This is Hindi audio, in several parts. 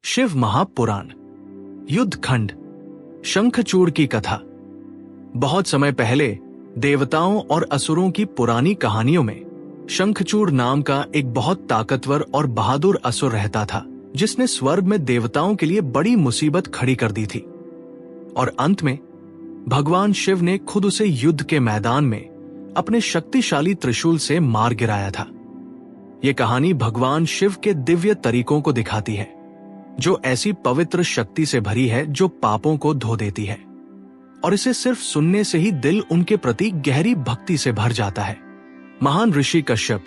शिव महापुराण, युद्ध खंड, शंखचूड़ की कथा। बहुत समय पहले देवताओं और असुरों की पुरानी कहानियों में शंखचूड़ नाम का एक बहुत ताकतवर और बहादुर असुर रहता था, जिसने स्वर्ग में देवताओं के लिए बड़ी मुसीबत खड़ी कर दी थी। और अंत में भगवान शिव ने खुद उसे युद्ध के मैदान में अपने शक्तिशाली त्रिशूल से मार गिराया था। यह कहानी भगवान शिव के दिव्य तरीकों को दिखाती है, जो ऐसी पवित्र शक्ति से भरी है जो पापों को धो देती है, और इसे सिर्फ सुनने से ही दिल उनके प्रति गहरी भक्ति से भर जाता है। महान ऋषि कश्यप,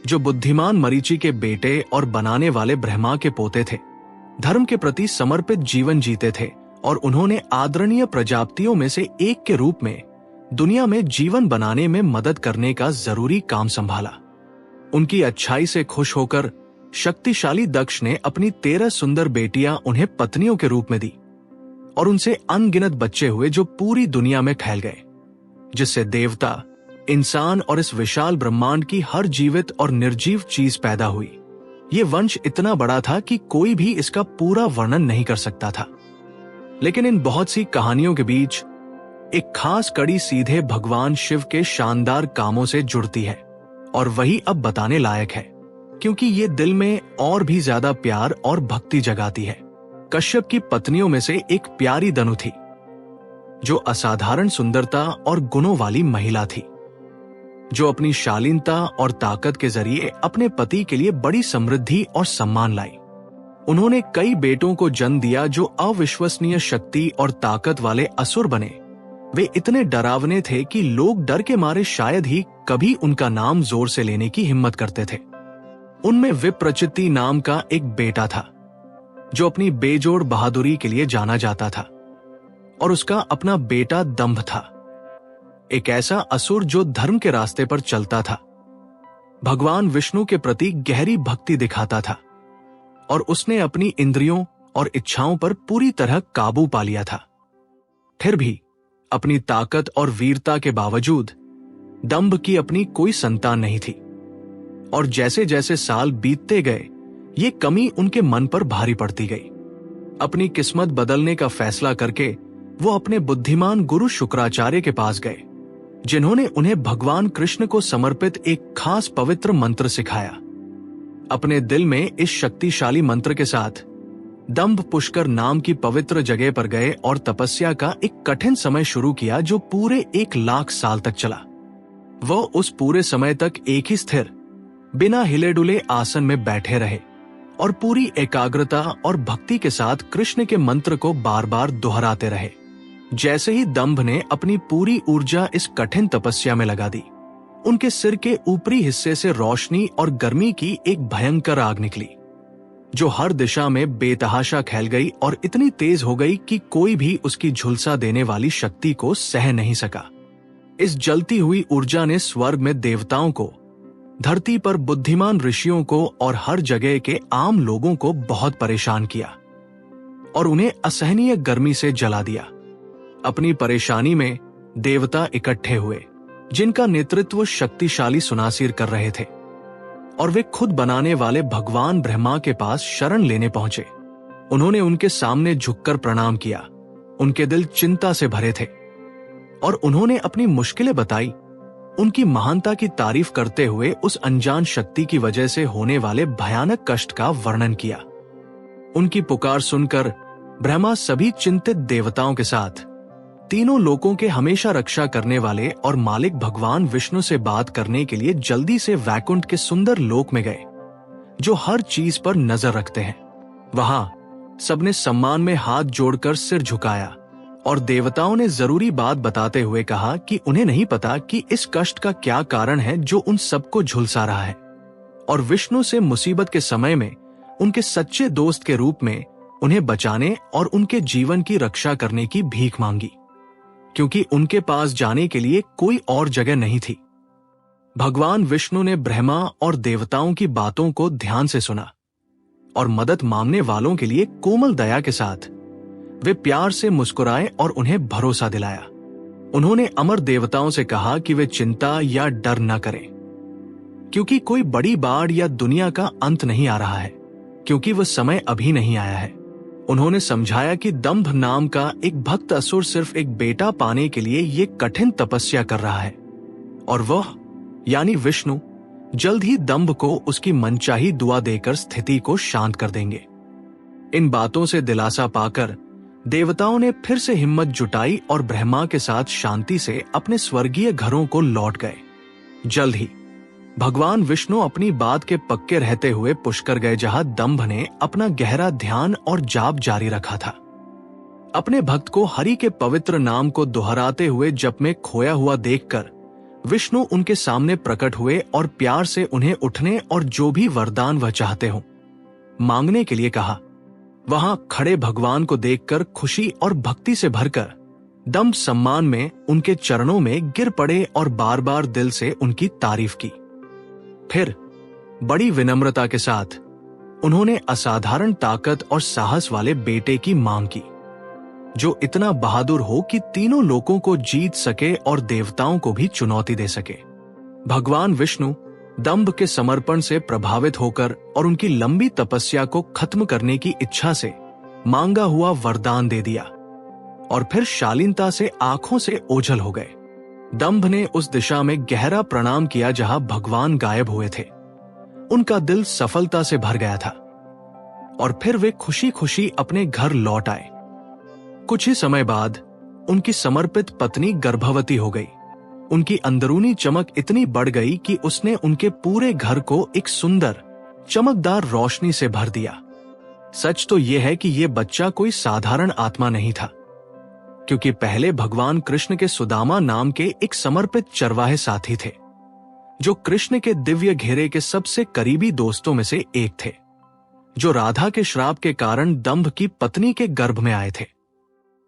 जो बुद्धिमान मरीचि के बेटे और बनाने वाले ब्रह्मा के पोते थे, धर्म के प्रति समर्पित जीवन जीते थे और उन्होंने आदरणीय प्रजापतियों में से एक के रूप में दुनिया में जीवन बनाने में मदद करने का जरूरी काम संभाला। उनकी अच्छाई से खुश होकर शक्तिशाली दक्ष ने अपनी 13 सुंदर बेटियां उन्हें पत्नियों के रूप में दी और उनसे अनगिनत बच्चे हुए जो पूरी दुनिया में फैल गए, जिससे देवता, इंसान और इस विशाल ब्रह्मांड की हर जीवित और निर्जीव चीज पैदा हुई। ये वंश इतना बड़ा था कि कोई भी इसका पूरा वर्णन नहीं कर सकता था। लेकिन इन बहुत सी कहानियों के बीच एक खास कड़ी सीधे भगवान शिव के शानदार कामों से जुड़ती है, और वही अब बताने लायक है, क्योंकि ये दिल में और भी ज्यादा प्यार और भक्ति जगाती है। कश्यप की पत्नियों में से एक प्यारी दनु थी, जो असाधारण सुंदरता और गुणों वाली महिला थी, जो अपनी शालीनता और ताकत के जरिए अपने पति के लिए बड़ी समृद्धि और सम्मान लाई। उन्होंने कई बेटों को जन्म दिया जो अविश्वसनीय शक्ति और ताकत वाले असुर बने। वे इतने डरावने थे कि लोग डर के मारे शायद ही कभी उनका नाम जोर से लेने की हिम्मत करते थे। उनमें विप्रचिति नाम का एक बेटा था, जो अपनी बेजोड़ बहादुरी के लिए जाना जाता था, और उसका अपना बेटा दंभ था, एक ऐसा असुर जो धर्म के रास्ते पर चलता था, भगवान विष्णु के प्रति गहरी भक्ति दिखाता था, और उसने अपनी इंद्रियों और इच्छाओं पर पूरी तरह काबू पा लिया था। फिर भी अपनी ताकत और वीरता के बावजूद दंभ की अपनी कोई संतान नहीं थी, और जैसे जैसे साल बीतते गए ये कमी उनके मन पर भारी पड़ती गई। अपनी किस्मत बदलने का फैसला करके वो अपने बुद्धिमान गुरु शुक्राचार्य के पास गए, जिन्होंने उन्हें भगवान कृष्ण को समर्पित एक खास पवित्र मंत्र सिखाया। अपने दिल में इस शक्तिशाली मंत्र के साथ दंभ पुष्कर नाम की पवित्र जगह पर गए और तपस्या का एक कठिन समय शुरू किया, जो पूरे 1,00,000 साल तक चला। वह उस पूरे समय तक एक ही स्थिर, बिना हिले डुले आसन में बैठे रहे और पूरी एकाग्रता और भक्ति के साथ कृष्ण के मंत्र को बार बार दोहराते रहे। जैसे ही दंभ ने अपनी पूरी ऊर्जा इस कठिन तपस्या में लगा दी, उनके सिर के ऊपरी हिस्से से रोशनी और गर्मी की एक भयंकर आग निकली, जो हर दिशा में बेतहाशा फैल गई और इतनी तेज हो गई कि कोई भी उसकी झुलसा देने वाली शक्ति को सह नहीं सका। इस जलती हुई ऊर्जा ने स्वर्ग में देवताओं को, धरती पर बुद्धिमान ऋषियों को और हर जगह के आम लोगों को बहुत परेशान किया और उन्हें असहनीय गर्मी से जला दिया। अपनी परेशानी में देवता इकट्ठे हुए, जिनका नेतृत्व शक्तिशाली सुनासीर कर रहे थे, और वे खुद बनाने वाले भगवान ब्रह्मा के पास शरण लेने पहुंचे। उन्होंने उनके सामने झुककर प्रणाम किया। उनके दिल चिंता से भरे थे और उन्होंने अपनी मुश्किलें बताई, उनकी महानता की तारीफ करते हुए उस अनजान शक्ति की वजह से होने वाले भयानक कष्ट का वर्णन किया। उनकी पुकार सुनकर ब्रह्मा सभी चिंतित देवताओं के साथ तीनों लोकों के हमेशा रक्षा करने वाले और मालिक भगवान विष्णु से बात करने के लिए जल्दी से वैकुंठ के सुंदर लोक में गए, जो हर चीज पर नजर रखते हैं। वहां सबने सम्मान में हाथ जोड़कर सिर झुकाया और देवताओं ने जरूरी बात बताते हुए कहा कि उन्हें नहीं पता कि इस कष्ट का क्या कारण है जो उन सबको झुलसा रहा है, और विष्णु से मुसीबत के समय में उनके सच्चे दोस्त के रूप में उन्हें बचाने और उनके जीवन की रक्षा करने की भीख मांगी, क्योंकि उनके पास जाने के लिए कोई और जगह नहीं थी। भगवान विष्णु ने ब्रह्मा और देवताओं की बातों को ध्यान से सुना और मदद मांगने वालों के लिए कोमल दया के साथ वे प्यार से मुस्कुराए और उन्हें भरोसा दिलाया। उन्होंने अमर देवताओं से कहा कि वे चिंता या डर न करें, क्योंकि कोई बड़ी बाढ़ या दुनिया का अंत नहीं आ रहा है। क्योंकि वह समय अभी नहीं आया है। उन्होंने समझाया कि दंभ नाम का एक भक्त असुर सिर्फ एक बेटा पाने के लिए ये कठिन तपस्या कर रहा है, और वह यानी विष्णु जल्द ही दंभ को उसकी मनचाही दुआ देकर स्थिति को शांत कर देंगे। इन बातों से दिलासा पाकर देवताओं ने फिर से हिम्मत जुटाई और ब्रह्मा के साथ शांति से अपने स्वर्गीय घरों को लौट गए। जल्द ही भगवान विष्णु अपनी बात के पक्के रहते हुए पुष्कर गए, जहां दंभ ने अपना गहरा ध्यान और जाप जारी रखा था। अपने भक्त को हरि के पवित्र नाम को दोहराते हुए जप में खोया हुआ देखकर विष्णु उनके सामने प्रकट हुए और प्यार से उन्हें उठने और जो भी वरदान वह चाहते हो मांगने के लिए कहा। वहां खड़े भगवान को देखकर खुशी और भक्ति से भरकर दंभ सम्मान में उनके चरणों में गिर पड़े और बार बार दिल से उनकी तारीफ की। फिर बड़ी विनम्रता के साथ उन्होंने असाधारण ताकत और साहस वाले बेटे की मांग की, जो इतना बहादुर हो कि तीनों लोकों को जीत सके और देवताओं को भी चुनौती दे सके। भगवान विष्णु दंभ के समर्पण से प्रभावित होकर और उनकी लंबी तपस्या को खत्म करने की इच्छा से मांगा हुआ वरदान दे दिया और फिर शालीनता से आंखों से ओझल हो गए। दंभ ने उस दिशा में गहरा प्रणाम किया जहां भगवान गायब हुए थे। उनका दिल सफलता से भर गया था और फिर वे खुशी खुशी अपने घर लौट आए। कुछ ही समय बाद उनकी समर्पित पत्नी गर्भवती हो गई। उनकी अंदरूनी चमक इतनी बढ़ गई कि उसने उनके पूरे घर को एक सुंदर चमकदार रोशनी से भर दिया। सच तो यह है कि यह बच्चा कोई साधारण आत्मा नहीं था, क्योंकि पहले भगवान कृष्ण के सुदामा नाम के एक समर्पित चरवाहे साथी थे, जो कृष्ण के दिव्य घेरे के सबसे करीबी दोस्तों में से एक थे, जो राधा के श्राप के कारण दंभ की पत्नी के गर्भ में आए थे।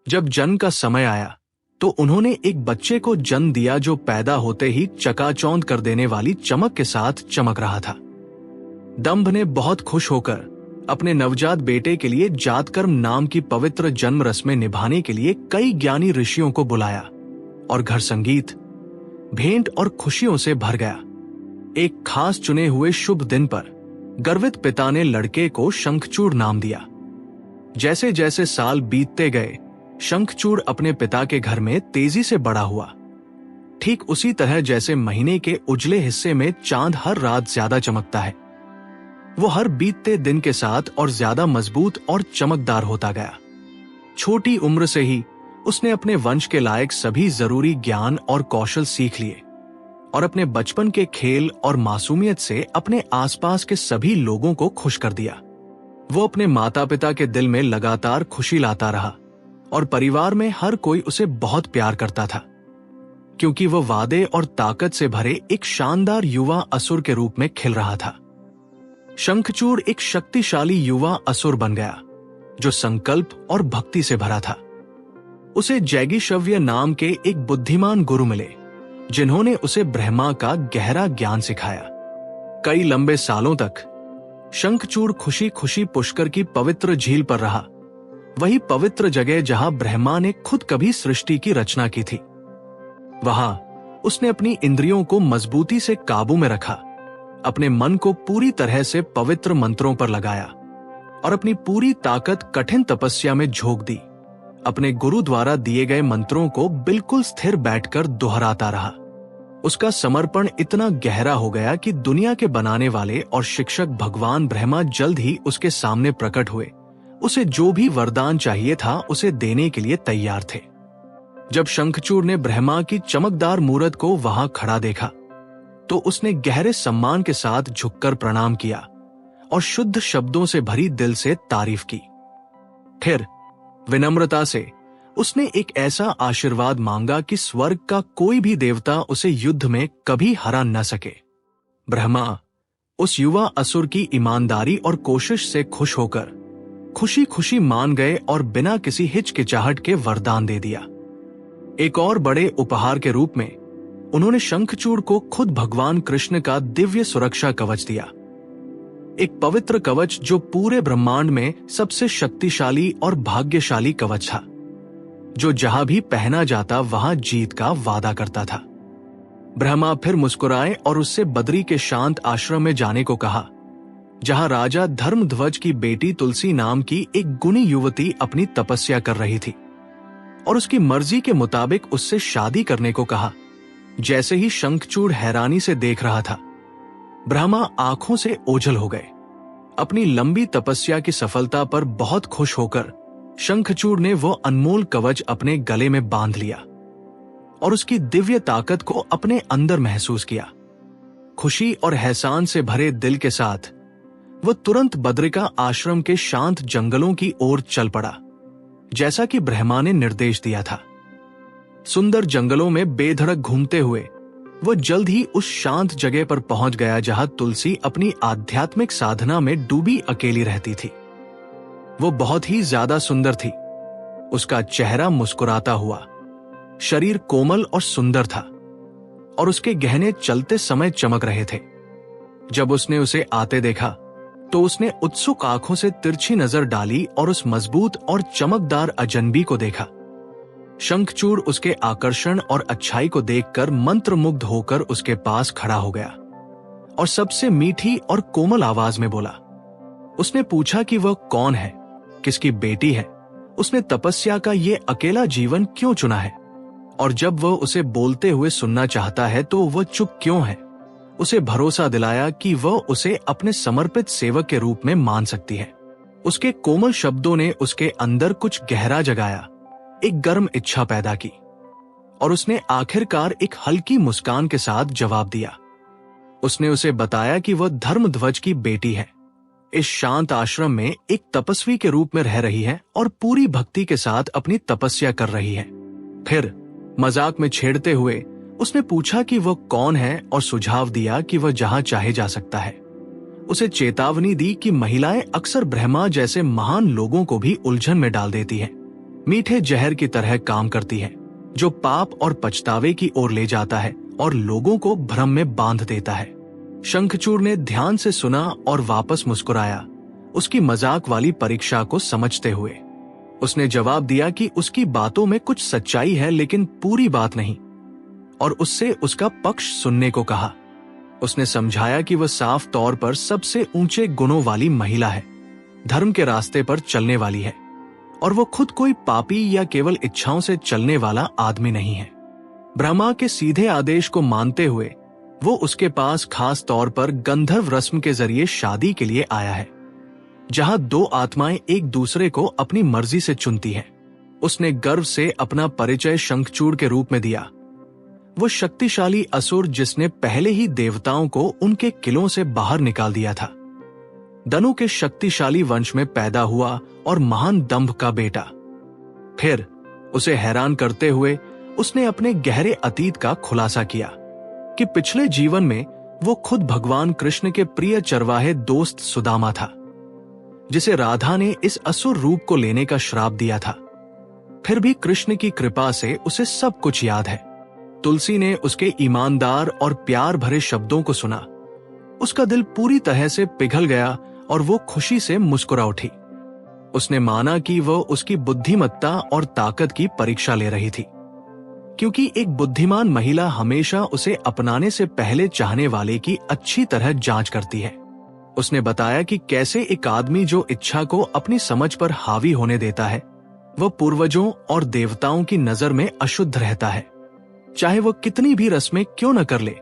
जब जन्म का समय आया तो उन्होंने एक बच्चे को जन्म दिया जो पैदा होते ही चकाचौंध कर देने वाली चमक के साथ चमक रहा था। दंभ ने बहुत खुश होकर अपने नवजात बेटे के लिए जातकर्म नाम की पवित्र जन्म रस्में निभाने के लिए कई ज्ञानी ऋषियों को बुलाया और घर संगीत, भेंट और खुशियों से भर गया। एक खास चुने हुए शुभ दिन पर गर्वित पिता ने लड़के को शंखचूड़ नाम दिया। जैसे जैसे साल बीतते गए, शंखचूड़ अपने पिता के घर में तेजी से बड़ा हुआ, ठीक उसी तरह जैसे महीने के उजले हिस्से में चांद हर रात ज्यादा चमकता है। वो हर बीतते दिन के साथ और ज्यादा मजबूत और चमकदार होता गया। छोटी उम्र से ही उसने अपने वंश के लायक सभी जरूरी ज्ञान और कौशल सीख लिए और अपने बचपन के खेल और मासूमियत से अपने आसपास के सभी लोगों को खुश कर दिया। वो अपने माता पिता के दिल में लगातार खुशी लाता रहा और परिवार में हर कोई उसे बहुत प्यार करता था, क्योंकि वह वादे और ताकत से भरे एक शानदार युवा असुर के रूप में खिल रहा था। शंखचूड़ एक शक्तिशाली युवा असुर बन गया, जो संकल्प और भक्ति से भरा था। उसे जैगीशव्य नाम के एक बुद्धिमान गुरु मिले, जिन्होंने उसे ब्रह्मा का गहरा ज्ञान सिखाया। कई लंबे सालों तक शंखचूड़ खुशी खुशी पुष्कर की पवित्र झील पर रहा, वही पवित्र जगह जहां ब्रह्मा ने खुद कभी सृष्टि की रचना की थी। वहां उसने अपनी इंद्रियों को मजबूती से काबू में रखा, अपने मन को पूरी तरह से पवित्र मंत्रों पर लगाया और अपनी पूरी ताकत कठिन तपस्या में झोंक दी। अपने गुरु द्वारा दिए गए मंत्रों को बिल्कुल स्थिर बैठकर दोहराता रहा। उसका समर्पण इतना गहरा हो गया कि दुनिया के बनाने वाले और शिक्षक भगवान ब्रह्मा जल्द ही उसके सामने प्रकट हुए। उसे जो भी वरदान चाहिए था उसे देने के लिए तैयार थे। जब शंखचूड़ ने ब्रह्मा की चमकदार मूरत को वहां खड़ा देखा तो उसने गहरे सम्मान के साथ झुककर प्रणाम किया और शुद्ध शब्दों से भरी दिल से तारीफ की। फिर विनम्रता से उसने एक ऐसा आशीर्वाद मांगा कि स्वर्ग का कोई भी देवता उसे युद्ध में कभी हरा न सके। ब्रह्मा उस युवा असुर की ईमानदारी और कोशिश से खुश होकर खुशी खुशी मान गए और बिना किसी हिचकिचाहट के वरदान दे दिया। एक और बड़े उपहार के रूप में उन्होंने शंखचूड़ को खुद भगवान कृष्ण का दिव्य सुरक्षा कवच दिया, एक पवित्र कवच जो पूरे ब्रह्मांड में सबसे शक्तिशाली और भाग्यशाली कवच था, जो जहां भी पहना जाता वहां जीत का वादा करता था। ब्रह्मा फिर मुस्कुराए और उससे बद्री के शांत आश्रम में जाने को कहा, जहां राजा धर्मध्वज की बेटी तुलसी नाम की एक गुणी युवती अपनी तपस्या कर रही थी और उसकी मर्जी के मुताबिक उससे शादी करने को कहा। जैसे ही शंखचूड़ हैरानी से देख रहा था, ब्रह्मा आंखों से ओझल हो गए। अपनी लंबी तपस्या की सफलता पर बहुत खुश होकर शंखचूड़ ने वो अनमोल कवच अपने गले में बांध लिया और उसकी दिव्य ताकत को अपने अंदर महसूस किया। खुशी और एहसान से भरे दिल के साथ वो तुरंत बद्रिका आश्रम के शांत जंगलों की ओर चल पड़ा, जैसा कि ब्रह्मा ने निर्देश दिया था। सुंदर जंगलों में बेधड़क घूमते हुए वो जल्द ही उस शांत जगह पर पहुंच गया जहां तुलसी अपनी आध्यात्मिक साधना में डूबी अकेली रहती थी। वो बहुत ही ज्यादा सुंदर थी। उसका चेहरा मुस्कुराता हुआ, शरीर कोमल और सुंदर था और उसके गहने चलते समय चमक रहे थे। जब उसने उसे आते देखा तो उसने उत्सुक आंखों से तिरछी नजर डाली और उस मजबूत और चमकदार अजनबी को देखा। शंखचूड़ उसके आकर्षण और अच्छाई को देखकर मंत्रमुग्ध होकर उसके पास खड़ा हो गया और सबसे मीठी और कोमल आवाज में बोला। उसने पूछा कि वह कौन है, किसकी बेटी है, उसने तपस्या का ये अकेला जीवन क्यों चुना है, और जब वह उसे बोलते हुए सुनना चाहता है तो वह चुप क्यों है। उसे भरोसा दिलाया कि वह उसे अपने समर्पित सेवक के रूप में मान सकती है। उसके कोमल शब्दों ने उसके अंदर कुछ गहरा जगाया, एक गर्म इच्छा पैदा की और उसने आखिरकार एक हल्की मुस्कान के साथ जवाब दिया। उसने उसे बताया कि वह धर्मध्वज की बेटी है, इस शांत आश्रम में एक तपस्वी के रूप में रह रही है और पूरी भक्ति के साथ अपनी तपस्या कर रही है। फिर मजाक में छेड़ते हुए उसने पूछा कि वह कौन है और सुझाव दिया कि वह जहां चाहे जा सकता है। उसे चेतावनी दी कि महिलाएं अक्सर ब्रह्मा जैसे महान लोगों को भी उलझन में डाल देती हैं। मीठे जहर की तरह काम करती है जो पाप और पछतावे की ओर ले जाता है और लोगों को भ्रम में बांध देता है। शंखचूड़ ने ध्यान से सुना और वापस मुस्कुराया, उसकी मजाक वाली परीक्षा को समझते हुए। उसने जवाब दिया कि उसकी बातों में कुछ सच्चाई है लेकिन पूरी बात नहीं, और उससे उसका पक्ष सुनने को कहा। उसने समझाया कि वह साफ तौर पर सबसे ऊंचे गुणों वाली महिला है, धर्म के रास्ते पर चलने वाली है और वो खुद कोई पापी या केवल इच्छाओं से चलने वाला आदमी नहीं है। ब्रह्मा के सीधे आदेश को मानते हुए वो उसके पास खास तौर पर गंधर्व रस्म के जरिए शादी के लिए आया है, जहां दो आत्माएं एक दूसरे को अपनी मर्जी से चुनती हैं। उसने गर्व से अपना परिचय शंखचूड़ के रूप में दिया, वो शक्तिशाली असुर जिसने पहले ही देवताओं को उनके किलों से बाहर निकाल दिया था। दनु के शक्तिशाली वंश में पैदा हुआ और महान दंभ का बेटा। फिर उसे हैरान करते हुए उसने अपने गहरे अतीत का खुलासा किया कि पिछले जीवन में वो खुद भगवान कृष्ण के प्रिय चरवाहे दोस्त सुदामा था, जिसे राधा ने इस असुर रूप को लेने का श्राप दिया था। फिर भी कृष्ण की कृपा से उसे सब कुछ याद है। तुलसी ने उसके ईमानदार और प्यार भरे शब्दों को सुना। उसका दिल पूरी तरह से पिघल गया और वो खुशी से मुस्कुरा उठी। उसने माना कि वह उसकी बुद्धिमत्ता और ताकत की परीक्षा ले रही थी, क्योंकि एक बुद्धिमान महिला हमेशा उसे अपनाने से पहले चाहने वाले की अच्छी तरह जांच करती है। उसने बताया कि कैसे एक आदमी जो इच्छा को अपनी समझ पर हावी होने देता है, वह पूर्वजों और देवताओं की नजर में अशुद्ध रहता है, चाहे वह कितनी भी रस्में क्यों न कर ले।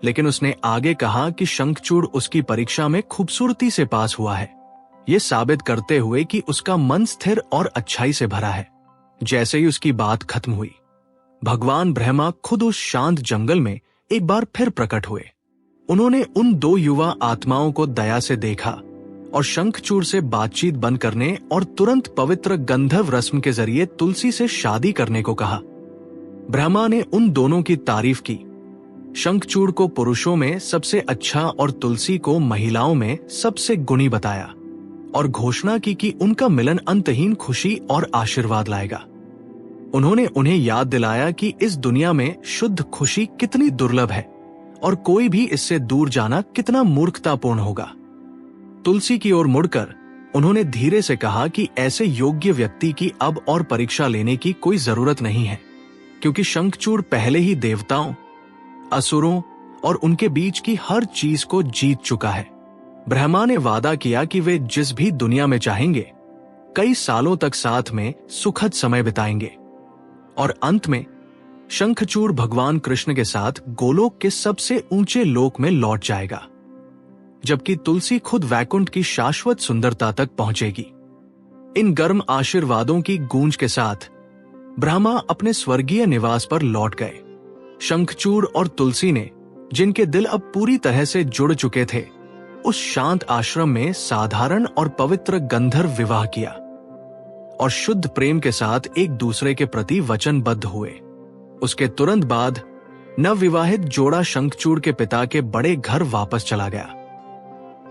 लेकिन उसने आगे कहा कि शंखचूड़ उसकी परीक्षा में खूबसूरती से पास हुआ है, ये साबित करते हुए कि उसका मन स्थिर और अच्छाई से भरा है। जैसे ही उसकी बात खत्म हुई, भगवान ब्रह्मा खुद उस शांत जंगल में एक बार फिर प्रकट हुए। उन्होंने उन दो युवा आत्माओं को दया से देखा और शंखचूड़ से बातचीत बंद करने और तुरंत पवित्र गंधर्व रस्म के जरिए तुलसी से शादी करने को कहा। ब्रह्मा ने उन दोनों की तारीफ की, शंखचूड़ को पुरुषों में सबसे अच्छा और तुलसी को महिलाओं में सबसे गुणी बताया और घोषणा की कि उनका मिलन अंतहीन खुशी और आशीर्वाद लाएगा। उन्होंने उन्हें याद दिलाया कि इस दुनिया में शुद्ध खुशी कितनी दुर्लभ है और कोई भी इससे दूर जाना कितना मूर्खतापूर्ण होगा। तुलसी की ओर मुड़कर उन्होंने धीरे से कहा कि ऐसे योग्य व्यक्ति की अब और परीक्षा लेने की कोई जरूरत नहीं है, क्योंकि शंखचूड़ पहले ही देवताओं, असुरों और उनके बीच की हर चीज को जीत चुका है। ब्रह्मा ने वादा किया कि वे जिस भी दुनिया में चाहेंगे कई सालों तक साथ में सुखद समय बिताएंगे। और अंत में शंखचूड़ भगवान कृष्ण के साथ गोलोक के सबसे ऊंचे लोक में लौट जाएगा, जबकि तुलसी खुद वैकुंठ की शाश्वत सुंदरता तक पहुंचेगी। इन गर्म आशीर्वादों की गूंज के साथ ब्रह्मा अपने स्वर्गीय निवास पर लौट गए। शंखचूड़ और तुलसी ने, जिनके दिल अब पूरी तरह से जुड़ चुके थे, उस शांत आश्रम में साधारण और पवित्र गंधर्व विवाह किया और शुद्ध प्रेम के साथ एक दूसरे के प्रति वचनबद्ध हुए। उसके तुरंत बाद नवविवाहित जोड़ा शंखचूड़ के पिता के बड़े घर वापस चला गया,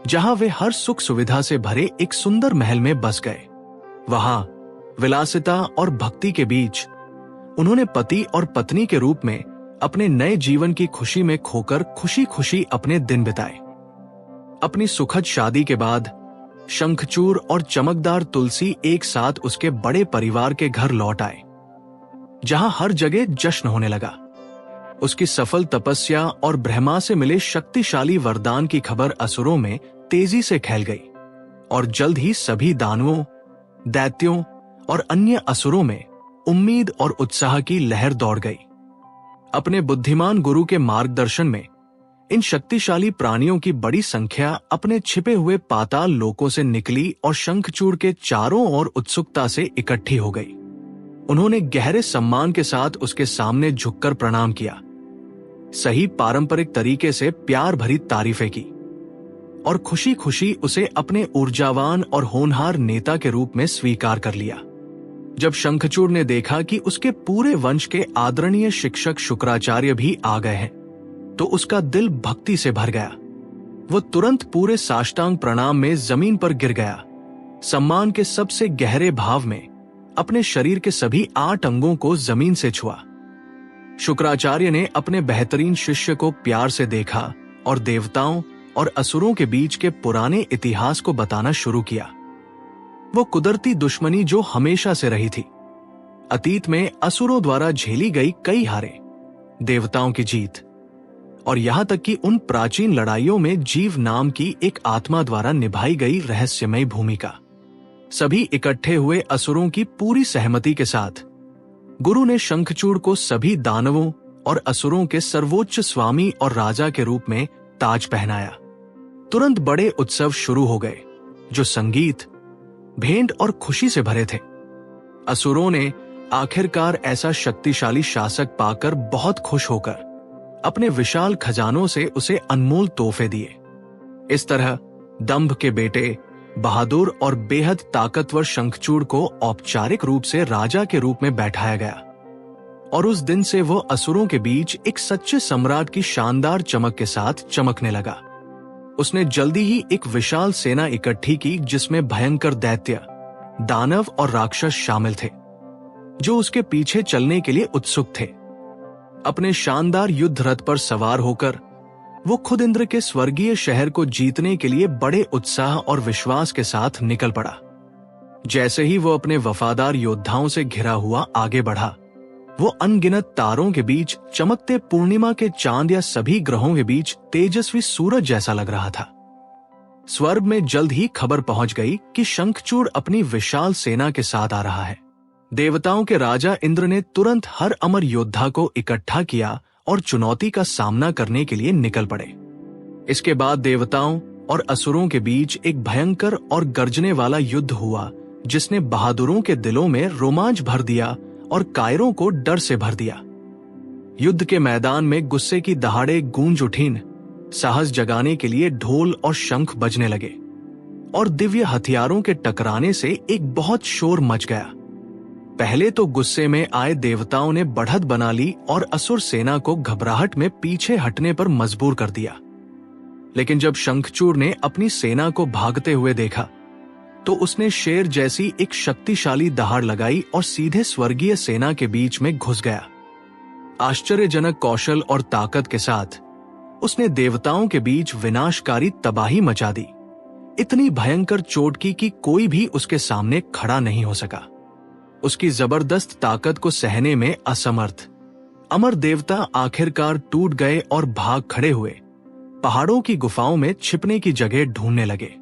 जहां वे हर सुख सुविधा से भरे एक सुंदर महल में बस गए। वहां विलासिता और भक्ति के बीच उन्होंने पति और पत्नी के रूप में अपने नए जीवन की खुशी में खोकर खुशी खुशी अपने दिन बिताए। अपनी सुखद शादी के बाद शंखचूड़ और चमकदार तुलसी एक साथ उसके बड़े परिवार के घर लौट आए, जहां हर जगह जश्न होने लगा। उसकी सफल तपस्या और ब्रह्मा से मिले शक्तिशाली वरदान की खबर असुरों में तेजी से फैल गई और जल्द ही सभी दानवों, दैत्यों और अन्य असुरों में उम्मीद और उत्साह की लहर दौड़ गई। अपने बुद्धिमान गुरु के मार्गदर्शन में इन शक्तिशाली प्राणियों की बड़ी संख्या अपने छिपे हुए पाताल लोकों से निकली और शंखचूड़ के चारों ओर उत्सुकता से इकट्ठी हो गई। उन्होंने गहरे सम्मान के साथ उसके सामने झुककर प्रणाम किया, सही पारंपरिक तरीके से प्यार भरी तारीफें की और खुशी खुशी उसे अपने ऊर्जावान और होनहार नेता के रूप में स्वीकार कर लिया। जब शंखचूड़ ने देखा कि उसके पूरे वंश के आदरणीय शिक्षक शुक्राचार्य भी आ गए हैं, तो उसका दिल भक्ति से भर गया। वो तुरंत पूरे साष्टांग प्रणाम में जमीन पर गिर गया, सम्मान के सबसे गहरे भाव में अपने शरीर के सभी 8 अंगों को जमीन से छुआ। शुक्राचार्य ने अपने बेहतरीन शिष्य को प्यार से देखा और देवताओं और असुरों के बीच के पुराने इतिहास को बताना शुरू किया। वो कुदरती दुश्मनी जो हमेशा से रही थी, अतीत में असुरों द्वारा झेली गई कई हारें, देवताओं की जीत और यहां तक कि उन प्राचीन लड़ाइयों में जीव नाम की एक आत्मा द्वारा निभाई गई रहस्यमयी भूमिका, सभी इकट्ठे हुए असुरों की पूरी सहमति के साथ गुरु ने शंखचूड़ को सभी दानवों और असुरों के सर्वोच्च स्वामी और राजा के रूप में ताज पहनाया। तुरंत बड़े उत्सव शुरू हो गए, जो संगीत, भेंट और खुशी से भरे थे। असुरों ने आखिरकार ऐसा शक्तिशाली शासक पाकर बहुत खुश होकर अपने विशाल खजानों से उसे अनमोल तोहफे दिए। इस तरह दंभ के बेटे बहादुर और बेहद ताकतवर शंखचूड़ को औपचारिक रूप से राजा के रूप में बैठाया गया और उस दिन से वो असुरों के बीच एक सच्चे सम्राट की शानदार चमक के साथ चमकने लगा। उसने जल्दी ही एक विशाल सेना इकट्ठी की, जिसमें भयंकर दैत्य, दानव और राक्षस शामिल थे, जो उसके पीछे चलने के लिए उत्सुक थे। अपने शानदार युद्ध रथ पर सवार होकर वो खुद इंद्र के स्वर्गीय शहर को जीतने के लिए बड़े उत्साह और विश्वास के साथ निकल पड़ा। जैसे ही वो अपने वफादार योद्धाओं से घिरा हुआ आगे बढ़ा, वो अनगिनत तारों के बीच चमकते पूर्णिमा के चांद या सभी ग्रहों के बीच तेजस्वी सूरज जैसा लग रहा था। स्वर्ग में जल्द ही खबर पहुंच गई कि शंखचूड़ अपनी विशाल सेना के साथ आ रहा है। देवताओं के राजा इंद्र ने तुरंत हर अमर योद्धा को इकट्ठा किया और चुनौती का सामना करने के लिए निकल पड़े। इसके बाद देवताओं और असुरों के बीच एक भयंकर और गर्जने वाला युद्ध हुआ, जिसने बहादुरों के दिलों में रोमांच भर दिया और कायरों को डर से भर दिया। युद्ध के मैदान में गुस्से की दहाड़े गूंज उठीं, साहस जगाने के लिए ढोल और शंख बजने लगे और दिव्य हथियारों के टकराने से एक बहुत शोर मच गया। पहले तो गुस्से में आए देवताओं ने बढ़त बना ली और असुर सेना को घबराहट में पीछे हटने पर मजबूर कर दिया। लेकिन जब शंखचूड़ ने अपनी सेना को भागते हुए देखा, तो उसने शेर जैसी एक शक्तिशाली दहाड़ लगाई और सीधे स्वर्गीय सेना के बीच में घुस गया। आश्चर्यजनक कौशल और ताकत के साथ उसने देवताओं के बीच विनाशकारी तबाही मचा दी, इतनी भयंकर चोट की कि कोई भी उसके सामने खड़ा नहीं हो सका। उसकी जबरदस्त ताकत को सहने में असमर्थ अमर देवता आखिरकार टूट गए और भाग खड़े हुए, पहाड़ों की गुफाओं में छिपने की जगह ढूंढने लगे।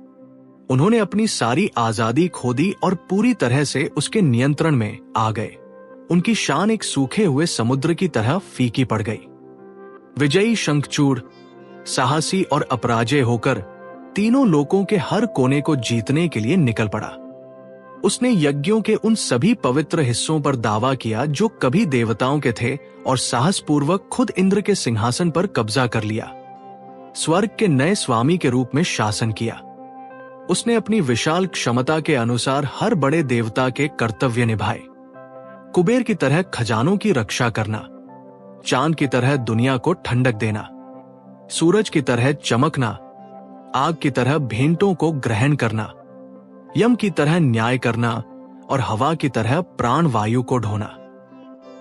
उन्होंने अपनी सारी आजादी खो दी और पूरी तरह से उसके नियंत्रण में आ गए। उनकी शान एक सूखे हुए समुद्र की तरह फीकी पड़ गई। विजयी शंखचूड़ साहसी और अपराजय होकर तीनों लोकों के हर कोने को जीतने के लिए निकल पड़ा। उसने यज्ञों के उन सभी पवित्र हिस्सों पर दावा किया जो कभी देवताओं के थे और साहसपूर्वक खुद इंद्र के सिंहासन पर कब्जा कर लिया। स्वर्ग के नए स्वामी के रूप में शासन किया। उसने अपनी विशाल क्षमता के अनुसार हर बड़े देवता के कर्तव्य निभाए। कुबेर की तरह खजानों की रक्षा करना, चांद की तरह दुनिया को ठंडक देना, सूरज की तरह चमकना, आग की तरह भेंटों को ग्रहण करना, यम की तरह न्याय करना और हवा की तरह प्राण वायु को ढोना।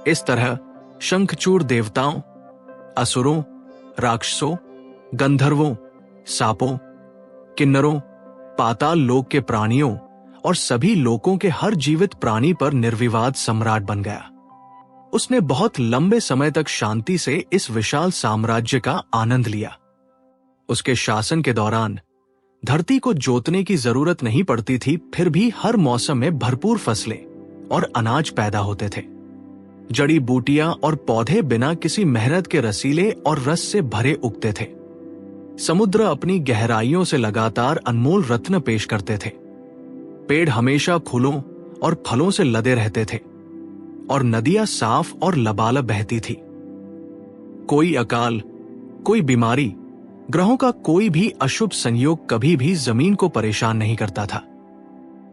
इस तरह शंखचूड़ देवताओं, असुरों, राक्षसों, गंधर्वों, सांपों, किन्नरों, पाताल लोक के प्राणियों और सभी लोकों के हर जीवित प्राणी पर निर्विवाद सम्राट बन गया। उसने बहुत लंबे समय तक शांति से इस विशाल साम्राज्य का आनंद लिया। उसके शासन के दौरान धरती को जोतने की जरूरत नहीं पड़ती थी, फिर भी हर मौसम में भरपूर फसलें और अनाज पैदा होते थे। जड़ी बूटियां और पौधे बिना किसी मेहनत के रसीले और रस से भरे उगते थे। समुद्र अपनी गहराइयों से लगातार अनमोल रत्न पेश करते थे। पेड़ हमेशा फूलों और फलों से लदे रहते थे और नदियां साफ और लबालब बहती थी। कोई अकाल, कोई बीमारी, ग्रहों का कोई भी अशुभ संयोग कभी भी जमीन को परेशान नहीं करता था।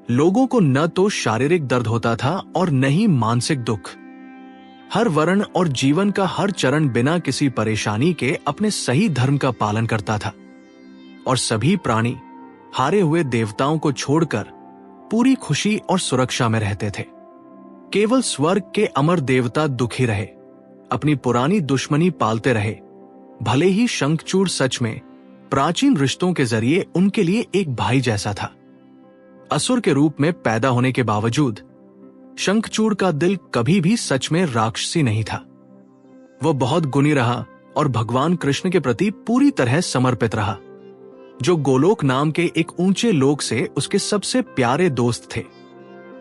लोगों को न तो शारीरिक दर्द होता था और न ही मानसिक दुख। हर वर्ण और जीवन का हर चरण बिना किसी परेशानी के अपने सही धर्म का पालन करता था और सभी प्राणी हारे हुए देवताओं को छोड़कर पूरी खुशी और सुरक्षा में रहते थे। केवल स्वर्ग के अमर देवता दुखी रहे, अपनी पुरानी दुश्मनी पालते रहे। भले ही शंखचूड़ सच में प्राचीन रिश्तों के जरिए उनके लिए एक भाई जैसा था। असुर के रूप में पैदा होने के बावजूद शंखचूड़ का दिल कभी भी सच में राक्षसी नहीं था। वह बहुत गुणी रहा और भगवान कृष्ण के प्रति पूरी तरह समर्पित रहा, जो गोलोक नाम के एक ऊंचे लोक से उसके सबसे प्यारे दोस्त थे।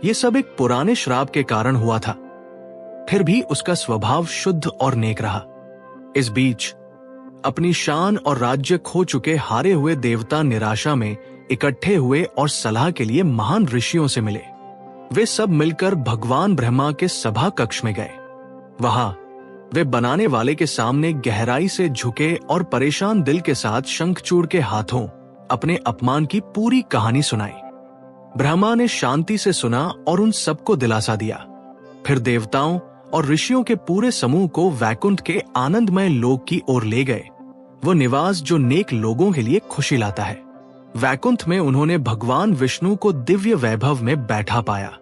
ये सब एक पुराने श्राप के कारण हुआ था, फिर भी उसका स्वभाव शुद्ध और नेक रहा। इस बीच अपनी शान और राज्य खो चुके हारे हुए देवता निराशा में इकट्ठे हुए और सलाह के लिए महान ऋषियों से मिले। वे सब मिलकर भगवान ब्रह्मा के सभा कक्ष में गए। वहां वे बनाने वाले के सामने गहराई से झुके और परेशान दिल के साथ शंखचूड़ के हाथों अपने अपमान की पूरी कहानी सुनाई। ब्रह्मा ने शांति से सुना और उन सबको दिलासा दिया। फिर देवताओं और ऋषियों के पूरे समूह को वैकुंठ के आनंदमय लोक की ओर ले गए, वो निवास जो नेक लोगों के लिए खुशी लाता है। वैकुंठ में उन्होंने भगवान विष्णु को दिव्य वैभव में बैठा पाया,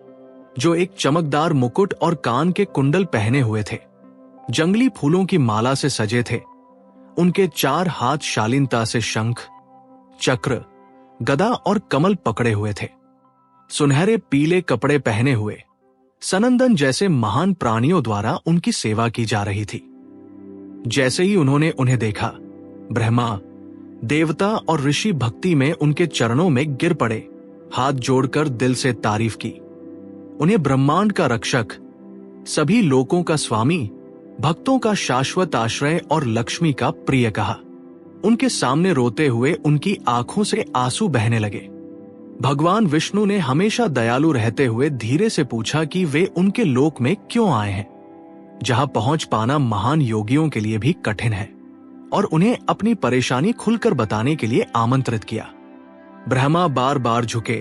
जो एक चमकदार मुकुट और कान के कुंडल पहने हुए थे, जंगली फूलों की माला से सजे थे। उनके 4 हाथ शालीनता से शंख, चक्र, गदा और कमल पकड़े हुए थे। सुनहरे पीले कपड़े पहने हुए सनंदन जैसे महान प्राणियों द्वारा उनकी सेवा की जा रही थी। जैसे ही उन्होंने उन्हें देखा, ब्रह्मा, देवता और ऋषि भक्ति में उनके चरणों में गिर पड़े, हाथ जोड़कर दिल से तारीफ की। उन्हें ब्रह्मांड का रक्षक, सभी लोकों का स्वामी, भक्तों का शाश्वत आश्रय और लक्ष्मी का प्रिय कहा। उनके सामने रोते हुए उनकी आंखों से आंसू बहने लगे। भगवान विष्णु ने हमेशा दयालु रहते हुए धीरे से पूछा कि वे उनके लोक में क्यों आए हैं, जहां पहुंच पाना महान योगियों के लिए भी कठिन है, और उन्हें अपनी परेशानी खुलकर बताने के लिए आमंत्रित किया। ब्रह्मा बार बार झुके,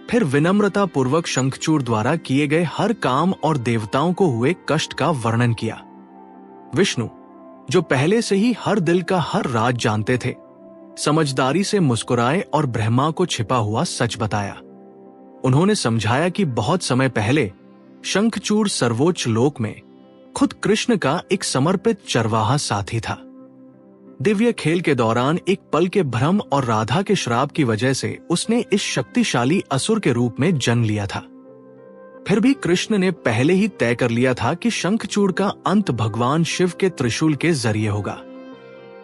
फिर विनम्रता पूर्वक शंखचूड़ द्वारा किए गए हर काम और देवताओं को हुए कष्ट का वर्णन किया। विष्णु, जो पहले से ही हर दिल का हर राज जानते थे, समझदारी से मुस्कुराए और ब्रह्मा को छिपा हुआ सच बताया। उन्होंने समझाया कि बहुत समय पहले शंखचूड़ सर्वोच्च लोक में खुद कृष्ण का एक समर्पित चरवाहा साथी था। दिव्य खेल के दौरान एक पल के भ्रम और राधा के श्राप की वजह से उसने इस शक्तिशाली असुर के रूप में जन्म लिया था। फिर भी कृष्ण ने पहले ही तय कर लिया था कि शंखचूड़ का अंत भगवान शिव के त्रिशूल के जरिए होगा।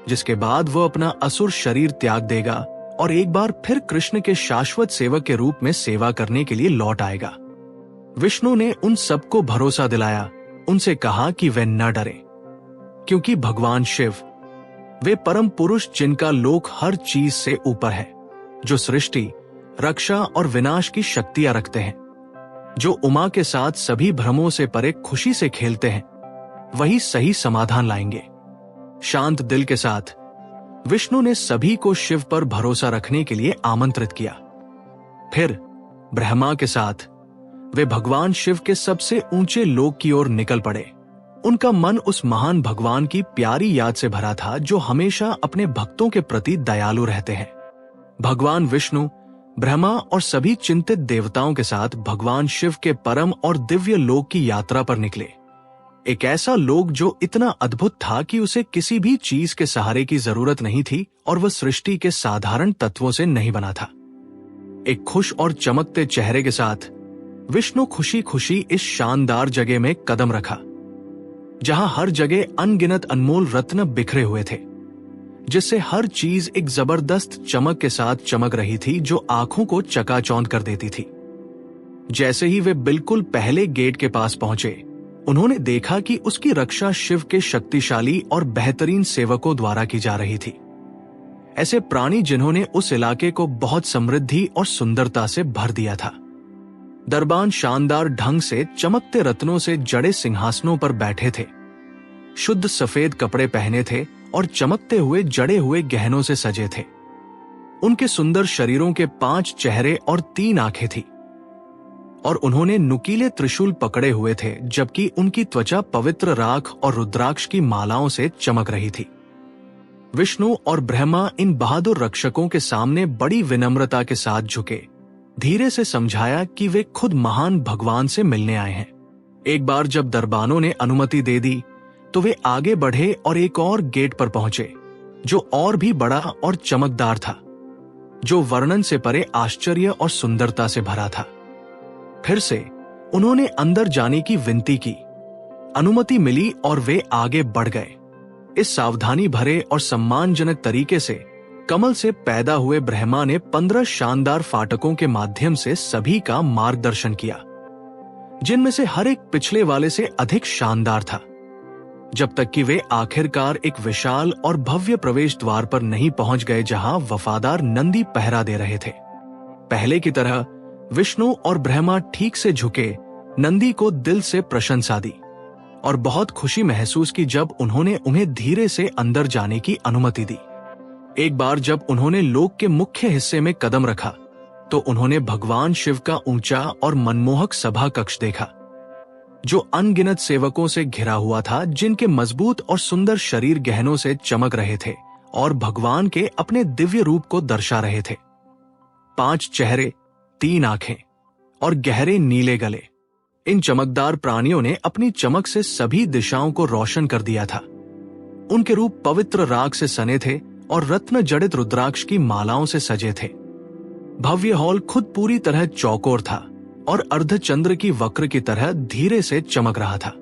जिसके बाद वो अपना असुर शरीर त्याग देगा और एक बार फिर कृष्ण के शाश्वत सेवक के रूप में सेवा करने के लिए लौट आएगा। विष्णु ने उन सबको भरोसा दिलाया, उनसे कहा कि वे न डरें, क्योंकि भगवान शिव वे परम पुरुष जिनका लोक हर चीज से ऊपर है, जो सृष्टि, रक्षा और विनाश की शक्तियां रखते हैं, जो उमा के साथ सभी भ्रमों से परे खुशी से खेलते हैं, वही सही समाधान लाएंगे। शांत दिल के साथ विष्णु ने सभी को शिव पर भरोसा रखने के लिए आमंत्रित किया। फिर ब्रह्मा के साथ वे भगवान शिव के सबसे ऊंचे लोक की ओर निकल पड़े। उनका मन उस महान भगवान की प्यारी याद से भरा था, जो हमेशा अपने भक्तों के प्रति दयालु रहते हैं। भगवान विष्णु, ब्रह्मा और सभी चिंतित देवताओं के साथ भगवान शिव के परम और दिव्य लोक की यात्रा पर निकले। एक ऐसा लोक जो इतना अद्भुत था कि उसे किसी भी चीज के सहारे की जरूरत नहीं थी और वह सृष्टि के साधारण तत्वों से नहीं बना था। एक खुश और चमकते चेहरे के साथ विष्णु खुशी खुशी इस शानदार जगह में कदम रखा, जहां हर जगह अनगिनत अनमोल रत्न बिखरे हुए थे, जिससे हर चीज एक जबरदस्त चमक के साथ चमक रही थी, जो आंखों को चकाचौंध कर देती थी। जैसे ही वे बिल्कुल पहले गेट के पास पहुंचे, उन्होंने देखा कि उसकी रक्षा शिव के शक्तिशाली और बेहतरीन सेवकों द्वारा की जा रही थी। ऐसे प्राणी जिन्होंने उस इलाके को बहुत समृद्धि और सुंदरता से भर दिया था। दरबान शानदार ढंग से चमकते रत्नों से जड़े सिंहासनों पर बैठे थे, शुद्ध सफेद कपड़े पहने थे और चमकते हुए जड़े हुए गहनों से सजे थे। उनके सुंदर शरीरों के 5 चेहरे और 3 आंखें थी और उन्होंने नुकीले त्रिशूल पकड़े हुए थे, जबकि उनकी त्वचा पवित्र राख और रुद्राक्ष की मालाओं से चमक रही थी। विष्णु और ब्रह्मा इन बहादुर रक्षकों के सामने बड़ी विनम्रता के साथ झुके, धीरे से समझाया कि वे खुद महान भगवान से मिलने आए हैं। एक बार जब दरबानों ने अनुमति दे दी तो वे आगे बढ़े और एक और गेट पर पहुंचे, जो और भी बड़ा और चमकदार था, जो वर्णन से परे आश्चर्य और सुंदरता से भरा था। फिर से उन्होंने अंदर जाने की विनती की, अनुमति मिली और वे आगे बढ़ गए। इस सावधानी भरे और सम्मानजनक तरीके से कमल से पैदा हुए ब्रह्मा ने 15 शानदार फाटकों के माध्यम से सभी का मार्गदर्शन किया, जिनमें से हर एक पिछले वाले से अधिक शानदार था, जब तक कि वे आखिरकार एक विशाल और भव्य प्रवेश द्वार पर नहीं पहुंच गए, जहां वफादार नंदी पहरा दे रहे थे। पहले की तरह विष्णु और ब्रह्मा ठीक से झुके नंदी को दिल से प्रशंसा दी और बहुत खुशी महसूस की जब उन्होंने उन्हें धीरे से अंदर जाने की अनुमति दी। एक बार जब उन्होंने लोक के मुख्य हिस्से में कदम रखा तो उन्होंने भगवान शिव का ऊंचा और मनमोहक सभा कक्ष देखा, जो अनगिनत सेवकों से घिरा हुआ था, जिनके मजबूत और सुंदर शरीर गहनों से चमक रहे थे और भगवान के अपने दिव्य रूप को दर्शा रहे थे। 5 चेहरे, 3 आंखें और गहरे नीले गले, इन चमकदार प्राणियों ने अपनी चमक से सभी दिशाओं को रोशन कर दिया था। उनके रूप पवित्र राग से सने थे और रत्न जड़ित रुद्राक्ष की मालाओं से सजे थे। भव्य हॉल खुद पूरी तरह चौकोर था और अर्धचंद्र की वक्र की तरह धीरे से चमक रहा था,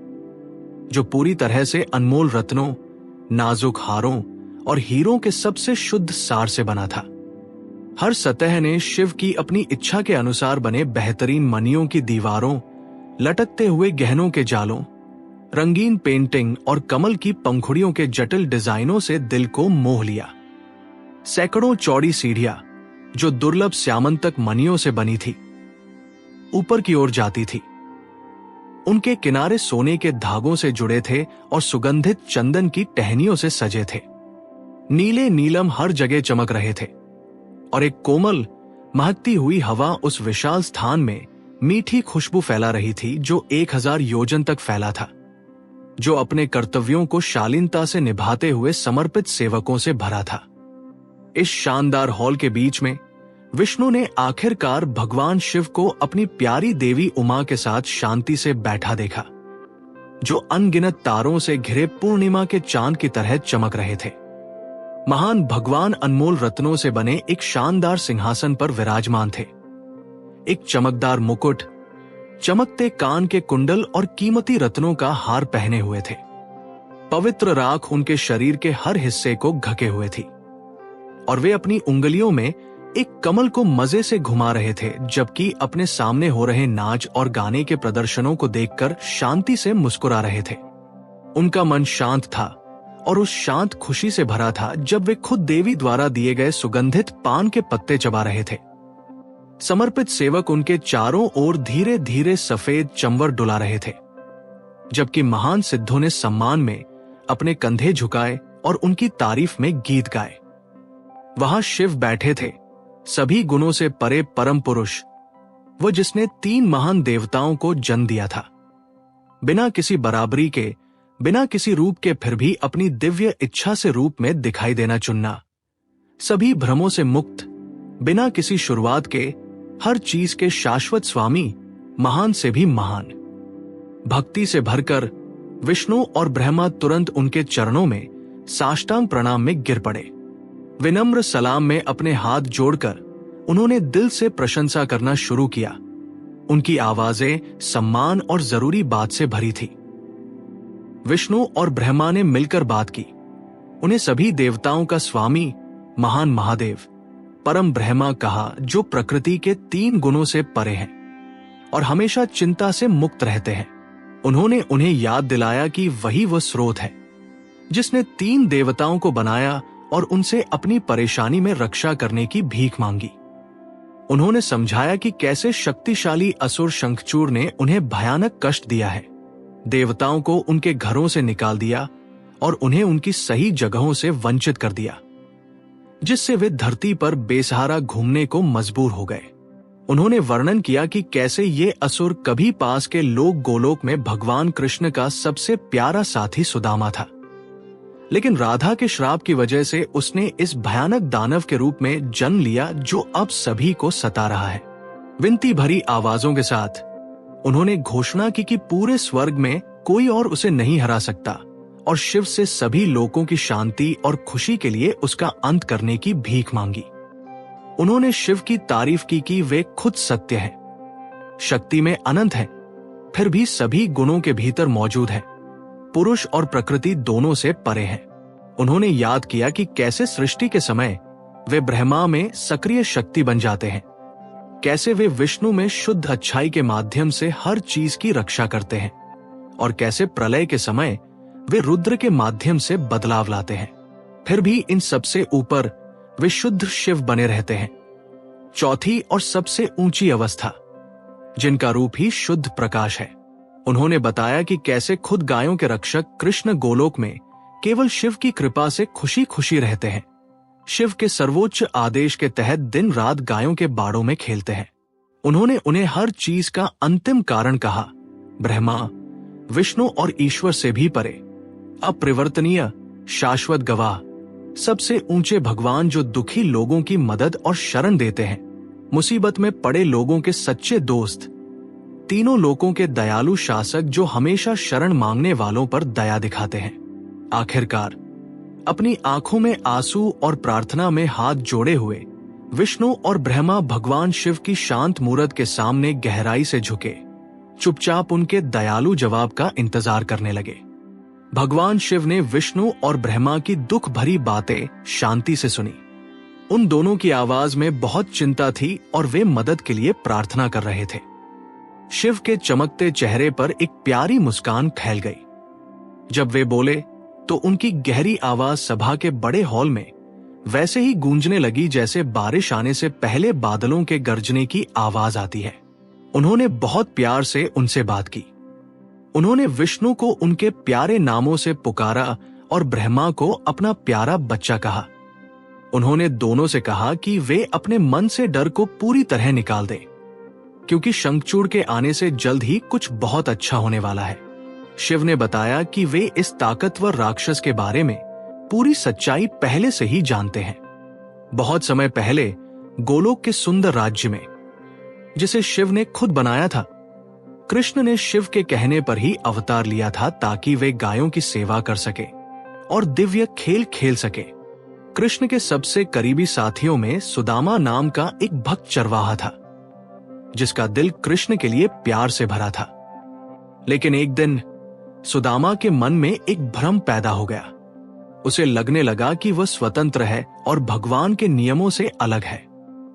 जो पूरी तरह से अनमोल रत्नों, नाजुक हारों और हीरों के सबसे शुद्ध सार से बना था। हर सतह ने शिव की अपनी इच्छा के अनुसार बने बेहतरीन मणियों की दीवारों, लटकते हुए गहनों के जालों, रंगीन पेंटिंग और कमल की पंखुड़ियों के जटिल डिजाइनों से दिल को मोह लिया। सैकड़ों चौड़ी सीढ़ियां, जो दुर्लभ स्यामंतक मणियों से बनी थी, ऊपर की ओर जाती थी। उनके किनारे सोने के धागों से जुड़े थे और सुगंधित चंदन की टहनियों से सजे थे। नीले नीलम हर जगह चमक रहे थे और एक कोमल महकती हुई हवा उस विशाल स्थान में मीठी खुशबू फैला रही थी, जो 1000 योजन तक फैला था, जो अपने कर्तव्यों को शालीनता से निभाते हुए समर्पित सेवकों से भरा था। इस शानदार हॉल के बीच में विष्णु ने आखिरकार भगवान शिव को अपनी प्यारी देवी उमा के साथ शांति से बैठा देखा, जो अनगिनत तारों से घिरे पूर्णिमा के चांद की तरह चमक रहे थे। महान भगवान अनमोल रत्नों से बने एक शानदार सिंहासन पर विराजमान थे। एक चमकदार मुकुट, चमकते कान के कुंडल और कीमती रत्नों का हार पहने हुए थे। पवित्र राख उनके शरीर के हर हिस्से को ढके हुए थी और वे अपनी उंगलियों में एक कमल को मजे से घुमा रहे थे, जबकि अपने सामने हो रहे नाच और गाने के प्रदर्शनों को देखकर शांति से मुस्कुरा रहे थे। उनका मन शांत था और उस शांत खुशी से भरा था जब वे खुद देवी द्वारा दिए गए सुगंधित पान के पत्ते चबा रहे थे। समर्पित सेवक उनके चारों ओर धीरे धीरे सफेद चंवर डुला रहे थे, जबकि महान सिद्धों ने सम्मान में अपने कंधे झुकाए और उनकी तारीफ में गीत गाए। वहां शिव बैठे थे, सभी गुणों से परे परम पुरुष, वो जिसने 3 महान देवताओं को जन्म दिया था। बिना किसी बराबरी के, बिना किसी रूप के, फिर भी अपनी दिव्य इच्छा से रूप में दिखाई देना चुनना, सभी भ्रमों से मुक्त, बिना किसी शुरुआत के, हर चीज के शाश्वत स्वामी, महान से भी महान। भक्ति से भरकर विष्णु और ब्रह्मा तुरंत उनके चरणों में साष्टांग प्रणाम में गिर पड़े। विनम्र सलाम में अपने हाथ जोड़कर उन्होंने दिल से प्रशंसा करना शुरू किया। उनकी आवाजें सम्मान और जरूरी बात से भरी थी। विष्णु और ब्रह्मा ने मिलकर बात की। उन्हें सभी देवताओं का स्वामी, महान महादेव, परम ब्रह्मा कहा, जो प्रकृति के 3 गुणों से परे हैं और हमेशा चिंता से मुक्त रहते हैं। उन्होंने उन्हें याद दिलाया कि वही वो स्रोत है जिसने 3 देवताओं को बनाया और उनसे अपनी परेशानी में रक्षा करने की भीख मांगी। उन्होंने समझाया कि कैसे शक्तिशाली असुर शंखचूड़ ने उन्हें भयानक कष्ट दिया है, देवताओं को उनके घरों से निकाल दिया और उन्हें उनकी सही जगहों से वंचित कर दिया, जिससे वे धरती पर बेसहारा घूमने को मजबूर हो गए। उन्होंने वर्णन किया कि कैसे ये असुर कभी पास के लोक गोलोक में भगवान कृष्ण का सबसे प्यारा साथी सुदामा था, लेकिन राधा के श्राप की वजह से उसने इस भयानक दानव के रूप में जन्म लिया जो अब सभी को सता रहा है। विनती भरी आवाजों के साथ उन्होंने घोषणा की कि पूरे स्वर्ग में कोई और उसे नहीं हरा सकता और शिव से सभी लोगों की शांति और खुशी के लिए उसका अंत करने की भीख मांगी। उन्होंने शिव की तारीफ की कि वे खुद सत्य हैं, शक्ति में अनंत हैं, फिर भी सभी गुणों के भीतर मौजूद हैं, पुरुष और प्रकृति दोनों से परे हैं। उन्होंने याद किया कि कैसे सृष्टि के समय वे ब्रह्मा में सक्रिय शक्ति बन जाते हैं, कैसे वे विष्णु में शुद्ध अच्छाई के माध्यम से हर चीज की रक्षा करते हैं और कैसे प्रलय के समय वे रुद्र के माध्यम से बदलाव लाते हैं। फिर भी इन सबसे ऊपर वे शुद्ध शिव बने रहते हैं, चौथी और सबसे ऊंची अवस्था, जिनका रूप ही शुद्ध प्रकाश है। उन्होंने बताया कि कैसे खुद गायों के रक्षक कृष्ण गोलोक में केवल शिव की कृपा से खुशी खुशी रहते हैं, शिव के सर्वोच्च आदेश के तहत दिन रात गायों के बाड़ों में खेलते हैं। उन्होंने उन्हें हर चीज का अंतिम कारण कहा, ब्रह्मा, विष्णु और ईश्वर से भी परे, अपरिवर्तनीय, शाश्वत गवाह, सबसे ऊंचे भगवान जो दुखी लोगों की मदद और शरण देते हैं, मुसीबत में पड़े लोगों के सच्चे दोस्त, तीनों लोकों के दयालु शासक जो हमेशा शरण मांगने वालों पर दया दिखाते हैं। आखिरकार अपनी आंखों में आंसू और प्रार्थना में हाथ जोड़े हुए विष्णु और ब्रह्मा भगवान शिव की शांत मूरत के सामने गहराई से झुके, चुपचाप उनके दयालु जवाब का इंतजार करने लगे। भगवान शिव ने विष्णु और ब्रह्मा की दुख भरी बातें शांति से सुनी। उन दोनों की आवाज में बहुत चिंता थी और वे मदद के लिए प्रार्थना कर रहे थे। शिव के चमकते चेहरे पर एक प्यारी मुस्कान फैल गई। जब वे बोले तो उनकी गहरी आवाज सभा के बड़े हॉल में वैसे ही गूंजने लगी जैसे बारिश आने से पहले बादलों के गरजने की आवाज आती है। उन्होंने बहुत प्यार से उनसे बात की। उन्होंने विष्णु को उनके प्यारे नामों से पुकारा और ब्रह्मा को अपना प्यारा बच्चा कहा। उन्होंने दोनों से कहा कि वे अपने मन से डर को पूरी तरह निकाल दें, क्योंकि शंखचूड़ के आने से जल्द ही कुछ बहुत अच्छा होने वाला है। शिव ने बताया कि वे इस ताकतवर राक्षस के बारे में पूरी सच्चाई पहले से ही जानते हैं। बहुत समय पहले गोलोक के सुंदर राज्य में, जिसे शिव ने खुद बनाया था, कृष्ण ने शिव के कहने पर ही अवतार लिया था ताकि वे गायों की सेवा कर सके और दिव्य खेल खेल सके। कृष्ण के सबसे करीबी साथियों में सुदामा नाम का एक भक्त चरवाहा था, जिसका दिल कृष्ण के लिए प्यार से भरा था। लेकिन एक दिन सुदामा के मन में एक भ्रम पैदा हो गया। उसे लगने लगा कि वह स्वतंत्र है और भगवान के नियमों से अलग है।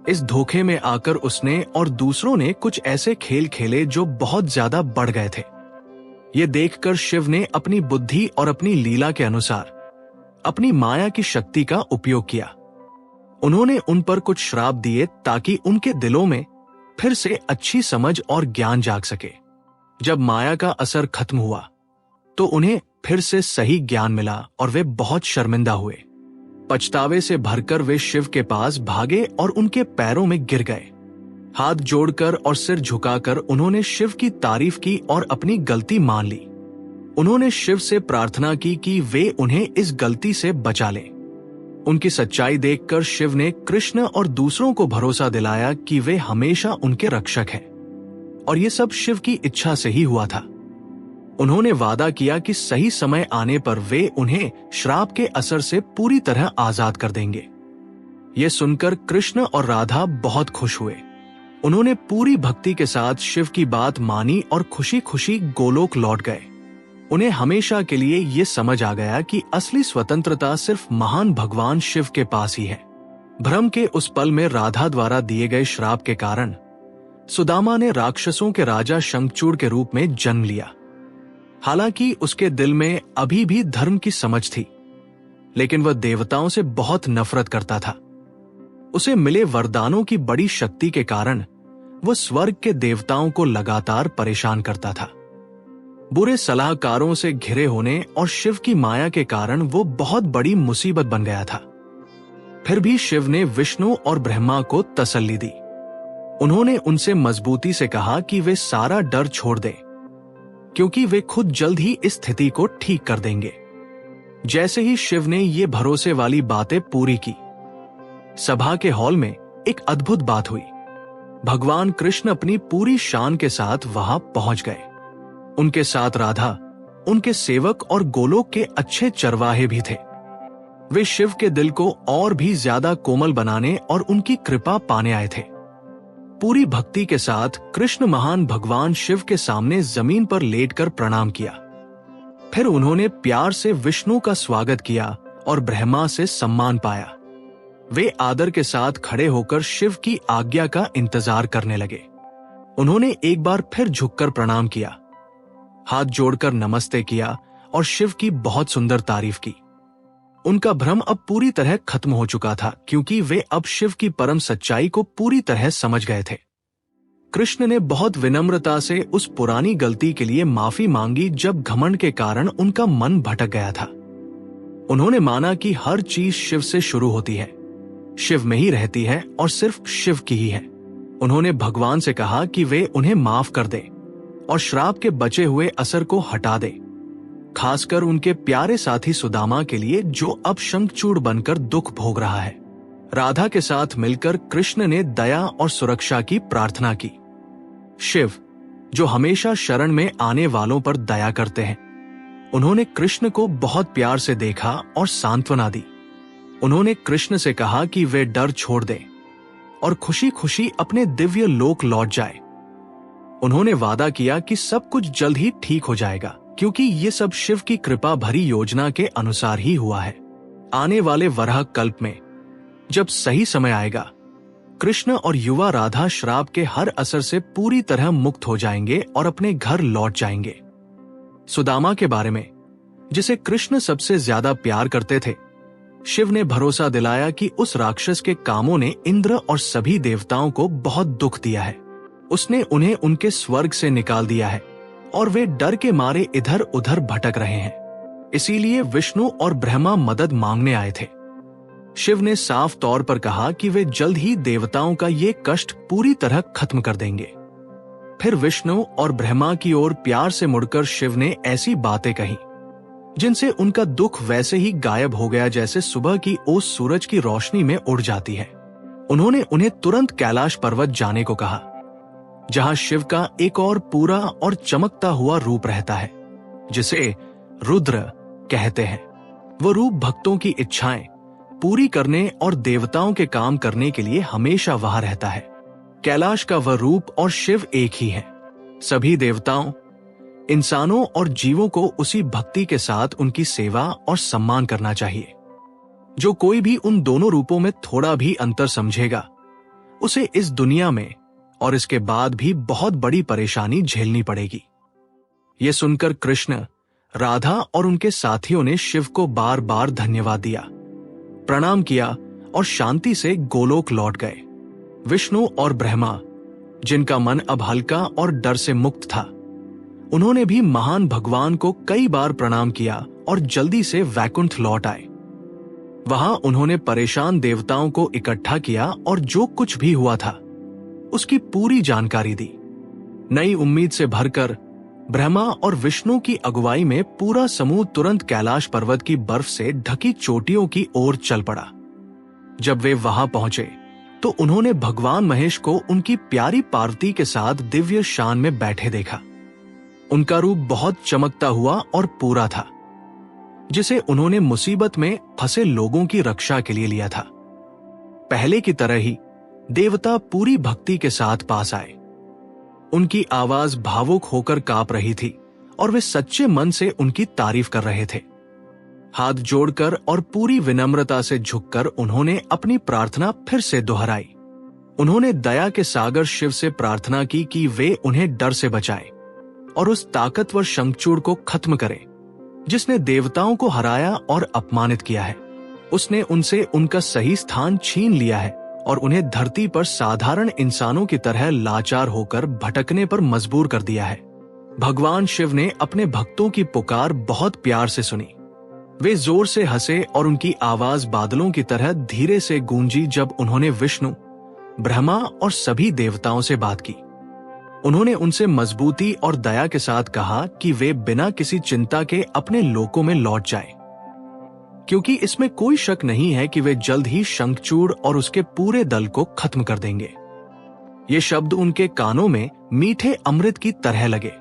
इस धोखे में आकर उसने और दूसरों ने कुछ ऐसे खेल खेले जो बहुत ज्यादा बढ़ गए थे। ये देखकर शिव ने अपनी बुद्धि और अपनी लीला के अनुसार अपनी माया की शक्ति का उपयोग किया। उन्होंने उन पर कुछ श्राप दिए ताकि उनके दिलों में फिर से अच्छी समझ और ज्ञान जाग सके। जब माया का असर खत्म हुआ तो उन्हें फिर से सही ज्ञान मिला और वे बहुत शर्मिंदा हुए। पछतावे से भरकर वे शिव के पास भागे और उनके पैरों में गिर गए। हाथ जोड़कर और सिर झुकाकर उन्होंने शिव की तारीफ की और अपनी गलती मान ली। उन्होंने शिव से प्रार्थना की कि वे उन्हें इस गलती से बचा लें। उनकी सच्चाई देखकर शिव ने कृष्ण और दूसरों को भरोसा दिलाया कि वे हमेशा उनके रक्षक हैं और ये सब शिव की इच्छा से ही हुआ था। उन्होंने वादा किया कि सही समय आने पर वे उन्हें श्राप के असर से पूरी तरह आजाद कर देंगे। ये सुनकर कृष्ण और राधा बहुत खुश हुए। उन्होंने पूरी भक्ति के साथ शिव की बात मानी और खुशी खुशी गोलोक लौट गए। उन्हें हमेशा के लिए ये समझ आ गया कि असली स्वतंत्रता सिर्फ महान भगवान शिव के पास ही है। भ्रम के उस पल में राधा द्वारा दिए गए श्राप के कारण सुदामा ने राक्षसों के राजा शंखचूड़ के रूप में जन्म लिया। हालांकि उसके दिल में अभी भी धर्म की समझ थी, लेकिन वह देवताओं से बहुत नफरत करता था। उसे मिले वरदानों की बड़ी शक्ति के कारण वह स्वर्ग के देवताओं को लगातार परेशान करता था। बुरे सलाहकारों से घिरे होने और शिव की माया के कारण वो बहुत बड़ी मुसीबत बन गया था। फिर भी शिव ने विष्णु और ब्रह्मा को तसल्ली दी। उन्होंने उनसे मजबूती से कहा कि वे सारा डर छोड़ दें, क्योंकि वे खुद जल्द ही इस स्थिति को ठीक कर देंगे। जैसे ही शिव ने ये भरोसे वाली बातें पूरी की, सभा के हॉल में एक अद्भुत बात हुई। भगवान कृष्ण अपनी पूरी शान के साथ वहां पहुंच गए। उनके साथ राधा, उनके सेवक और गोलोक के अच्छे चरवाहे भी थे। वे शिव के दिल को और भी ज्यादा कोमल बनाने और उनकी कृपा पाने आए थे। पूरी भक्ति के साथ कृष्ण महान भगवान शिव के सामने जमीन पर लेटकर प्रणाम किया। फिर उन्होंने प्यार से विष्णु का स्वागत किया और ब्रह्मा से सम्मान पाया। वे आदर के साथ खड़े होकर शिव की आज्ञा का इंतजार करने लगे। उन्होंने एक बार फिर झुककर प्रणाम किया, हाथ जोड़कर नमस्ते किया और शिव की बहुत सुंदर तारीफ की। उनका भ्रम अब पूरी तरह खत्म हो चुका था, क्योंकि वे अब शिव की परम सच्चाई को पूरी तरह समझ गए थे। कृष्ण ने बहुत विनम्रता से उस पुरानी गलती के लिए माफी मांगी जब घमंड के कारण उनका मन भटक गया था। उन्होंने माना कि हर चीज शिव से शुरू होती है, शिव में ही रहती है और सिर्फ शिव की ही है। उन्होंने भगवान से कहा कि वे उन्हें माफ कर दे और श्राप के बचे हुए असर को हटा दे, खासकर उनके प्यारे साथी सुदामा के लिए जो अब शंखचूड़ बनकर दुख भोग रहा है। राधा के साथ मिलकर कृष्ण ने दया और सुरक्षा की प्रार्थना की। शिव, जो हमेशा शरण में आने वालों पर दया करते हैं, उन्होंने कृष्ण को बहुत प्यार से देखा और सांत्वना दी। उन्होंने कृष्ण से कहा कि वे डर छोड़ दें और खुशी खुशी अपने दिव्य लोक लौट जाए। उन्होंने वादा किया कि सब कुछ जल्द ही ठीक हो जाएगा, क्योंकि ये सब शिव की कृपा भरी योजना के अनुसार ही हुआ है। आने वाले वराह कल्प में जब सही समय आएगा, कृष्ण और युवा राधा श्राप के हर असर से पूरी तरह मुक्त हो जाएंगे और अपने घर लौट जाएंगे। सुदामा के बारे में, जिसे कृष्ण सबसे ज्यादा प्यार करते थे, शिव ने भरोसा दिलाया कि उस राक्षस के कामों ने इंद्र और सभी देवताओं को बहुत दुख दिया है। उसने उन्हें उनके स्वर्ग से निकाल दिया है और वे डर के मारे इधर उधर भटक रहे हैं। इसीलिए विष्णु और ब्रह्मा मदद मांगने आए थे। शिव ने साफ तौर पर कहा कि वे जल्द ही देवताओं का ये कष्ट पूरी तरह खत्म कर देंगे। फिर विष्णु और ब्रह्मा की ओर प्यार से मुड़कर शिव ने ऐसी बातें कही जिनसे उनका दुख वैसे ही गायब हो गया जैसे सुबह की ओस सूरज की रोशनी में उड़ जाती है। उन्होंने उन्हें तुरंत कैलाश पर्वत जाने को कहा, जहां शिव का एक और पूरा और चमकता हुआ रूप रहता है, जिसे रुद्र कहते हैं। वो रूप भक्तों की इच्छाएं पूरी करने और देवताओं के काम करने के लिए हमेशा वहां रहता है। कैलाश का वह रूप और शिव एक ही है। सभी देवताओं, इंसानों और जीवों को उसी भक्ति के साथ उनकी सेवा और सम्मान करना चाहिए। जो कोई भी उन दोनों रूपों में थोड़ा भी अंतर समझेगा, उसे इस दुनिया में और इसके बाद भी बहुत बड़ी परेशानी झेलनी पड़ेगी। ये सुनकर कृष्ण, राधा और उनके साथियों ने शिव को बार बार धन्यवाद दिया, प्रणाम किया और शांति से गोलोक लौट गए। विष्णु और ब्रह्मा, जिनका मन अब हल्का और डर से मुक्त था, उन्होंने भी महान भगवान को कई बार प्रणाम किया और जल्दी से वैकुंठ लौट आए। वहां उन्होंने परेशान देवताओं को इकट्ठा किया और जो कुछ भी हुआ था उसकी पूरी जानकारी दी। नई उम्मीद से भरकर ब्रह्मा और विष्णु की अगुवाई में पूरा समूह तुरंत कैलाश पर्वत की बर्फ से ढकी चोटियों की ओर चल पड़ा। जब वे वहां पहुंचे तो उन्होंने भगवान महेश को उनकी प्यारी पार्वती के साथ दिव्य शान में बैठे देखा। उनका रूप बहुत चमकता हुआ और पूरा था, जिसे उन्होंने मुसीबत में फंसे लोगों की रक्षा के लिए लिया था। पहले की तरह ही देवता पूरी भक्ति के साथ पास आए। उनकी आवाज भावुक होकर कांप रही थी और वे सच्चे मन से उनकी तारीफ कर रहे थे। हाथ जोड़कर और पूरी विनम्रता से झुककर उन्होंने अपनी प्रार्थना फिर से दोहराई। उन्होंने दया के सागर शिव से प्रार्थना की कि वे उन्हें डर से बचाए और उस ताकतवर शंखचूड़ को खत्म करे जिसने देवताओं को हराया और अपमानित किया है। उसने उनसे उनका सही स्थान छीन लिया है और उन्हें धरती पर साधारण इंसानों की तरह लाचार होकर भटकने पर मजबूर कर दिया है। भगवान शिव ने अपने भक्तों की पुकार बहुत प्यार से सुनी। वे जोर से हंसे और उनकी आवाज बादलों की तरह धीरे से गूंजी जब उन्होंने विष्णु, ब्रह्मा और सभी देवताओं से बात की। उन्होंने उनसे मजबूती और दया के साथ कहा कि वे बिना किसी चिंता के अपने लोकों में लौट जाएं, क्योंकि इसमें कोई शक नहीं है कि वे जल्द ही शंखचूड़ और उसके पूरे दल को खत्म कर देंगे। ये शब्द उनके कानों में मीठे अमृत की तरह लगे।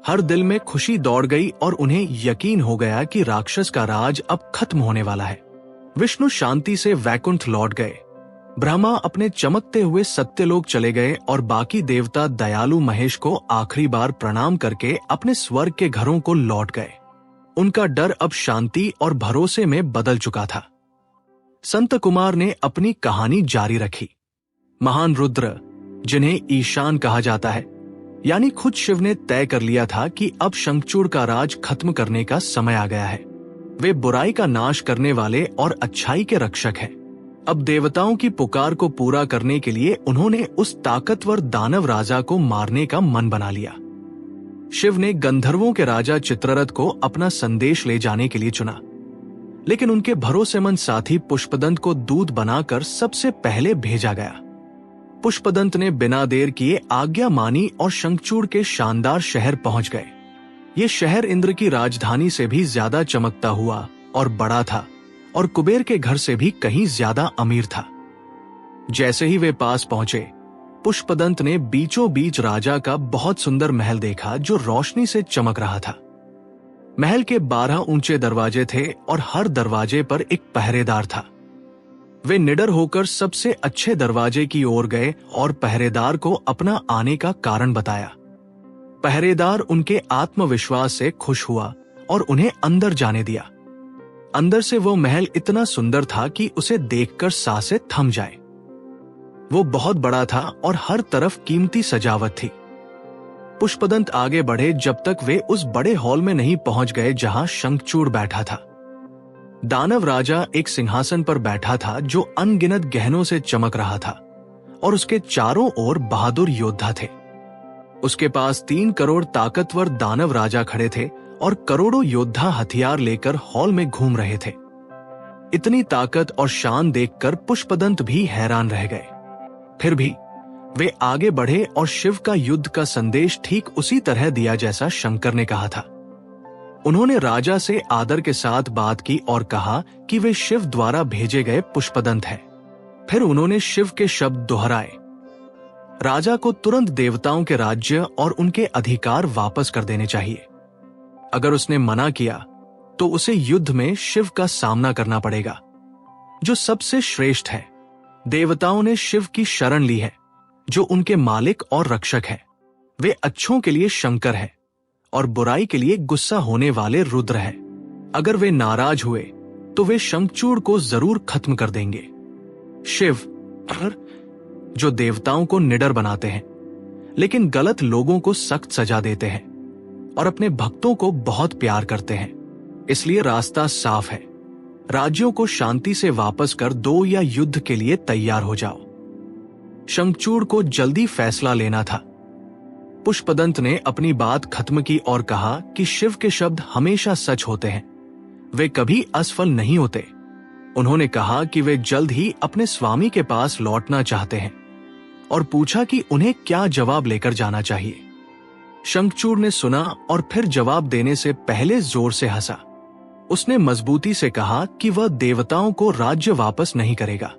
हर दिल में खुशी दौड़ गई और उन्हें यकीन हो गया कि राक्षस का राज अब खत्म होने वाला है। विष्णु शांति से वैकुंठ लौट गए, ब्रह्मा अपने चमकते हुए सत्यलोक चले गए और बाकी देवता दयालु महेश को आखिरी बार प्रणाम करके अपने स्वर्ग के घरों को लौट गए। उनका डर अब शांति और भरोसे में बदल चुका था। संत कुमार ने अपनी कहानी जारी रखी। महान रुद्र, जिन्हें ईशान कहा जाता है, यानी खुद शिव ने तय कर लिया था कि अब शंखचूड़ का राज खत्म करने का समय आ गया है। वे बुराई का नाश करने वाले और अच्छाई के रक्षक हैं। अब देवताओं की पुकार को पूरा करने के लिए उन्होंने उस ताकतवर दानव राजा को मारने का मन बना लिया। शिव ने गंधर्वों के राजा चित्ररथ को अपना संदेश ले जाने के लिए चुना, लेकिन उनके भरोसेमंद साथी पुष्पदंत को दूत बनाकर सबसे पहले भेजा गया। पुष्पदंत ने बिना देर किए आज्ञा मानी और शंखचूड़ के शानदार शहर पहुंच गए। ये शहर इंद्र की राजधानी से भी ज्यादा चमकता हुआ और बड़ा था और कुबेर के घर से भी कहीं ज्यादा अमीर था। जैसे ही वे पास पहुंचे, पुष्पदंत ने बीचों बीच राजा का बहुत सुंदर महल देखा जो रोशनी से चमक रहा था। महल के 12 ऊंचे दरवाजे थे और हर दरवाजे पर एक पहरेदार था। वे निडर होकर सबसे अच्छे दरवाजे की ओर गए और पहरेदार को अपना आने का कारण बताया। पहरेदार उनके आत्मविश्वास से खुश हुआ और उन्हें अंदर जाने दिया। अंदर से वो महल इतना सुंदर था कि उसे देखकर सांसें थम जाए। वो बहुत बड़ा था और हर तरफ कीमती सजावट थी। पुष्पदंत आगे बढ़े जब तक वे उस बड़े हॉल में नहीं पहुंच गए जहां शंखचूड़ बैठा था। दानव राजा एक सिंहासन पर बैठा था जो अनगिनत गहनों से चमक रहा था और उसके चारों ओर बहादुर योद्धा थे। उसके पास 3 करोड़ ताकतवर दानव राजा खड़े थे और करोड़ों योद्धा हथियार लेकर हॉल में घूम रहे थे। इतनी ताकत और शान देखकर पुष्पदंत भी हैरान रह गए। फिर भी वे आगे बढ़े और शिव का युद्ध का संदेश ठीक उसी तरह दिया जैसा शंकर ने कहा था। उन्होंने राजा से आदर के साथ बात की और कहा कि वे शिव द्वारा भेजे गए पुष्पदंत हैं। फिर उन्होंने शिव के शब्द दोहराए। राजा को तुरंत देवताओं के राज्य और उनके अधिकार वापस कर देने चाहिए। अगर उसने मना किया तो उसे युद्ध में शिव का सामना करना पड़ेगा, जो सबसे श्रेष्ठ है। देवताओं ने शिव की शरण ली है, जो उनके मालिक और रक्षक है। वे अच्छों के लिए शंकर है और बुराई के लिए गुस्सा होने वाले रुद्र हैं। अगर वे नाराज हुए तो वे शंखचूड़ को जरूर खत्म कर देंगे। शिव जो देवताओं को निडर बनाते हैं लेकिन गलत लोगों को सख्त सजा देते हैं और अपने भक्तों को बहुत प्यार करते हैं, इसलिए रास्ता साफ है। राज्यों को शांति से वापस कर दो या युद्ध के लिए तैयार हो जाओ। शंखचूड़ को जल्दी फैसला लेना था। पुष्पदंत ने अपनी बात खत्म की और कहा कि शिव के शब्द हमेशा सच होते हैं, वे कभी असफल नहीं होते। उन्होंने कहा कि वे जल्द ही अपने स्वामी के पास लौटना चाहते हैं और पूछा कि उन्हें क्या जवाब लेकर जाना चाहिए। शंखचूड़ ने सुना और फिर जवाब देने से पहले जोर से हंसा। उसने मजबूती से कहा कि वह देवताओं को राज्य वापस नहीं करेगा।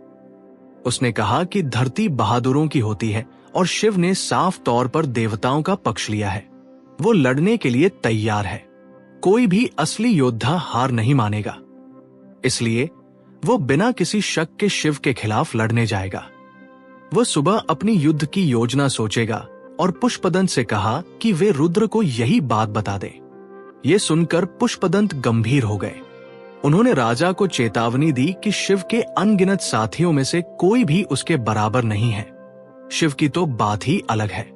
उसने कहा कि धरती बहादुरों की होती है और शिव ने साफ तौर पर देवताओं का पक्ष लिया है। वो लड़ने के लिए तैयार है। कोई भी असली योद्धा हार नहीं मानेगा, इसलिए वो बिना किसी शक के शिव के खिलाफ लड़ने जाएगा। वो सुबह अपनी युद्ध की योजना सोचेगा और पुष्पदंत से कहा कि वे रुद्र को यही बात बता दे। ये सुनकर पुष्पदंत गंभीर हो गए। उन्होंने राजा को चेतावनी दी कि शिव के अनगिनत साथियों में से कोई भी उसके बराबर नहीं है। शिव की तो बात ही अलग है।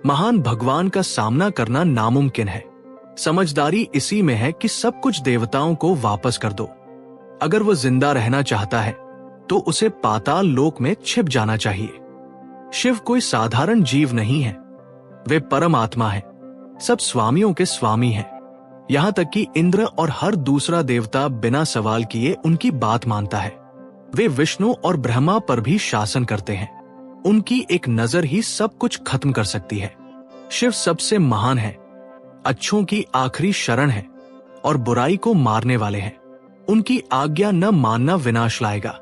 महान भगवान का सामना करना नामुमकिन है। समझदारी इसी में है कि सब कुछ देवताओं को वापस कर दो। अगर वो जिंदा रहना चाहता है तो उसे पाताल लोक में छिप जाना चाहिए। शिव कोई साधारण जीव नहीं है, वे परम आत्मा है, सब स्वामियों के स्वामी हैं। यहां तक कि इंद्र और हर दूसरा देवता बिना सवाल किए उनकी बात मानता है। वे विष्णु और ब्रह्मा पर भी शासन करते हैं। उनकी एक नजर ही सब कुछ खत्म कर सकती है। शिव सबसे महान है, अच्छों की आखिरी शरण है और बुराई को मारने वाले हैं। उनकी आज्ञा न मानना विनाश लाएगा।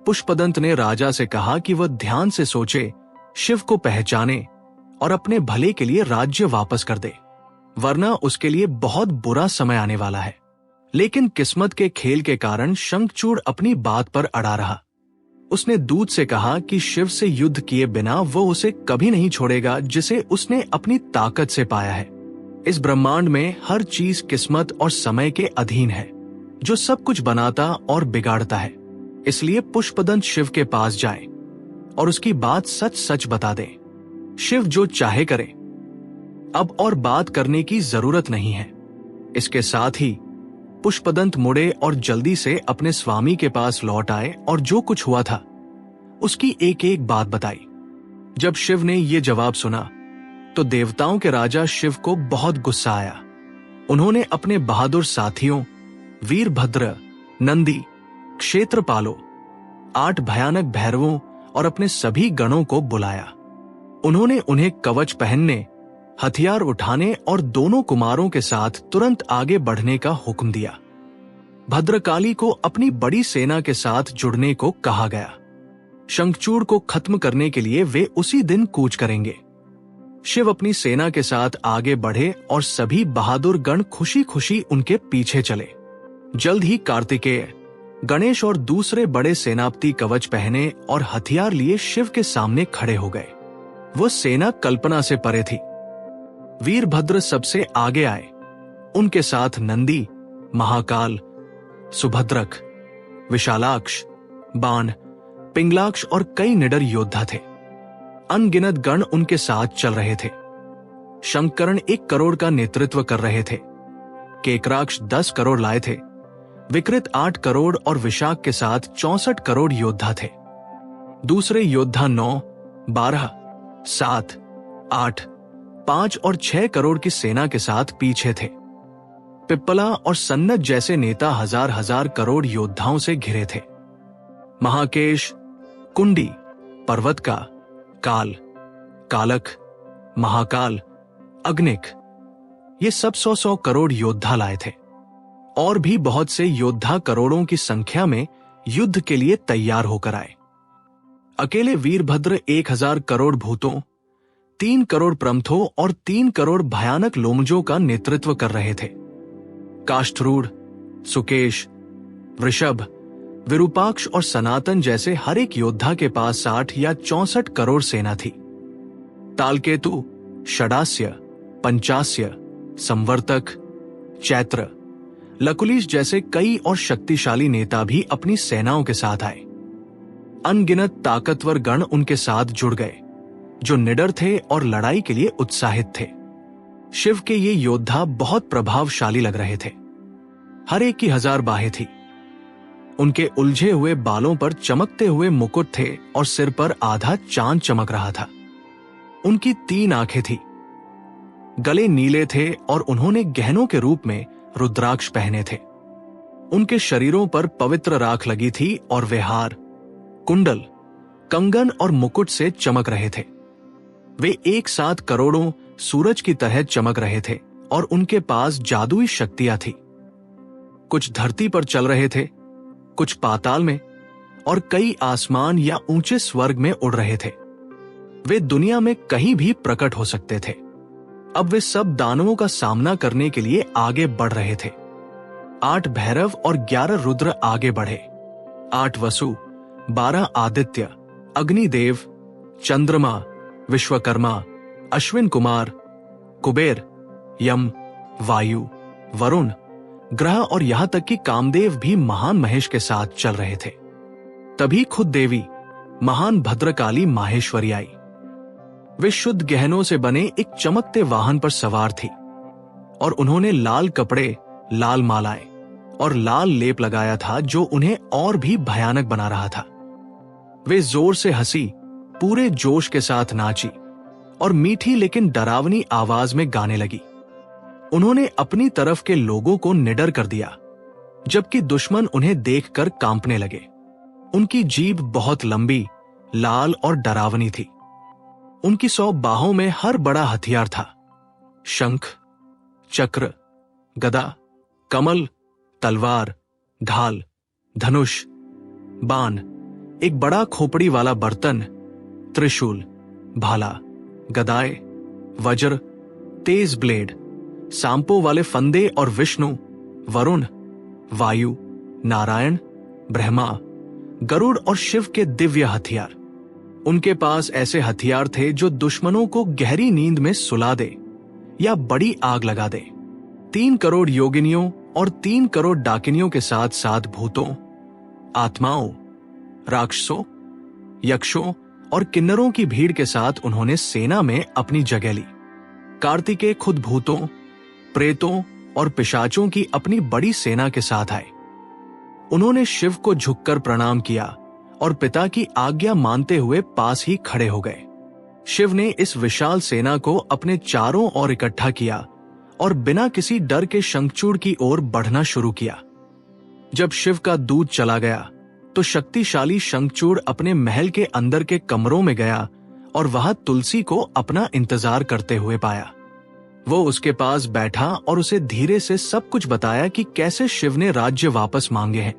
पुष्पदंत ने राजा से कहा कि वह ध्यान से सोचे, शिव को पहचाने और अपने भले के लिए राज्य वापस कर दे, वरना उसके लिए बहुत बुरा समय आने वाला है। लेकिन किस्मत के खेल के कारण शंखचूड़ अपनी बात पर अड़ा रहा। उसने दूत से कहा कि शिव से युद्ध किए बिना वो उसे कभी नहीं छोड़ेगा जिसे उसने अपनी ताकत से पाया है। इस ब्रह्मांड में हर चीज किस्मत और समय के अधीन है, जो सब कुछ बनाता और बिगाड़ता है। इसलिए पुष्पदंत शिव के पास जाए और उसकी बात सच सच बता दे। शिव जो चाहे करे, अब और बात करने की जरूरत नहीं है। इसके साथ ही पुष्पदंत मुड़े और जल्दी से अपने स्वामी के पास लौट आए और जो कुछ हुआ था उसकी एक एक बात बताई। जब शिव ने ये जवाब सुना तो देवताओं के राजा शिव को बहुत गुस्सा आया। उन्होंने अपने बहादुर साथियों वीरभद्र, नंदी, क्षेत्रपालों, 8 भयानक भैरवों और अपने सभी गणों को बुलाया। उन्होंने उन्हें कवच पहनने, हथियार उठाने और दोनों कुमारों के साथ तुरंत आगे बढ़ने का हुक्म दिया। भद्रकाली को अपनी बड़ी सेना के साथ जुड़ने को कहा गया। शंखचूड़ को खत्म करने के लिए वे उसी दिन कूच करेंगे। शिव अपनी सेना के साथ आगे बढ़े और सभी बहादुर गण खुशी खुशी उनके पीछे चले। जल्द ही कार्तिकेय, गणेश और दूसरे बड़े सेनापति कवच पहने और हथियार लिए शिव के सामने खड़े हो गए। वो सेना कल्पना से परे थी। वीरभद्र सबसे आगे आए। उनके साथ नंदी, महाकाल, सुभद्रक, विशालाक्ष, बाण, पिंगलाक्ष और कई निडर योद्धा थे। अनगिनत गण उनके साथ चल रहे थे। शंकरण 1 करोड़ का नेतृत्व कर रहे थे। केकराक्ष 10 करोड़ लाए थे। विकृत 8 करोड़ और विशाख के साथ 64 करोड़ योद्धा थे। दूसरे योद्धा 9, 12, 7, 8, 5 और 6 करोड़ की सेना के साथ पीछे थे। पिप्पला और सन्नत जैसे नेता हजार हजार करोड़ योद्धाओं से घिरे थे। महाकेश, कुंडी, पर्वतका, काल, कालक, महाकाल, अग्निक, ये सब 100-100 करोड़ योद्धा लाए थे। और भी बहुत से योद्धा करोड़ों की संख्या में युद्ध के लिए तैयार होकर आए। अकेले वीरभद्र 1000 करोड़ भूतों, 3 करोड़ प्रमथों और 3 करोड़ भयानक लोमजों का नेतृत्व कर रहे थे। काष्ठरूढ़, सुकेश, वृषभ, विरूपाक्ष और सनातन जैसे हर एक योद्धा के पास 60 या 64 करोड़ सेना थी। तालकेतु, षडास्य, पंचास्य, संवर्तक, चैत्र, लकुलिश जैसे कई और शक्तिशाली नेता भी अपनी सेनाओं के साथ आए। अनगिनत ताकतवर गण उनके साथ जुड़ गए, जो निडर थे और लड़ाई के लिए उत्साहित थे। शिव के ये योद्धा बहुत प्रभावशाली लग रहे थे। हर एक की 1000 बाहें थी। उनके उलझे हुए बालों पर चमकते हुए मुकुट थे और सिर पर आधा चांद चमक रहा था। उनकी 3 आंखें थी। गले नीले थे और उन्होंने गहनों के रूप में रुद्राक्ष पहने थे। उनके शरीरों पर पवित्र राख लगी थी और वे हार, कुंडल, कंगन और मुकुट से चमक रहे थे। वे एक साथ करोड़ों सूरज की तरह चमक रहे थे और उनके पास जादुई शक्तियां थी। कुछ धरती पर चल रहे थे, कुछ पाताल में और कई आसमान या ऊंचे स्वर्ग में उड़ रहे थे। वे दुनिया में कहीं भी प्रकट हो सकते थे। अब वे सब दानवों का सामना करने के लिए आगे बढ़ रहे थे। 8 भैरव और 11 रुद्र आगे बढ़े। 8 वसु, 12 आदित्य, अग्निदेव, चंद्रमा, विश्वकर्मा, अश्विन कुमार, कुबेर, यम, वायु, वरुण, ग्रह और यहां तक कि कामदेव भी महान महेश के साथ चल रहे थे। तभी खुद देवी महान भद्रकाली माहेश्वरी आई। वे शुद्ध गहनों से बने एक चमकते वाहन पर सवार थी और उन्होंने लाल कपड़े, लाल मालाएं और लाल लेप लगाया था, जो उन्हें और भी भयानक बना रहा था। वे जोर से हंसी, पूरे जोश के साथ नाची और मीठी लेकिन डरावनी आवाज में गाने लगी। उन्होंने अपनी तरफ के लोगों को निडर कर दिया, जबकि दुश्मन उन्हें देखकर कांपने लगे। उनकी जीभ बहुत लंबी, लाल और डरावनी थी। उनकी 100 बाहों में हर बड़ा हथियार था। शंख, चक्र, गदा, कमल, तलवार, ढाल, धनुष, बाण, एक बड़ा खोपड़ी वाला बर्तन, त्रिशूल, भाला, गदाए, वज्र, तेज ब्लेड, सांपों वाले फंदे और विष्णु, वरुण, वायु, नारायण, ब्रह्मा, गरुड़ और शिव के दिव्य हथियार। उनके पास ऐसे हथियार थे जो दुश्मनों को गहरी नींद में सुला दे या बड़ी आग लगा दे। 3 करोड़ योगिनियों और 3 करोड़ डाकिनियों के साथ साथ भूतों, आत्माओं, राक्षसों, यक्षों और किन्नरों की भीड़ के साथ उन्होंने सेना में अपनी जगह ली। कार्तिकेय खुद भूतों, प्रेतों और पिशाचों की अपनी बड़ी सेना के साथ आए। उन्होंने शिव को झुककर प्रणाम किया और पिता की आज्ञा मानते हुए पास ही खड़े हो गए। शिव ने इस विशाल सेना को अपने चारों ओर इकट्ठा किया और बिना किसी डर के शंखचूड़ की ओर बढ़ना शुरू किया। जब शिव का दूत चला गया तो शक्तिशाली शंखचूड़ अपने महल के अंदर के कमरों में गया और वहां तुलसी को अपना इंतजार करते हुए पाया। वो उसके पास बैठा और उसे धीरे से सब कुछ बताया कि कैसे शिव ने राज्य वापस मांगे हैं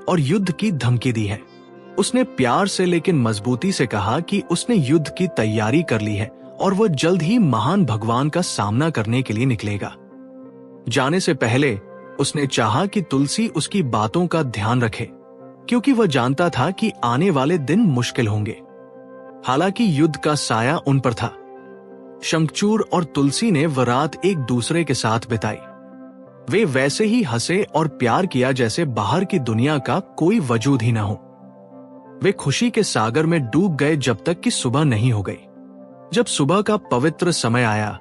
और युद्ध की धमकी दी है। उसने प्यार से लेकिन मजबूती से कहा कि उसने युद्ध की तैयारी कर ली है और वो जल्द ही महान भगवान का सामना करने के लिए निकलेगा। जाने से पहले उसने चाहा कि तुलसी उसकी बातों का ध्यान रखे, क्योंकि वह जानता था कि आने वाले दिन मुश्किल होंगे। हालांकि युद्ध का साया उन पर था। शंखचूड़ और तुलसी ने वह रात एक दूसरे के साथ बिताई। वे वैसे ही हंसे और प्यार किया जैसे बाहर की दुनिया का कोई वजूद ही न हो। वे खुशी के सागर में डूब गए जब तक कि सुबह नहीं हो गई। जब सुबह का पवित्र समय आया,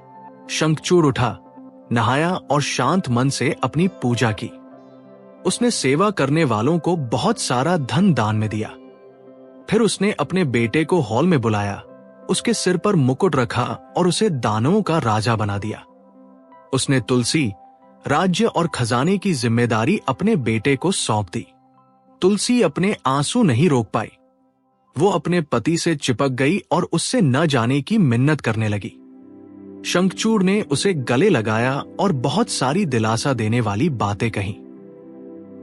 शंखचूड़ उठा, नहाया और शांत मन से अपनी पूजा की। उसने सेवा करने वालों को बहुत सारा धन दान में दिया। फिर उसने अपने बेटे को हॉल में बुलाया, उसके सिर पर मुकुट रखा और उसे दानवों का राजा बना दिया। उसने तुलसी, राज्य और खजाने की जिम्मेदारी अपने बेटे को सौंप दी। तुलसी अपने आंसू नहीं रोक पाई। वो अपने पति से चिपक गई और उससे न जाने की मिन्नत करने लगी। शंखचूड़ ने उसे गले लगाया और बहुत सारी दिलासा देने वाली बातें कहीं।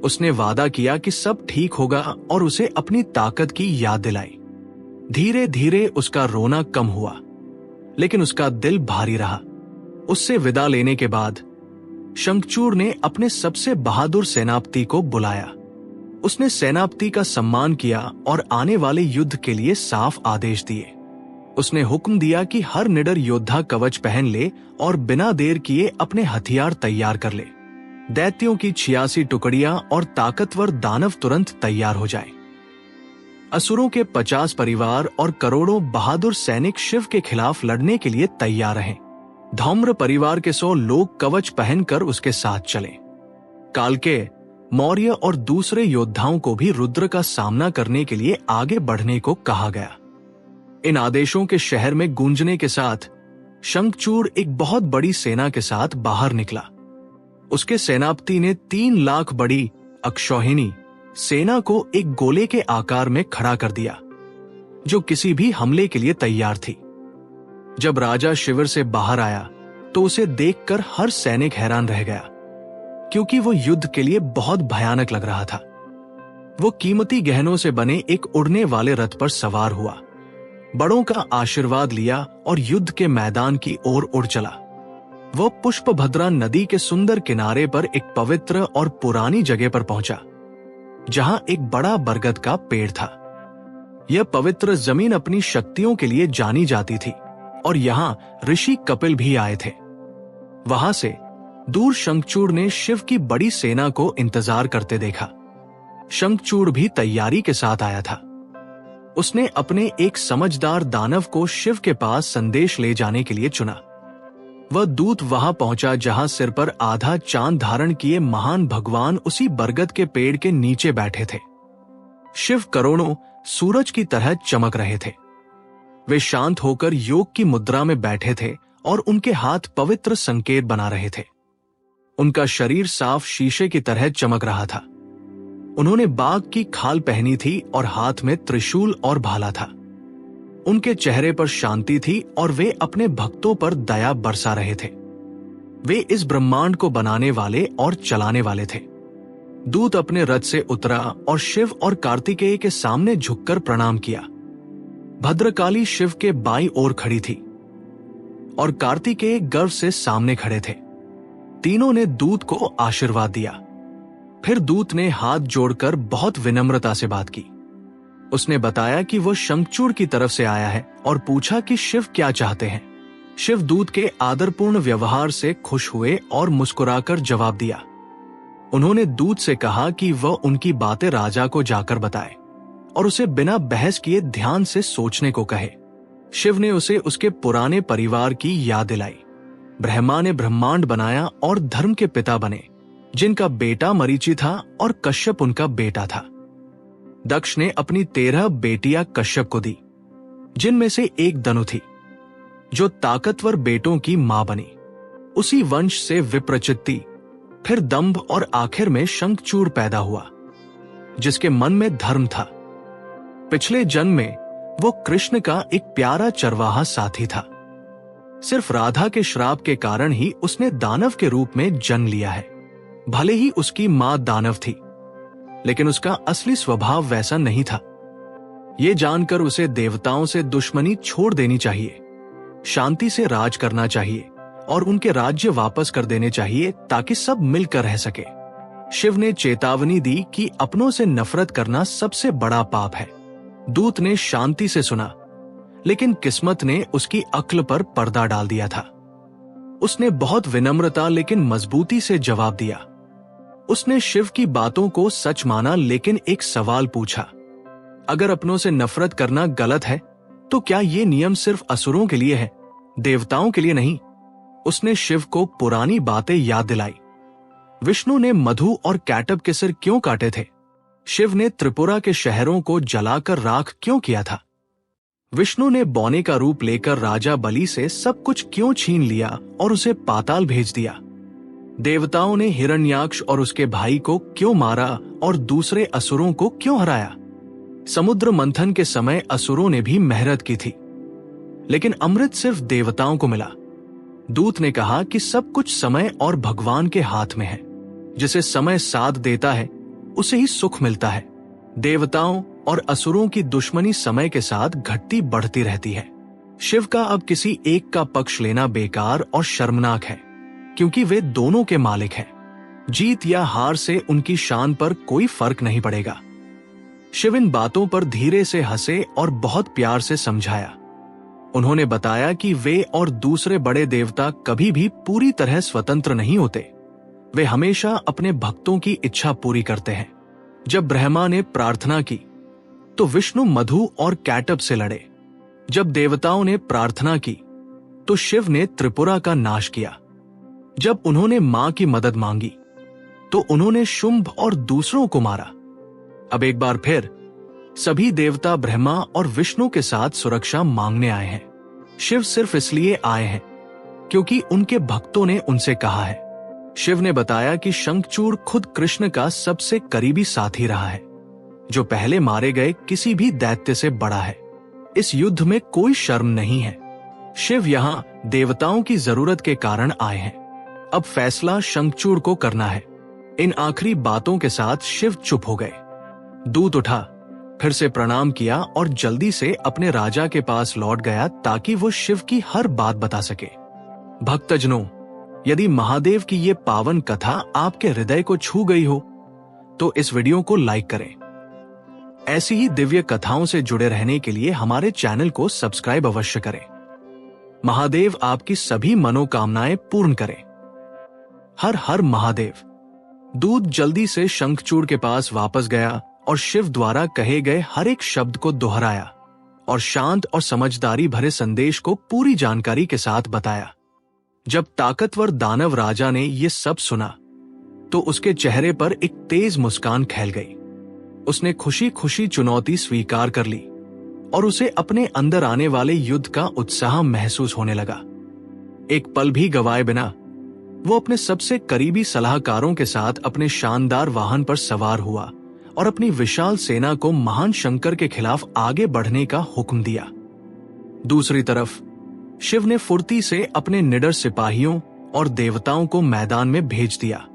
उसने वादा किया कि सब ठीक होगा और उसे अपनी ताकत की याद दिलाई। धीरे धीरे उसका रोना कम हुआ, लेकिन उसका दिल भारी रहा। उससे विदा लेने के बाद शंखचूड़ ने अपने सबसे बहादुर सेनापति को बुलाया। उसने सेनापति का सम्मान किया और आने वाले युद्ध के लिए साफ आदेश दिए। उसने हुक्म दिया कि हर निडर योद्धा कवच पहन ले और बिना देर किए अपने हथियार तैयार कर ले। दैत्यों की 86 टुकड़ियां और ताकतवर दानव तुरंत तैयार हो जाएं। असुरों के 50 परिवार और करोड़ों बहादुर सैनिक शिव के खिलाफ लड़ने के लिए तैयार हैं। धौम्र परिवार के 100 लोग कवच पहनकर उसके साथ चले। कालकेय, मौर्य और दूसरे योद्धाओं को भी रुद्र का सामना करने के लिए आगे बढ़ने को कहा गया। इन आदेशों के शहर में गूंजने के साथ शंखचूड़ एक बहुत बड़ी सेना के साथ बाहर निकला। उसके सेनापति ने 3 लाख बड़ी अक्षौहिणी सेना को एक गोले के आकार में खड़ा कर दिया, जो किसी भी हमले के लिए तैयार थी। जब राजा शिविर से बाहर आया तो उसे देखकर हर सैनिक हैरान रह गया, क्योंकि वो युद्ध के लिए बहुत भयानक लग रहा था। वो कीमती गहनों से बने एक उड़ने वाले रथ पर सवार हुआ, बड़ों का आशीर्वाद लिया और युद्ध के मैदान की ओर उड़ चला। वो पुष्पभद्रा नदी के सुंदर किनारे पर एक पवित्र और पुरानी जगह पर पहुंचा, जहां एक बड़ा बरगद का पेड़ था। यह पवित्र जमीन अपनी शक्तियों के लिए जानी जाती थी और यहां ऋषि कपिल भी आए थे। वहां से दूर शंखचूड़ ने शिव की बड़ी सेना को इंतजार करते देखा। शंखचूड़ भी तैयारी के साथ आया था। उसने अपने एक समझदार दानव को शिव के पास संदेश ले जाने के लिए चुना। वह दूत वहां पहुंचा जहां सिर पर आधा चांद धारण किए महान भगवान उसी बरगद के पेड़ के नीचे बैठे थे। शिव करोड़ों सूरज की तरह चमक रहे थे। वे शांत होकर योग की मुद्रा में बैठे थे और उनके हाथ पवित्र संकेत बना रहे थे। उनका शरीर साफ शीशे की तरह चमक रहा था। उन्होंने बाघ की खाल पहनी थी और हाथ में त्रिशूल और भाला था। उनके चेहरे पर शांति थी और वे अपने भक्तों पर दया बरसा रहे थे। वे इस ब्रह्मांड को बनाने वाले और चलाने वाले थे। दूत अपने रथ से उतरा और शिव और कार्तिकेय के सामने झुककर प्रणाम किया। भद्रकाली शिव के बाईं ओर खड़ी थी और कार्तिकेय गर्व से सामने खड़े थे। तीनों ने दूत को आशीर्वाद दिया। फिर दूत ने हाथ जोड़कर बहुत विनम्रता से बात की। उसने बताया कि वो शंखचूड़ की तरफ से आया है और पूछा कि शिव क्या चाहते हैं। शिव दूत के आदरपूर्ण व्यवहार से खुश हुए और मुस्कुराकर जवाब दिया। उन्होंने दूत से कहा कि वह उनकी बातें राजा को जाकर बताए और उसे बिना बहस किए ध्यान से सोचने को कहे। शिव ने उसे उसके पुराने परिवार की याद दिलाई। ब्रह्मा ने ब्रह्मांड बनाया और धर्म के पिता बने, जिनका बेटा मरीचि था और कश्यप उनका बेटा था। दक्ष ने अपनी 13 बेटियां कश्यप को दी, जिनमें से एक दनु थी, जो ताकतवर बेटों की मां बनी। उसी वंश से विप्रचित्ति, फिर दंभ और आखिर में शंखचूड़ पैदा हुआ, जिसके मन में धर्म था। पिछले जन्म में वो कृष्ण का एक प्यारा चरवाहा साथी था। सिर्फ राधा के श्राप के कारण ही उसने दानव के रूप में जन्म लिया है। भले ही उसकी मां दानव थी, लेकिन उसका असली स्वभाव वैसा नहीं था। ये जानकर उसे देवताओं से दुश्मनी छोड़ देनी चाहिए, शांति से राज करना चाहिए और उनके राज्य वापस कर देने चाहिए ताकि सब मिलकर रह सके। शिव ने चेतावनी दी कि अपनों से नफरत करना सबसे बड़ा पाप है। दूत ने शांति से सुना, लेकिन किस्मत ने उसकी अक्ल पर पर्दा डाल दिया था। उसने बहुत विनम्रता लेकिन मजबूती से जवाब दिया। उसने शिव की बातों को सच माना, लेकिन एक सवाल पूछा, अगर अपनों से नफरत करना गलत है तो क्या ये नियम सिर्फ असुरों के लिए है, देवताओं के लिए नहीं? उसने शिव को पुरानी बातें याद दिलाई। विष्णु ने मधु और कैटब के सिर क्यों काटे थे? शिव ने त्रिपुरा के शहरों को जलाकर राख क्यों किया था? विष्णु ने बौने का रूप लेकर राजा बलि से सब कुछ क्यों छीन लिया और उसे पाताल भेज दिया? देवताओं ने हिरण्याक्ष और उसके भाई को क्यों मारा और दूसरे असुरों को क्यों हराया? समुद्र मंथन के समय असुरों ने भी मेहनत की थी, लेकिन अमृत सिर्फ देवताओं को मिला। दूत ने कहा कि सब कुछ समय और भगवान के हाथ में है। जिसे समय साथ देता है उसे ही सुख मिलता है। देवताओं और असुरों की दुश्मनी समय के साथ घटती बढ़ती रहती है। शिव का अब किसी एक का पक्ष लेना बेकार और शर्मनाक है, क्योंकि वे दोनों के मालिक हैं। जीत या हार से उनकी शान पर कोई फर्क नहीं पड़ेगा। शिव इन बातों पर धीरे से हंसे और बहुत प्यार से समझाया। उन्होंने बताया कि वे और दूसरे बड़े देवता कभी भी पूरी तरह स्वतंत्र नहीं होते। वे हमेशा अपने भक्तों की इच्छा पूरी करते हैं। जब ब्रह्मा ने प्रार्थना की तो विष्णु मधु और कैटब से लड़े। जब देवताओं ने प्रार्थना की तो शिव ने त्रिपुरा का नाश किया। जब उन्होंने मां की मदद मांगी तो उन्होंने शुंभ और दूसरों को मारा। अब एक बार फिर सभी देवता ब्रह्मा और विष्णु के साथ सुरक्षा मांगने आए हैं। शिव सिर्फ इसलिए आए हैं क्योंकि उनके भक्तों ने उनसे कहा है। शिव ने बताया कि शंखचूड़ खुद कृष्ण का सबसे करीबी साथी रहा है, जो पहले मारे गए किसी भी दैत्य से बड़ा है। इस युद्ध में कोई शर्म नहीं है। शिव यहाँ देवताओं की जरूरत के कारण आए हैं। अब फैसला शंखचूड़ को करना है। इन आखिरी बातों के साथ शिव चुप हो गए। दूत उठा, फिर से प्रणाम किया और जल्दी से अपने राजा के पास लौट गया ताकि वो शिव की हर बात बता सके। भक्तजनों, यदि महादेव की ये पावन कथा आपके हृदय को छू गई हो तो इस वीडियो को लाइक करें। ऐसी ही दिव्य कथाओं से जुड़े रहने के लिए हमारे चैनल को सब्सक्राइब अवश्य करें। महादेव आपकी सभी मनोकामनाएं पूर्ण करें। हर हर महादेव। दूत जल्दी से शंखचूड़ के पास वापस गया और शिव द्वारा कहे गए हर एक शब्द को दोहराया और शांत और समझदारी भरे संदेश को पूरी जानकारी के साथ बताया। जब ताकतवर दानव राजा ने यह सब सुना तो उसके चेहरे पर एक तेज मुस्कान फैल गई। उसने खुशी खुशी चुनौती स्वीकार कर ली और उसे अपने अंदर आने वाले युद्ध का उत्साह महसूस होने लगा। एक पल भी गवाए बिना वो अपने सबसे करीबी सलाहकारों के साथ अपने शानदार वाहन पर सवार हुआ और अपनी विशाल सेना को महान शंकर के खिलाफ आगे बढ़ने का हुक्म दिया। दूसरी तरफ शिव ने फुर्ती से अपने निडर सिपाहियों और देवताओं को मैदान में भेज दिया,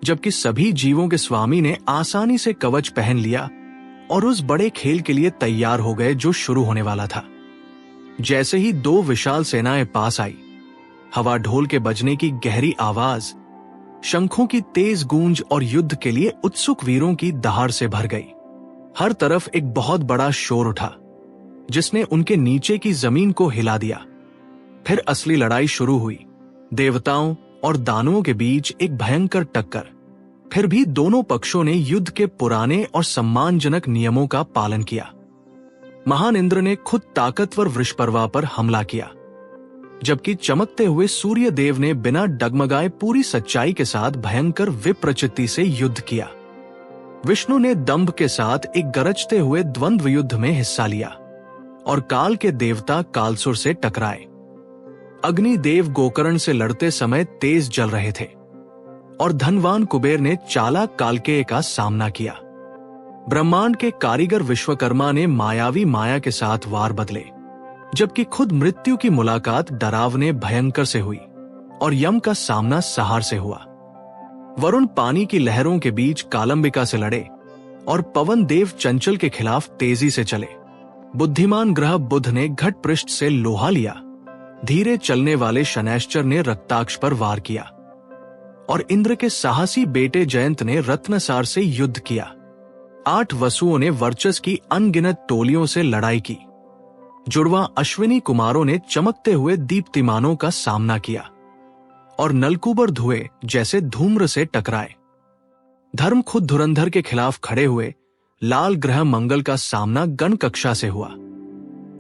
जबकि सभी जीवों के स्वामी ने आसानी से कवच पहन लिया और उस बड़े खेल के लिए तैयार हो गए जो शुरू होने वाला था। जैसे ही दो विशाल सेनाएं पास आई, हवा ढोल के बजने की गहरी आवाज, शंखों की तेज गूंज और युद्ध के लिए उत्सुक वीरों की दहाड़ से भर गई। हर तरफ एक बहुत बड़ा शोर उठा जिसने उनके नीचे की जमीन को हिला दिया। फिर असली लड़ाई शुरू हुई। देवताओं और दानवों के बीच एक भयंकर टक्कर। फिर भी दोनों पक्षों ने युद्ध के पुराने और सम्मानजनक नियमों का पालन किया। महान इंद्र ने खुद ताकतवर वृषपर्वा पर हमला किया, जबकि चमकते हुए सूर्य देव ने बिना डगमगाए पूरी सच्चाई के साथ भयंकर विप्रचित्ति से युद्ध किया। विष्णु ने दंभ के साथ एक गरजते हुए द्वंद्व युद्ध में हिस्सा लिया और काल के देवता कालसुर से टकराए। अग्नि देव गोकर्ण से लड़ते समय तेज जल रहे थे और धनवान कुबेर ने चालाक कालकेय का सामना किया। ब्रह्मांड के कारीगर विश्वकर्मा ने मायावी माया के साथ वार बदले, जबकि खुद मृत्यु की मुलाकात डरावने भयंकर से हुई और यम का सामना सहार से हुआ। वरुण पानी की लहरों के बीच कालंबिका से लड़े और पवन देव चंचल के खिलाफ तेजी से चले। बुद्धिमान ग्रह बुध ने घट पृष्ठ से लोहा लिया। धीरे चलने वाले शनैश्चर ने रक्ताक्ष पर वार किया और इंद्र के साहसी बेटे जयंत ने रत्नसार से युद्ध किया। 8 वसुओं ने वर्चस की अनगिनत टोलियों से लड़ाई की। जुड़वा अश्विनी कुमारों ने चमकते हुए दीप्तिमानों का सामना किया और नलकूबर धुएं जैसे धूम्र से टकराए। धर्म खुद धुरंधर के खिलाफ खड़े हुए। लाल ग्रह मंगल का सामना गण कक्षा से हुआ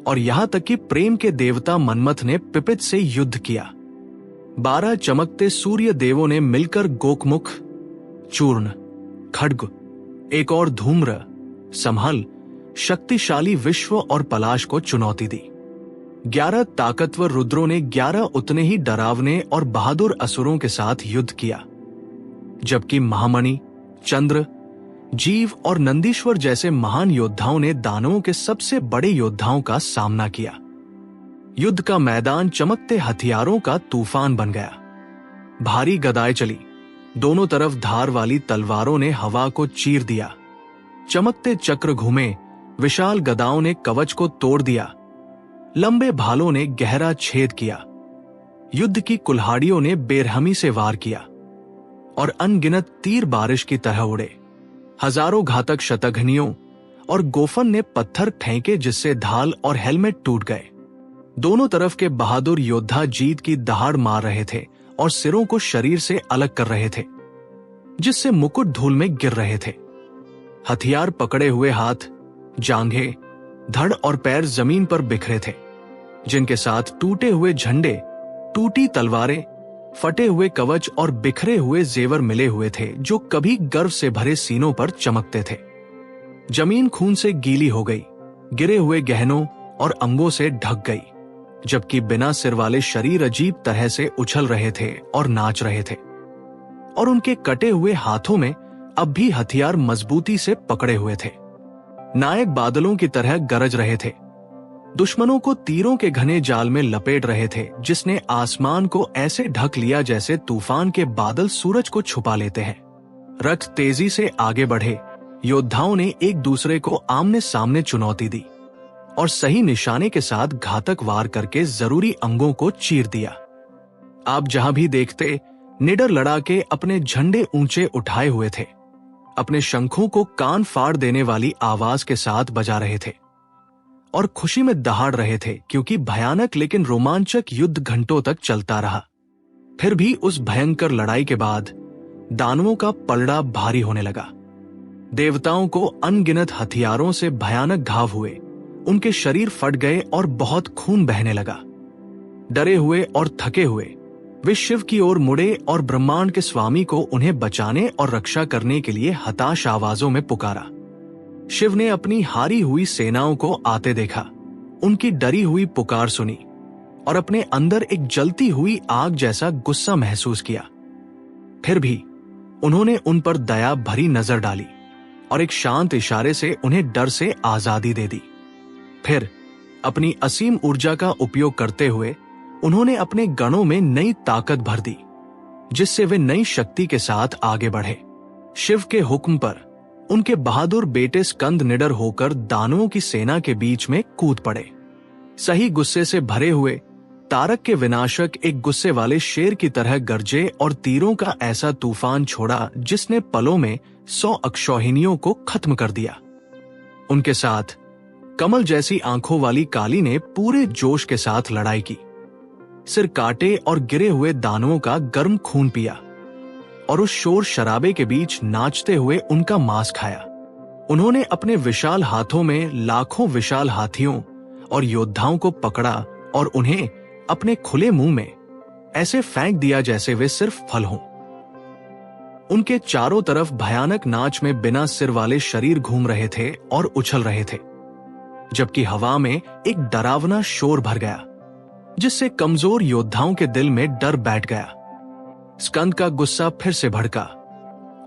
और यहां तक कि प्रेम के देवता मनमथ ने पिपित से युद्ध किया। 12 चमकते सूर्य देवों ने मिलकर गोकमुख, चूर्ण, खड्ग, एक और धूम्र, संहल, शक्तिशाली विश्व और पलाश को चुनौती दी। 11 ताकतवर रुद्रों ने 11 उतने ही डरावने और बहादुर असुरों के साथ युद्ध किया, जबकि महामणि, चंद्र, जीव और नंदीश्वर जैसे महान योद्धाओं ने दानवों के सबसे बड़े योद्धाओं का सामना किया। युद्ध का मैदान चमकते हथियारों का तूफान बन गया। भारी गदाएं चली। दोनों तरफ धार वाली तलवारों ने हवा को चीर दिया। चमकते चक्र घूमे। विशाल गदाओं ने कवच को तोड़ दिया। लंबे भालों ने गहरा छेद किया। युद्ध की कुल्हाड़ियों ने बेरहमी से वार किया और अनगिनत तीर बारिश की तरह उड़े। हजारों घातक शतघ्नियों और गोफन ने पत्थर फेंके जिससे ढाल और हेलमेट टूट गए। दोनों तरफ के बहादुर योद्धा जीत की दहाड़ मार रहे थे और सिरों को शरीर से अलग कर रहे थे, जिससे मुकुट धूल में गिर रहे थे। हथियार पकड़े हुए हाथ, जांघें, धड़ और पैर जमीन पर बिखरे थे, जिनके साथ टूटे हुए झंडे, टूटी तलवारें, फटे हुए कवच और बिखरे हुए जेवर मिले हुए थे, जो कभी गर्व से भरे सीनों पर चमकते थे। जमीन खून से गीली हो गई, गिरे हुए गहनों और अंगों से ढक गई, जबकि बिना सिर वाले शरीर अजीब तरह से उछल रहे थे और नाच रहे थे, और उनके कटे हुए हाथों में अब भी हथियार मजबूती से पकड़े हुए थे। नायक बादलों की तरह गरज रहे थे, दुश्मनों को तीरों के घने जाल में लपेट रहे थे, जिसने आसमान को ऐसे ढक लिया जैसे तूफान के बादल सूरज को छुपा लेते हैं। रथ तेजी से आगे बढ़े, योद्धाओं ने एक दूसरे को आमने सामने चुनौती दी और सही निशाने के साथ घातक वार करके जरूरी अंगों को चीर दिया। आप जहां भी देखते, निडर लड़ाके अपने झंडे ऊंचे उठाए हुए थे, अपने शंखों को कान फाड़ देने वाली आवाज के साथ बजा रहे थे और खुशी में दहाड़ रहे थे, क्योंकि भयानक लेकिन रोमांचक युद्ध घंटों तक चलता रहा। फिर भी उस भयंकर लड़ाई के बाद दानवों का पलड़ा भारी होने लगा। देवताओं को अनगिनत हथियारों से भयानक घाव हुए, उनके शरीर फट गए और बहुत खून बहने लगा। डरे हुए और थके हुए वे शिव की ओर मुड़े और ब्रह्मांड के स्वामी को उन्हें बचाने और रक्षा करने के लिए हताश आवाजों में पुकारा। शिव ने अपनी हारी हुई सेनाओं को आते देखा, उनकी डरी हुई पुकार सुनी और अपने अंदर एक जलती हुई आग जैसा गुस्सा महसूस किया। फिर भी उन्होंने उन पर दया भरी नजर डाली और एक शांत इशारे से उन्हें डर से आजादी दे दी। फिर अपनी असीम ऊर्जा का उपयोग करते हुए उन्होंने अपने गणों में नई ताकत भर दी, जिससे वे नई शक्ति के साथ आगे बढ़े। शिव के हुक्म पर उनके बहादुर बेटे स्कंद निडर होकर दानवों की सेना के बीच में कूद पड़े। सही गुस्से से भरे हुए तारक के विनाशक एक गुस्से वाले शेर की तरह गरजे और तीरों का ऐसा तूफान छोड़ा जिसने पलों में 100 अक्षौहिणियों को खत्म कर दिया। उनके साथ कमल जैसी आंखों वाली काली ने पूरे जोश के साथ लड़ाई की, सिर काटे और गिरे हुए दानवों का गर्म खून पिया और उस शोर शराबे के बीच नाचते हुए उनका मांस खाया। उन्होंने अपने विशाल हाथों में लाखों विशाल हाथियों और योद्धाओं को पकड़ा और उन्हें अपने खुले मुंह में ऐसे फेंक दिया जैसे वे सिर्फ फल हों। उनके चारों तरफ भयानक नाच में बिना सिर वाले शरीर घूम रहे थे और उछल रहे थे, जबकि हवा में एक डरावना शोर भर गया, जिससे कमजोर योद्धाओं के दिल में डर बैठ गया। स्कंद का गुस्सा फिर से भड़का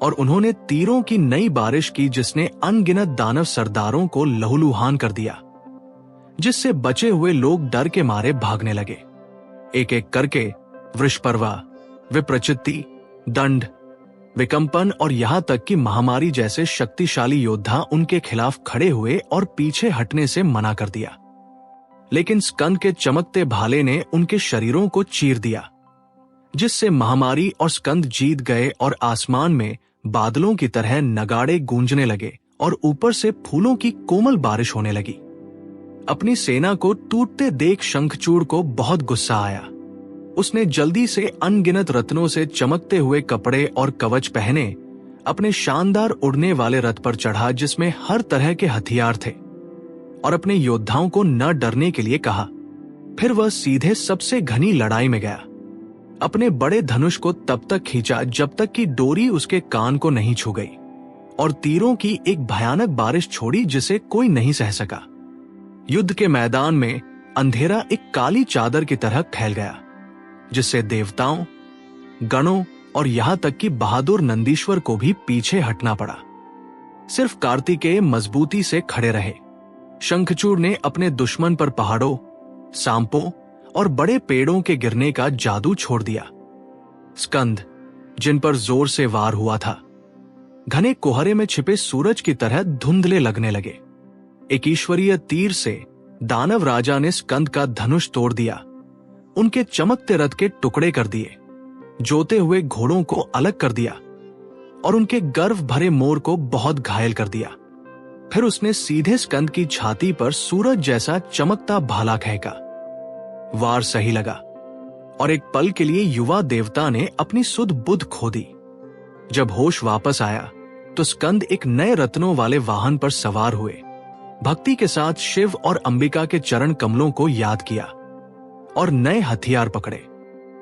और उन्होंने तीरों की नई बारिश की, जिसने अनगिनत दानव सरदारों को लहूलुहान कर दिया, जिससे बचे हुए लोग डर के मारे भागने लगे। एक एक करके वृषपर्वा, विप्रचित्ति, दंड, विकंपन और यहां तक कि महामारी जैसे शक्तिशाली योद्धा उनके खिलाफ खड़े हुए और पीछे हटने से मना कर दिया। लेकिन स्कंद के चमकते भाले ने उनके शरीरों को चीर दिया, जिससे महामारी और स्कंद जीत गए और आसमान में बादलों की तरह नगाड़े गूंजने लगे और ऊपर से फूलों की कोमल बारिश होने लगी। अपनी सेना को टूटते देख शंखचूड़ को बहुत गुस्सा आया। उसने जल्दी से अनगिनत रत्नों से चमकते हुए कपड़े और कवच पहने अपने शानदार उड़ने वाले रथ पर चढ़ा, जिसमें हर तरह के हथियार थे, और अपने योद्धाओं को न डरने के लिए कहा। फिर वह सीधे सबसे घनी लड़ाई में गया। अपने बड़े धनुष को तब तक खींचा जब तक कि डोरी उसके कान को नहीं छू गई, और तीरों की एक भयानक बारिश छोड़ी जिसे कोई नहीं सह सका। युद्ध के मैदान में अंधेरा एक काली चादर की तरह फैल गया, जिससे देवताओं, गणों और यहां तक कि बहादुर नंदीश्वर को भी पीछे हटना पड़ा। सिर्फ कार्तिकेय मजबूती से खड़े रहे। शंखचूड़ ने अपने दुश्मन पर पहाड़ों, सांपों और बड़े पेड़ों के गिरने का जादू छोड़ दिया। स्कंद, जिन पर जोर से वार हुआ था, घने कोहरे में छिपे सूरज की तरह धुंधले लगने लगे। एक ईश्वरीय तीर से दानव राजा ने स्कंद का धनुष तोड़ दिया, उनके चमकते रथ के टुकड़े कर दिए, जोते हुए घोड़ों को अलग कर दिया और उनके गर्व भरे मोर को बहुत घायल कर दिया। फिर उसने सीधे स्कंद की छाती पर सूरज जैसा चमकता भाला फेंका। वार सही लगा और एक पल के लिए युवा देवता ने अपनी सुध बुध खो दी। जब होश वापस आया तो स्कंद एक नए रत्नों वाले वाहन पर सवार हुए। भक्ति के साथ शिव और अंबिका के चरण कमलों को याद किया और नए हथियार पकड़े।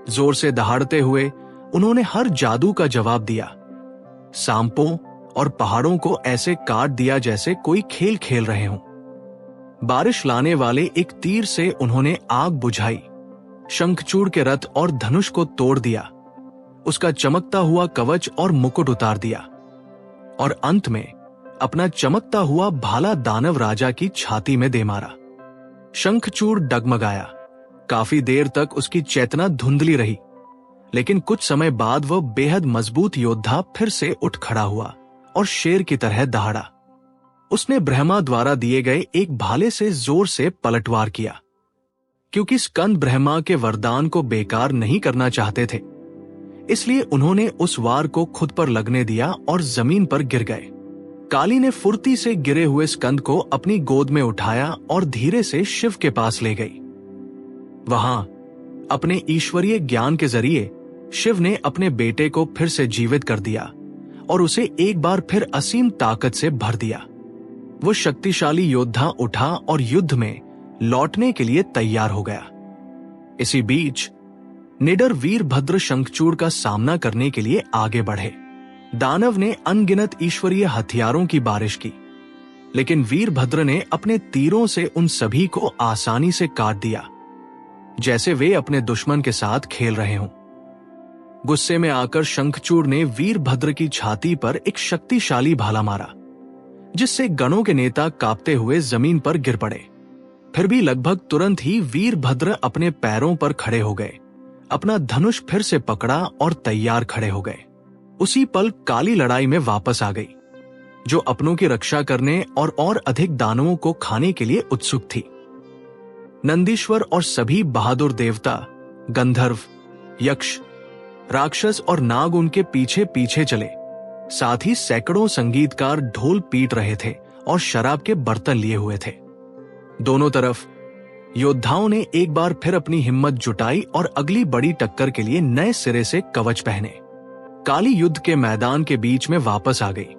जोर से दहाड़ते हुए उन्होंने हर जादू का जवाब दिया। सांपों और पहाड़ों को ऐसे काट दिया जैसे कोई खेल खेल रहे हों। बारिश लाने वाले एक तीर से उन्होंने आग बुझाई, शंखचूड़ के रथ और धनुष को तोड़ दिया, उसका चमकता हुआ कवच और मुकुट उतार दिया और अंत में अपना चमकता हुआ भाला दानव राजा की छाती में दे मारा। शंखचूड़ डगमगाया। काफी देर तक उसकी चेतना धुंधली रही, लेकिन कुछ समय बाद वह बेहद मजबूत योद्धा फिर से उठ खड़ा हुआ और शेर की तरह दहाड़ा। उसने ब्रह्मा द्वारा दिए गए एक भाले से जोर से पलटवार किया। क्योंकि स्कंद ब्रह्मा के वरदान को बेकार नहीं करना चाहते थे, इसलिए उन्होंने उस वार को खुद पर लगने दिया और जमीन पर गिर गए। काली ने फुर्ती से गिरे हुए स्कंद को अपनी गोद में उठाया और धीरे से शिव के पास ले गई। वहां अपने ईश्वरीय ज्ञान के जरिए शिव ने अपने बेटे को फिर से जीवित कर दिया और उसे एक बार फिर असीम ताकत से भर दिया। वो शक्तिशाली योद्धा उठा और युद्ध में लौटने के लिए तैयार हो गया। इसी बीच निडर वीरभद्र शंखचूड़ का सामना करने के लिए आगे बढ़े। दानव ने अनगिनत ईश्वरीय हथियारों की बारिश की, लेकिन वीरभद्र ने अपने तीरों से उन सभी को आसानी से काट दिया, जैसे वे अपने दुश्मन के साथ खेल रहे हों। गुस्से में आकर शंखचूड़ ने वीरभद्र की छाती पर एक शक्तिशाली भाला मारा, जिससे गणों के नेता कांपते हुए जमीन पर गिर पड़े। फिर भी लगभग तुरंत ही वीरभद्र अपने पैरों पर खड़े हो गए, अपना धनुष फिर से पकड़ा और तैयार खड़े हो गए। उसी पल काली लड़ाई में वापस आ गई, जो अपनों की रक्षा करने और अधिक दानवों को खाने के लिए उत्सुक थी। नंदीश्वर और सभी बहादुर देवता, गंधर्व, यक्ष, राक्षस और नाग उनके पीछे पीछे चले। साथ ही सैकड़ों संगीतकार ढोल पीट रहे थे और शराब के बर्तन लिए हुए थे। दोनों तरफ योद्धाओं ने एक बार फिर अपनी हिम्मत जुटाई और अगली बड़ी टक्कर के लिए नए सिरे से कवच पहने। काली युद्ध के मैदान के बीच में वापस आ गई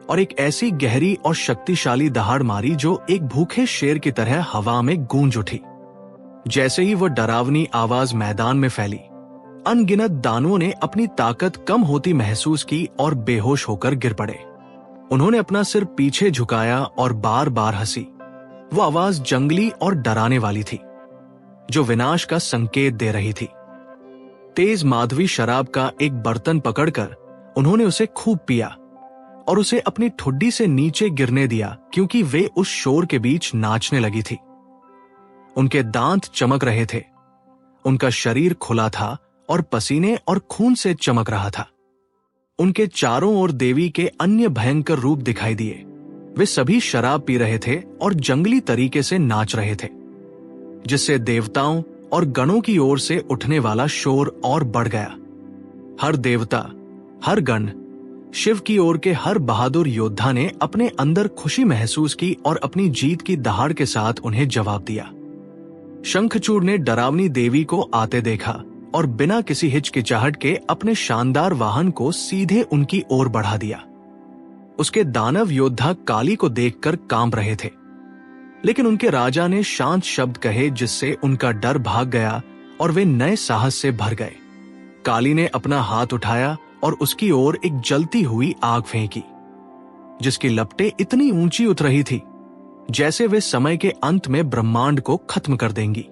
और एक ऐसी गहरी और शक्तिशाली दहाड़ मारी जो एक भूखे शेर की तरह हवा में गूंज उठी। जैसे ही वह डरावनी आवाज मैदान में फैली, अनगिनत दानवों ने अपनी ताकत कम होती महसूस की और बेहोश होकर गिर पड़े। उन्होंने अपना सिर पीछे झुकाया और बार बार हंसी। वो आवाज जंगली और डराने वाली थी, जो विनाश का संकेत दे रही थी। तेज माधवी शराब का एक बर्तन पकड़कर उन्होंने उसे खूब पिया और उसे अपनी ठुड्डी से नीचे गिरने दिया, क्योंकि वे उस शोर के बीच नाचने लगी थी। उनके दांत चमक रहे थे, उनका शरीर खुला था और पसीने और खून से चमक रहा था। उनके चारों ओर देवी के अन्य भयंकर रूप दिखाई दिए। वे सभी शराब पी रहे थे और जंगली तरीके से नाच रहे थे, जिससे देवताओं और गणों की ओर से उठने वाला शोर और बढ़ गया। हर देवता, हर गण, शिव की ओर के हर बहादुर योद्धा ने अपने अंदर खुशी महसूस की और अपनी जीत की दहाड़ के साथ उन्हें जवाब दिया। शंखचूड़ ने डरावनी देवी को आते देखा और बिना किसी हिचकिचाहट के अपने शानदार वाहन को सीधे उनकी ओर बढ़ा दिया। उसके दानव योद्धा काली को देखकर कांप रहे थे, लेकिन उनके राजा ने शांत शब्द कहे, जिससे उनका डर भाग गया और वे नए साहस से भर गए। काली ने अपना हाथ उठाया और उसकी ओर एक जलती हुई आग फेंकी, जिसकी लपटें इतनी ऊंची उठ रही थी जैसे वे समय के अंत में ब्रह्मांड को खत्म कर देंगी।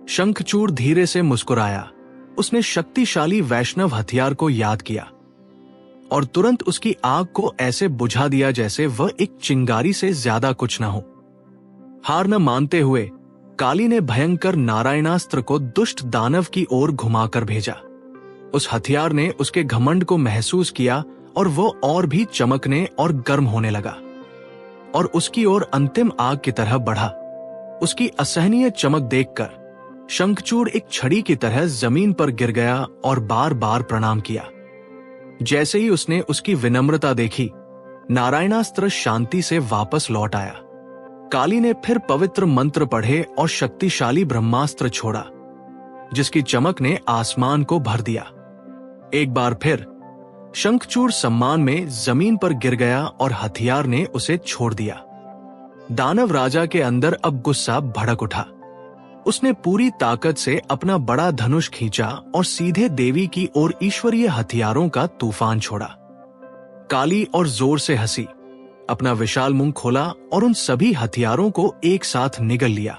शंखचूड़ धीरे से मुस्कुराया। उसने शक्तिशाली वैष्णव हथियार को याद किया और तुरंत उसकी आग को ऐसे बुझा दिया जैसे वह एक चिंगारी से ज्यादा कुछ न हो। हार न मानते हुए काली ने भयंकर नारायणास्त्र को दुष्ट दानव की ओर घुमाकर भेजा। उस हथियार ने उसके घमंड को महसूस किया और वो और भी चमकने और गर्म होने लगा और उसकी ओर अंतिम आग की तरह बढ़ा। उसकी असहनीय चमक देखकर शंखचूड़ एक छड़ी की तरह जमीन पर गिर गया और बार बार प्रणाम किया। जैसे ही उसने उसकी विनम्रता देखी, नारायणास्त्र शांति से वापस लौट आया। काली ने फिर पवित्र मंत्र पढ़े और शक्तिशाली ब्रह्मास्त्र छोड़ा, जिसकी चमक ने आसमान को भर दिया। एक बार फिर शंखचूड़ सम्मान में जमीन पर गिर गया और हथियार ने उसे छोड़ दिया। दानव राजा के अंदर अब गुस्सा भड़क उठा। उसने पूरी ताकत से अपना बड़ा धनुष खींचा और सीधे देवी की ओर ईश्वरीय हथियारों का तूफान छोड़ा। काली और जोर से हंसी, अपना विशाल मुंह खोला और उन सभी हथियारों को एक साथ निगल लिया,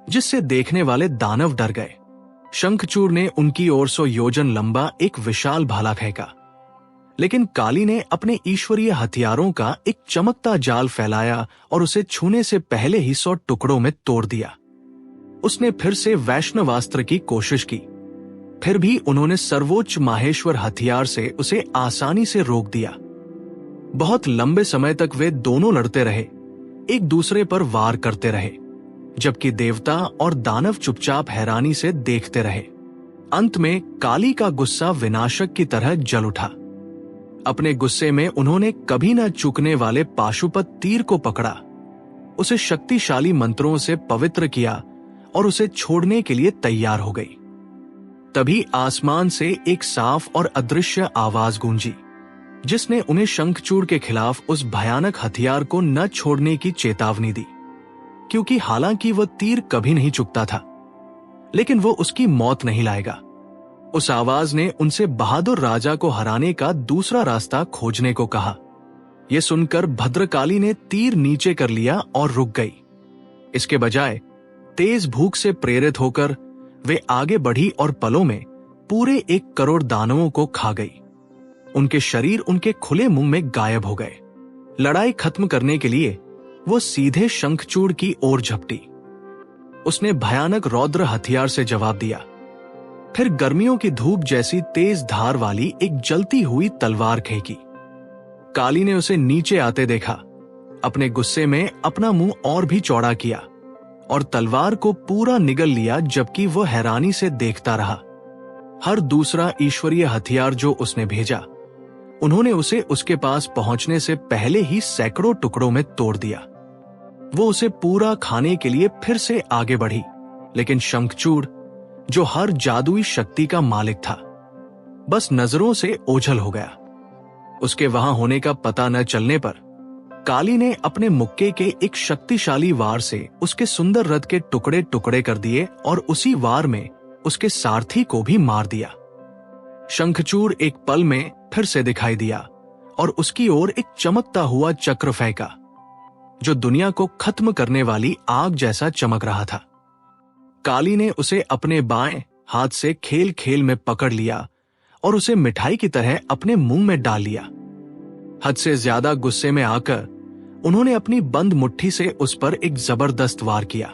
जिससे देखने वाले दानव डर गए। शंखचूड़ ने उनकी ओर 100 योजन लंबा एक विशाल भाला फेंका, लेकिन काली ने अपने ईश्वरीय हथियारों का एक चमकता जाल फैलाया और उसे छूने से पहले ही 100 टुकड़ों में तोड़ दिया। उसने फिर से वैष्णवास्त्र की कोशिश की, फिर भी उन्होंने सर्वोच्च माहेश्वर हथियार से उसे आसानी से रोक दिया। बहुत लंबे समय तक वे दोनों लड़ते रहे, एक दूसरे पर वार करते रहे, जबकि देवता और दानव चुपचाप हैरानी से देखते रहे। अंत में काली का गुस्सा विनाशक की तरह जल उठा। अपने गुस्से में उन्होंने कभी न चूकने वाले पाशुपत तीर को पकड़ा, उसे शक्तिशाली मंत्रों से पवित्र किया और उसे छोड़ने के लिए तैयार हो गई। तभी आसमान से एक साफ और अदृश्य आवाज गूंजी, जिसने उन्हें शंखचूड़ के खिलाफ उस भयानक हथियार को न छोड़ने की चेतावनी दी, क्योंकि हालांकि वह तीर कभी नहीं चुकता था, लेकिन वो उसकी मौत नहीं लाएगा। उस आवाज ने उनसे बहादुर राजा को हराने का दूसरा रास्ता खोजने को कहा। यह सुनकर भद्रकाली ने तीर नीचे कर लिया और रुक गई। इसके बजाय तेज भूख से प्रेरित होकर वे आगे बढ़ी और पलों में पूरे 1 करोड़ दानवों को खा गई। उनके शरीर उनके खुले मुंह में गायब हो गए। लड़ाई खत्म करने के लिए वो सीधे शंखचूड़ की ओर झपटी। उसने भयानक रौद्र हथियार से जवाब दिया, फिर गर्मियों की धूप जैसी तेज धार वाली एक जलती हुई तलवार फेंकी। काली ने उसे नीचे आते देखा, अपने गुस्से में अपना मुंह और भी चौड़ा किया और तलवार को पूरा निगल लिया, जबकि वो हैरानी से देखता रहा। हर दूसरा ईश्वरीय हथियार जो उसने भेजा, उन्होंने उसे उसके पास पहुंचने से पहले ही सैकड़ों टुकड़ों में तोड़ दिया। वो उसे पूरा खाने के लिए फिर से आगे बढ़ी, लेकिन शंखचूड़, जो हर जादुई शक्ति का मालिक था, बस नजरों से ओझल हो गया। उसके वहां होने का पता न चलने पर काली ने अपने मुक्के के एक शक्तिशाली वार से उसके सुंदर रथ के टुकड़े टुकड़े कर दिए और उसी वार में उसके सारथी को भी मार दिया। शंखचूड़ एक पल में फिर से दिखाई दिया और उसकी ओर एक चमकता हुआ चक्र फेंका, जो दुनिया को खत्म करने वाली आग जैसा चमक रहा था। काली ने उसे अपने बाएं हाथ से खेल खेल में पकड़ लिया और उसे मिठाई की तरह अपने मुंह में डाल लिया। हद से ज्यादा गुस्से में आकर उन्होंने अपनी बंद मुट्ठी से उस पर एक जबरदस्त वार किया।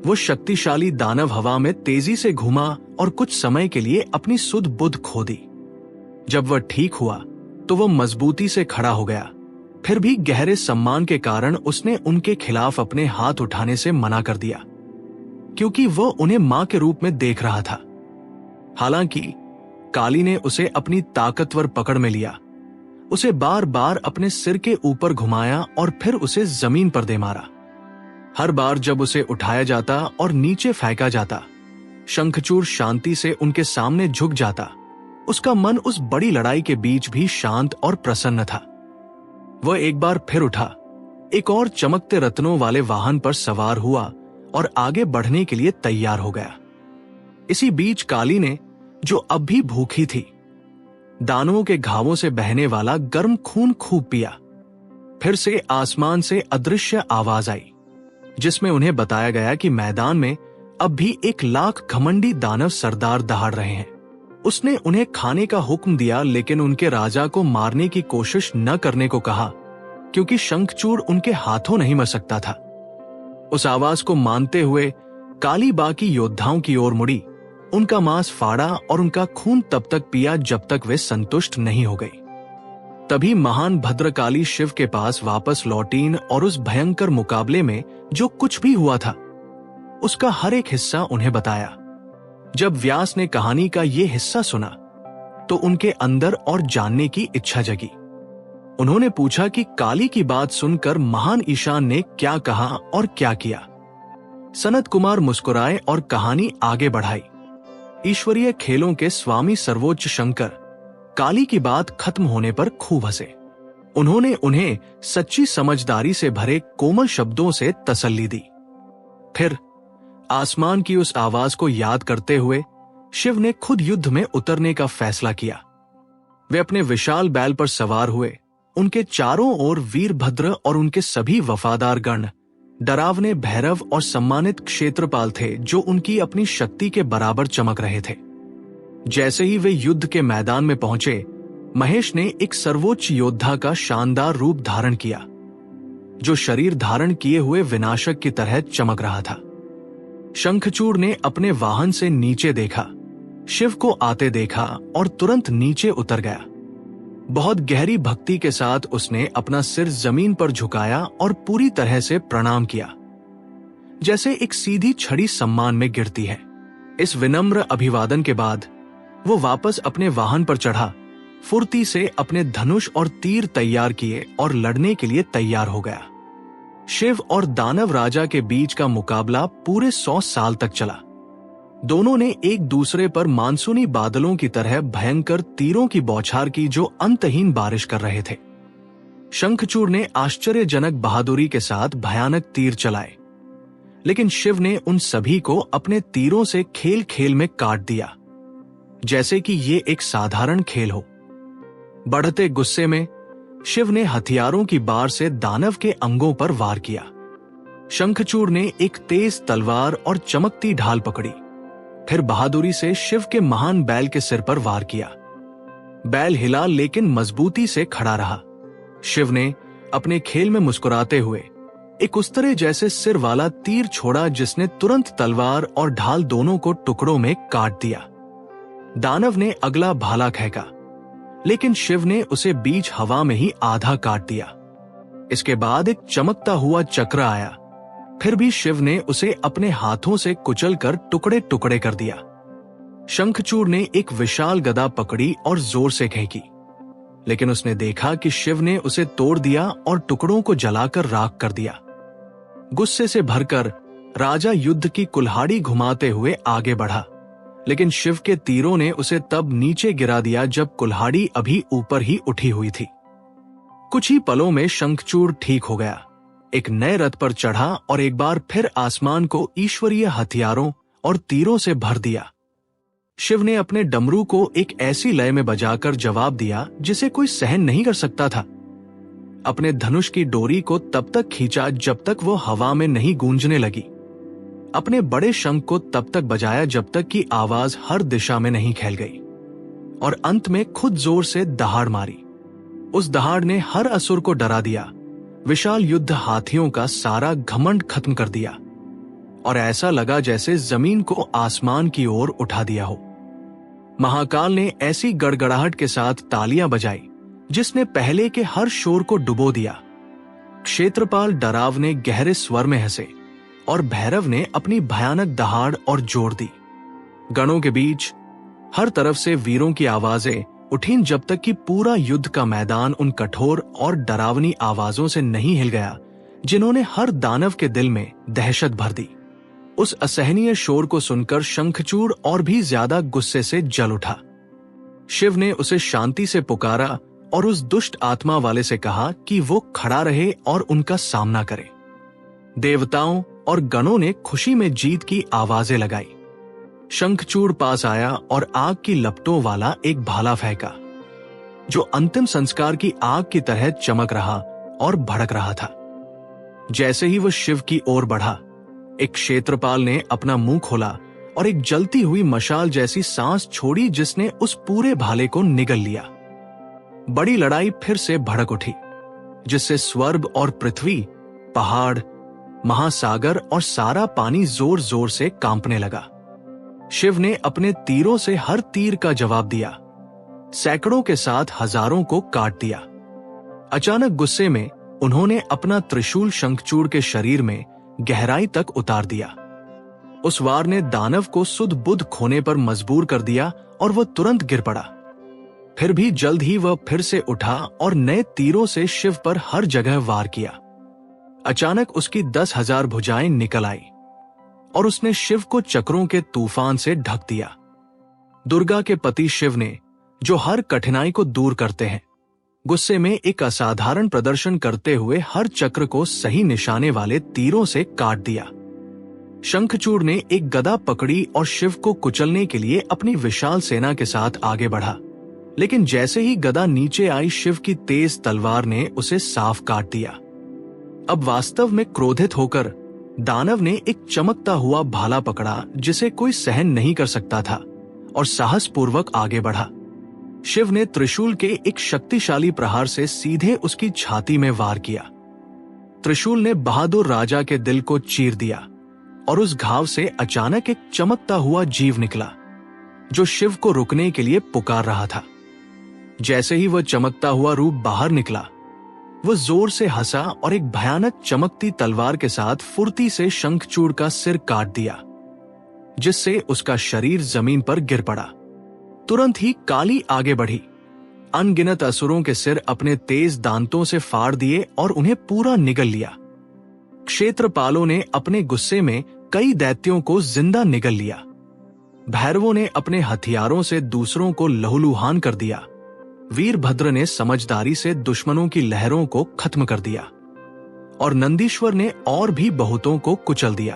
वो शक्तिशाली दानव हवा में तेजी से घूमा और कुछ समय के लिए अपनी सुध बुध खो दी। जब वह ठीक हुआ तो वह मजबूती से खड़ा हो गया। फिर भी गहरे सम्मान के कारण उसने उनके खिलाफ अपने हाथ उठाने से मना कर दिया, क्योंकि वो उन्हें मां के रूप में देख रहा था। हालांकि काली ने उसे अपनी ताकतवर पकड़ में लिया, उसे बार बार अपने सिर के ऊपर घुमाया और फिर उसे जमीन पर दे मारा। हर बार जब उसे उठाया जाता और नीचे फेंका जाता, शंखचूड़ शांति से उनके सामने झुक जाता। उसका मन उस बड़ी लड़ाई के बीच भी शांत और प्रसन्न था। वह एक बार फिर उठा, एक और चमकते रत्नों वाले वाहन पर सवार हुआ और आगे बढ़ने के लिए तैयार हो गया। इसी बीच काली ने, जो अब भी भूखी थी, दानवों के घावों से बहने वाला गर्म खून खूब पिया। फिर से आसमान से अदृश्य आवाज आई, जिसमें उन्हें बताया गया कि मैदान में अब भी 1 लाख घमंडी दानव सरदार दहाड़ रहे हैं। उसने उन्हें खाने का हुक्म दिया, लेकिन उनके राजा को मारने की कोशिश न करने को कहा, क्योंकि शंखचूड़ उनके हाथों नहीं मर सकता था। उस आवाज को मानते हुए काली बाकी योद्धाओं की ओर मुड़ी, उनका मांस फाड़ा और उनका खून तब तक पिया जब तक वे संतुष्ट नहीं हो गई। तभी महान भद्रकाली शिव के पास वापस लौटीं और उस भयंकर मुकाबले में जो कुछ भी हुआ था, उसका हर एक हिस्सा उन्हें बताया। जब व्यास ने कहानी का ये हिस्सा सुना तो उनके अंदर और जानने की इच्छा जगी। उन्होंने पूछा कि काली की बात सुनकर महान ईशान ने क्या कहा और क्या किया। सनत कुमार मुस्कुराए और कहानी आगे बढ़ाई। ईश्वरीय खेलों के स्वामी सर्वोच्च शंकर काली की बात खत्म होने पर खूब हंसे। उन्होंने उन्हें सच्ची समझदारी से भरे कोमल शब्दों से तसल्ली दी। फिर आसमान की उस आवाज को याद करते हुए शिव ने खुद युद्ध में उतरने का फैसला किया। वे अपने विशाल बैल पर सवार हुए। उनके चारों ओर वीरभद्र और उनके सभी वफादार गण, डरावने भैरव और सम्मानित क्षेत्रपाल थे जो उनकी अपनी शक्ति के बराबर चमक रहे थे। जैसे ही वे युद्ध के मैदान में पहुंचे, महेश ने एक सर्वोच्च योद्धा का शानदार रूप धारण किया, जो शरीर धारण किए हुए विनाशक की तरह चमक रहा था। शंखचूड़ ने अपने वाहन से नीचे देखा, शिव को आते देखा और तुरंत नीचे उतर गया। बहुत गहरी भक्ति के साथ उसने अपना सिर जमीन पर झुकाया और पूरी तरह से प्रणाम किया, जैसे एक सीधी छड़ी सम्मान में गिरती है। इस विनम्र अभिवादन के बाद वो वापस अपने वाहन पर चढ़ा, फुर्ती से अपने धनुष और तीर तैयार किए और लड़ने के लिए तैयार हो गया। शिव और दानव राजा के बीच का मुकाबला पूरे 100 साल तक चला। दोनों ने एक दूसरे पर मानसूनी बादलों की तरह भयंकर तीरों की बौछार की जो अंतहीन बारिश कर रहे थे। शंखचूड़ ने आश्चर्यजनक बहादुरी के साथ भयानक तीर चलाए, लेकिन शिव ने उन सभी को अपने तीरों से खेल खेल में काट दिया, जैसे कि ये एक साधारण खेल हो। बढ़ते गुस्से में शिव ने हथियारों की बार से दानव के अंगों पर वार किया। शंखचूड़ ने एक तेज तलवार और चमकती ढाल पकड़ी, फिर बहादुरी से शिव के महान बैल के सिर पर वार किया। बैल हिला लेकिन मजबूती से खड़ा रहा। शिव ने अपने खेल में मुस्कुराते हुए एक उस्तरे जैसे सिर वाला तीर छोड़ा, जिसने तुरंत तलवार और ढाल दोनों को टुकड़ों में काट दिया। दानव ने अगला भाला फेंका, लेकिन शिव ने उसे बीच हवा में ही आधा काट दिया। इसके बाद एक चमकता हुआ चक्र आया, फिर भी शिव ने उसे अपने हाथों से कुचलकर टुकड़े टुकड़े कर दिया। शंखचूड़ ने एक विशाल गदा पकड़ी और जोर से खींची, लेकिन उसने देखा कि शिव ने उसे तोड़ दिया और टुकड़ों को जलाकर राख कर दिया। गुस्से से भरकर राजा युद्ध की कुल्हाड़ी घुमाते हुए आगे बढ़ा, लेकिन शिव के तीरों ने उसे तब नीचे गिरा दिया जब कुल्हाड़ी अभी ऊपर ही उठी हुई थी। कुछ ही पलों में शंखचूड़ ठीक हो गया, एक नए रथ पर चढ़ा और एक बार फिर आसमान को ईश्वरीय हथियारों और तीरों से भर दिया। शिव ने अपने डमरू को एक ऐसी लय में बजाकर जवाब दिया जिसे कोई सहन नहीं कर सकता था। अपने धनुष की डोरी को तब तक खींचा जब तक वो हवा में नहीं गूंजने लगी। अपने बड़े शंख को तब तक बजाया जब तक कि आवाज हर दिशा में नहीं फैल गई, और अंत में खुद जोर से दहाड़ मारी। उस दहाड़ ने हर असुर को डरा दिया, विशाल युद्ध हाथियों का सारा घमंड खत्म कर दिया, और ऐसा लगा जैसे जमीन को आसमान की ओर उठा दिया हो। महाकाल ने ऐसी गड़गड़ाहट के साथ तालियां बजाई जिसने पहले के हर शोर को डुबो दिया। क्षेत्रपाल डरावने गहरे स्वर में हंसे और भैरव ने अपनी भयानक दहाड़ और जोर दी। गणों के बीच हर तरफ से वीरों की आवाजें उठीं जब तक कि पूरा युद्ध का मैदान उन कठोर और डरावनी आवाजों से नहीं हिल गया जिन्होंने हर दानव के दिल में दहशत भर दी। उस असहनीय शोर को सुनकर शंखचूड़ और भी ज्यादा गुस्से से जल उठा। शिव ने उसे शांति से पुकारा और उस दुष्ट आत्मा वाले से कहा कि वो खड़ा रहे और उनका सामना करे। देवताओं और गणों ने खुशी में जीत की आवाजें लगाई। शंखचूड़ पास आया और आग की लपटों वाला एक भाला फेंका, जो अंतिम संस्कार की आग की तरह चमक रहा और भड़क रहा था। जैसे ही वो शिव की ओर बढ़ा, एक क्षेत्रपाल ने अपना मुंह खोला और एक जलती हुई मशाल जैसी सांस छोड़ी जिसने उस पूरे भाले को निगल लिया। बड़ी लड़ाई फिर से भड़क उठी, जिससे स्वर्ग और पृथ्वी, पहाड़, महासागर और सारा पानी जोर जोर से कांपने लगा। शिव ने अपने तीरों से हर तीर का जवाब दिया, सैकड़ों के साथ हजारों को काट दिया। अचानक गुस्से में उन्होंने अपना त्रिशूल शंखचूड़ के शरीर में गहराई तक उतार दिया। उस वार ने दानव को सुध बुध खोने पर मजबूर कर दिया और वो तुरंत गिर पड़ा। फिर भी जल्द ही वह फिर से उठा और नए तीरों से शिव पर हर जगह वार किया। अचानक उसकी 10,000 भुजाएं निकल आई और उसने शिव को चक्रों के तूफान से ढक दिया। दुर्गा के पति शिव ने, जो हर कठिनाई को दूर करते हैं, गुस्से में एक असाधारण प्रदर्शन करते हुए हर चक्र को सही निशाने वाले तीरों से काट दिया। शंखचूड़ ने एक गदा पकड़ी और शिव को कुचलने के लिए अपनी विशाल सेना के साथ आगे बढ़ा, लेकिन जैसे ही गदा नीचे आई, शिव की तेज तलवार ने उसे साफ काट दिया। अब वास्तव में क्रोधित होकर दानव ने एक चमकता हुआ भाला पकड़ा जिसे कोई सहन नहीं कर सकता था और साहसपूर्वक आगे बढ़ा। शिव ने त्रिशूल के एक शक्तिशाली प्रहार से सीधे उसकी छाती में वार किया। त्रिशूल ने बहादुर राजा के दिल को चीर दिया और उस घाव से अचानक एक चमकता हुआ जीव निकला जो शिव को रुकने के लिए पुकार रहा था। जैसे ही वह चमकता हुआ रूप बाहर निकला, वह जोर से हंसा और एक भयानक चमकती तलवार के साथ फुर्ती से शंखचूड़ का सिर काट दिया, जिससे उसका शरीर जमीन पर गिर पड़ा। तुरंत ही काली आगे बढ़ी, अनगिनत असुरों के सिर अपने तेज दांतों से फाड़ दिए और उन्हें पूरा निगल लिया। क्षेत्रपालों ने अपने गुस्से में कई दैत्यों को जिंदा निगल लिया। भैरवों ने अपने हथियारों से दूसरों को लहूलुहान कर दिया। वीरभद्र ने समझदारी से दुश्मनों की लहरों को खत्म कर दिया और नंदीश्वर ने और भी बहुतों को कुचल दिया।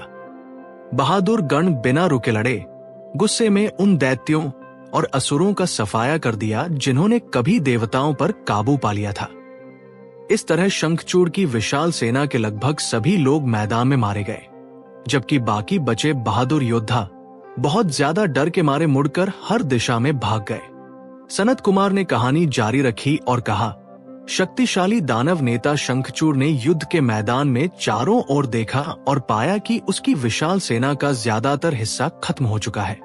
बहादुर गण बिना रुके लड़े, गुस्से में उन दैत्यों और असुरों का सफाया कर दिया जिन्होंने कभी देवताओं पर काबू पा लिया था। इस तरह शंखचूड़ की विशाल सेना के लगभग सभी लोग मैदान में मारे गए, जबकि बाकी बचे बहादुर योद्धा बहुत ज्यादा डर के मारे मुड़कर हर दिशा में भाग गए। सनत कुमार ने कहानी जारी रखी और कहा, शक्तिशाली दानव नेता शंखचूड़ ने युद्ध के मैदान में चारों ओर देखा और पाया कि उसकी विशाल सेना का ज्यादातर हिस्सा खत्म हो चुका है।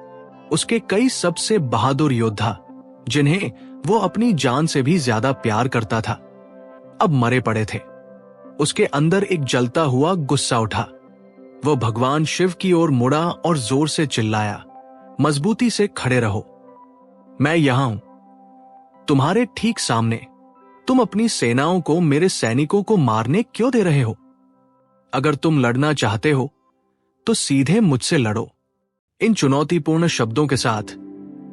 उसके कई सबसे बहादुर योद्धा, जिन्हें वो अपनी जान से भी ज्यादा प्यार करता था, अब मरे पड़े थे। उसके अंदर एक जलता हुआ गुस्सा उठा। वो भगवान शिव की ओर मुड़ा और जोर से चिल्लाया, मजबूती से खड़े रहो, मैं यहां हूं, तुम्हारे ठीक सामने। तुम अपनी सेनाओं को मेरे सैनिकों को मारने क्यों दे रहे हो? अगर तुम लड़ना चाहते हो तो सीधे मुझसे लड़ो। इन चुनौतीपूर्ण शब्दों के साथ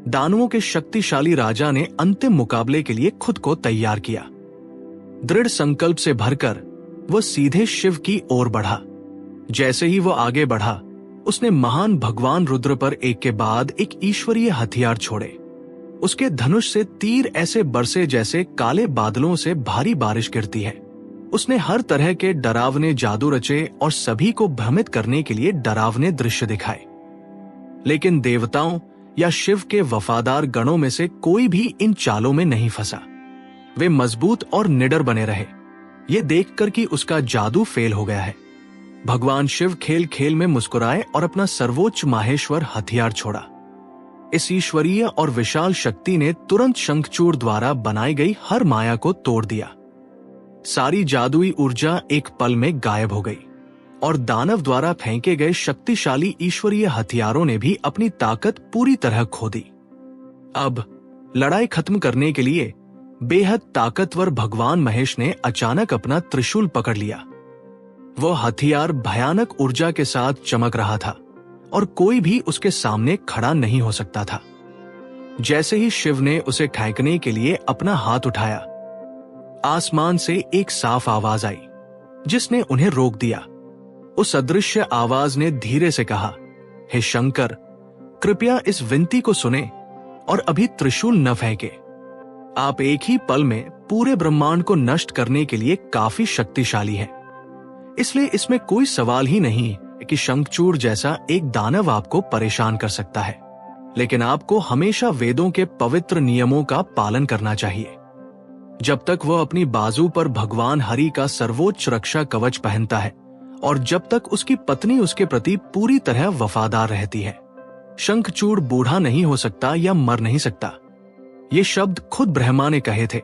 दानवों के शक्तिशाली राजा ने अंतिम मुकाबले के लिए खुद को तैयार किया। दृढ़ संकल्प से भरकर वह सीधे शिव की ओर बढ़ा। जैसे ही वो आगे बढ़ा, उसने महान भगवान रुद्र पर एक के बाद एक ईश्वरीय हथियार छोड़े। उसके धनुष से तीर ऐसे बरसे जैसे काले बादलों से भारी बारिश गिरती है। उसने हर तरह के डरावने जादू रचे और सभी को भ्रमित करने के लिए डरावने दृश्य दिखाए। लेकिन देवताओं या शिव के वफादार गणों में से कोई भी इन चालों में नहीं फंसा। वे मजबूत और निडर बने रहे, ये देखकर कि उसका जादू फेल हो गया है। भगवान शिव खेल खेल में मुस्कुराए और अपना सर्वोच्च माहेश्वर हथियार छोड़ा। इस ईश्वरीय और विशाल शक्ति ने तुरंत शंखचूड़ द्वारा बनाई गई हर माया को तोड़ दिया। सारी जादुई ऊर्जा एक पल में गायब हो गई और दानव द्वारा फेंके गए शक्तिशाली ईश्वरीय हथियारों ने भी अपनी ताकत पूरी तरह खो दी। अब लड़ाई खत्म करने के लिए बेहद ताकतवर भगवान महेश ने अचानक अपना त्रिशूल पकड़ लिया। वह हथियार भयानक ऊर्जा के साथ चमक रहा था और कोई भी उसके सामने खड़ा नहीं हो सकता था। जैसे ही शिव ने उसे फेंकने के लिए अपना हाथ उठाया, आसमान से एक साफ आवाज आई जिसने उन्हें रोक दिया। उस अदृश्य आवाज ने धीरे से कहा, हे शंकर, कृपया इस विनती को सुने और अभी त्रिशूल न फेंके। आप एक ही पल में पूरे ब्रह्मांड को नष्ट करने के लिए काफी शक्तिशाली हैं। इसलिए इसमें कोई सवाल ही नहीं कि शंखचूड़ जैसा एक दानव आपको परेशान कर सकता है, लेकिन आपको हमेशा वेदों के पवित्र नियमों का पालन करना चाहिए। जब तक वह अपनी बाजू पर भगवान हरि का सर्वोच्च रक्षा कवच पहनता है और जब तक उसकी पत्नी उसके प्रति पूरी तरह वफादार रहती है, शंखचूड़ बूढ़ा नहीं हो सकता या मर नहीं सकता। ये शब्द खुद ब्रह्मा ने कहे थे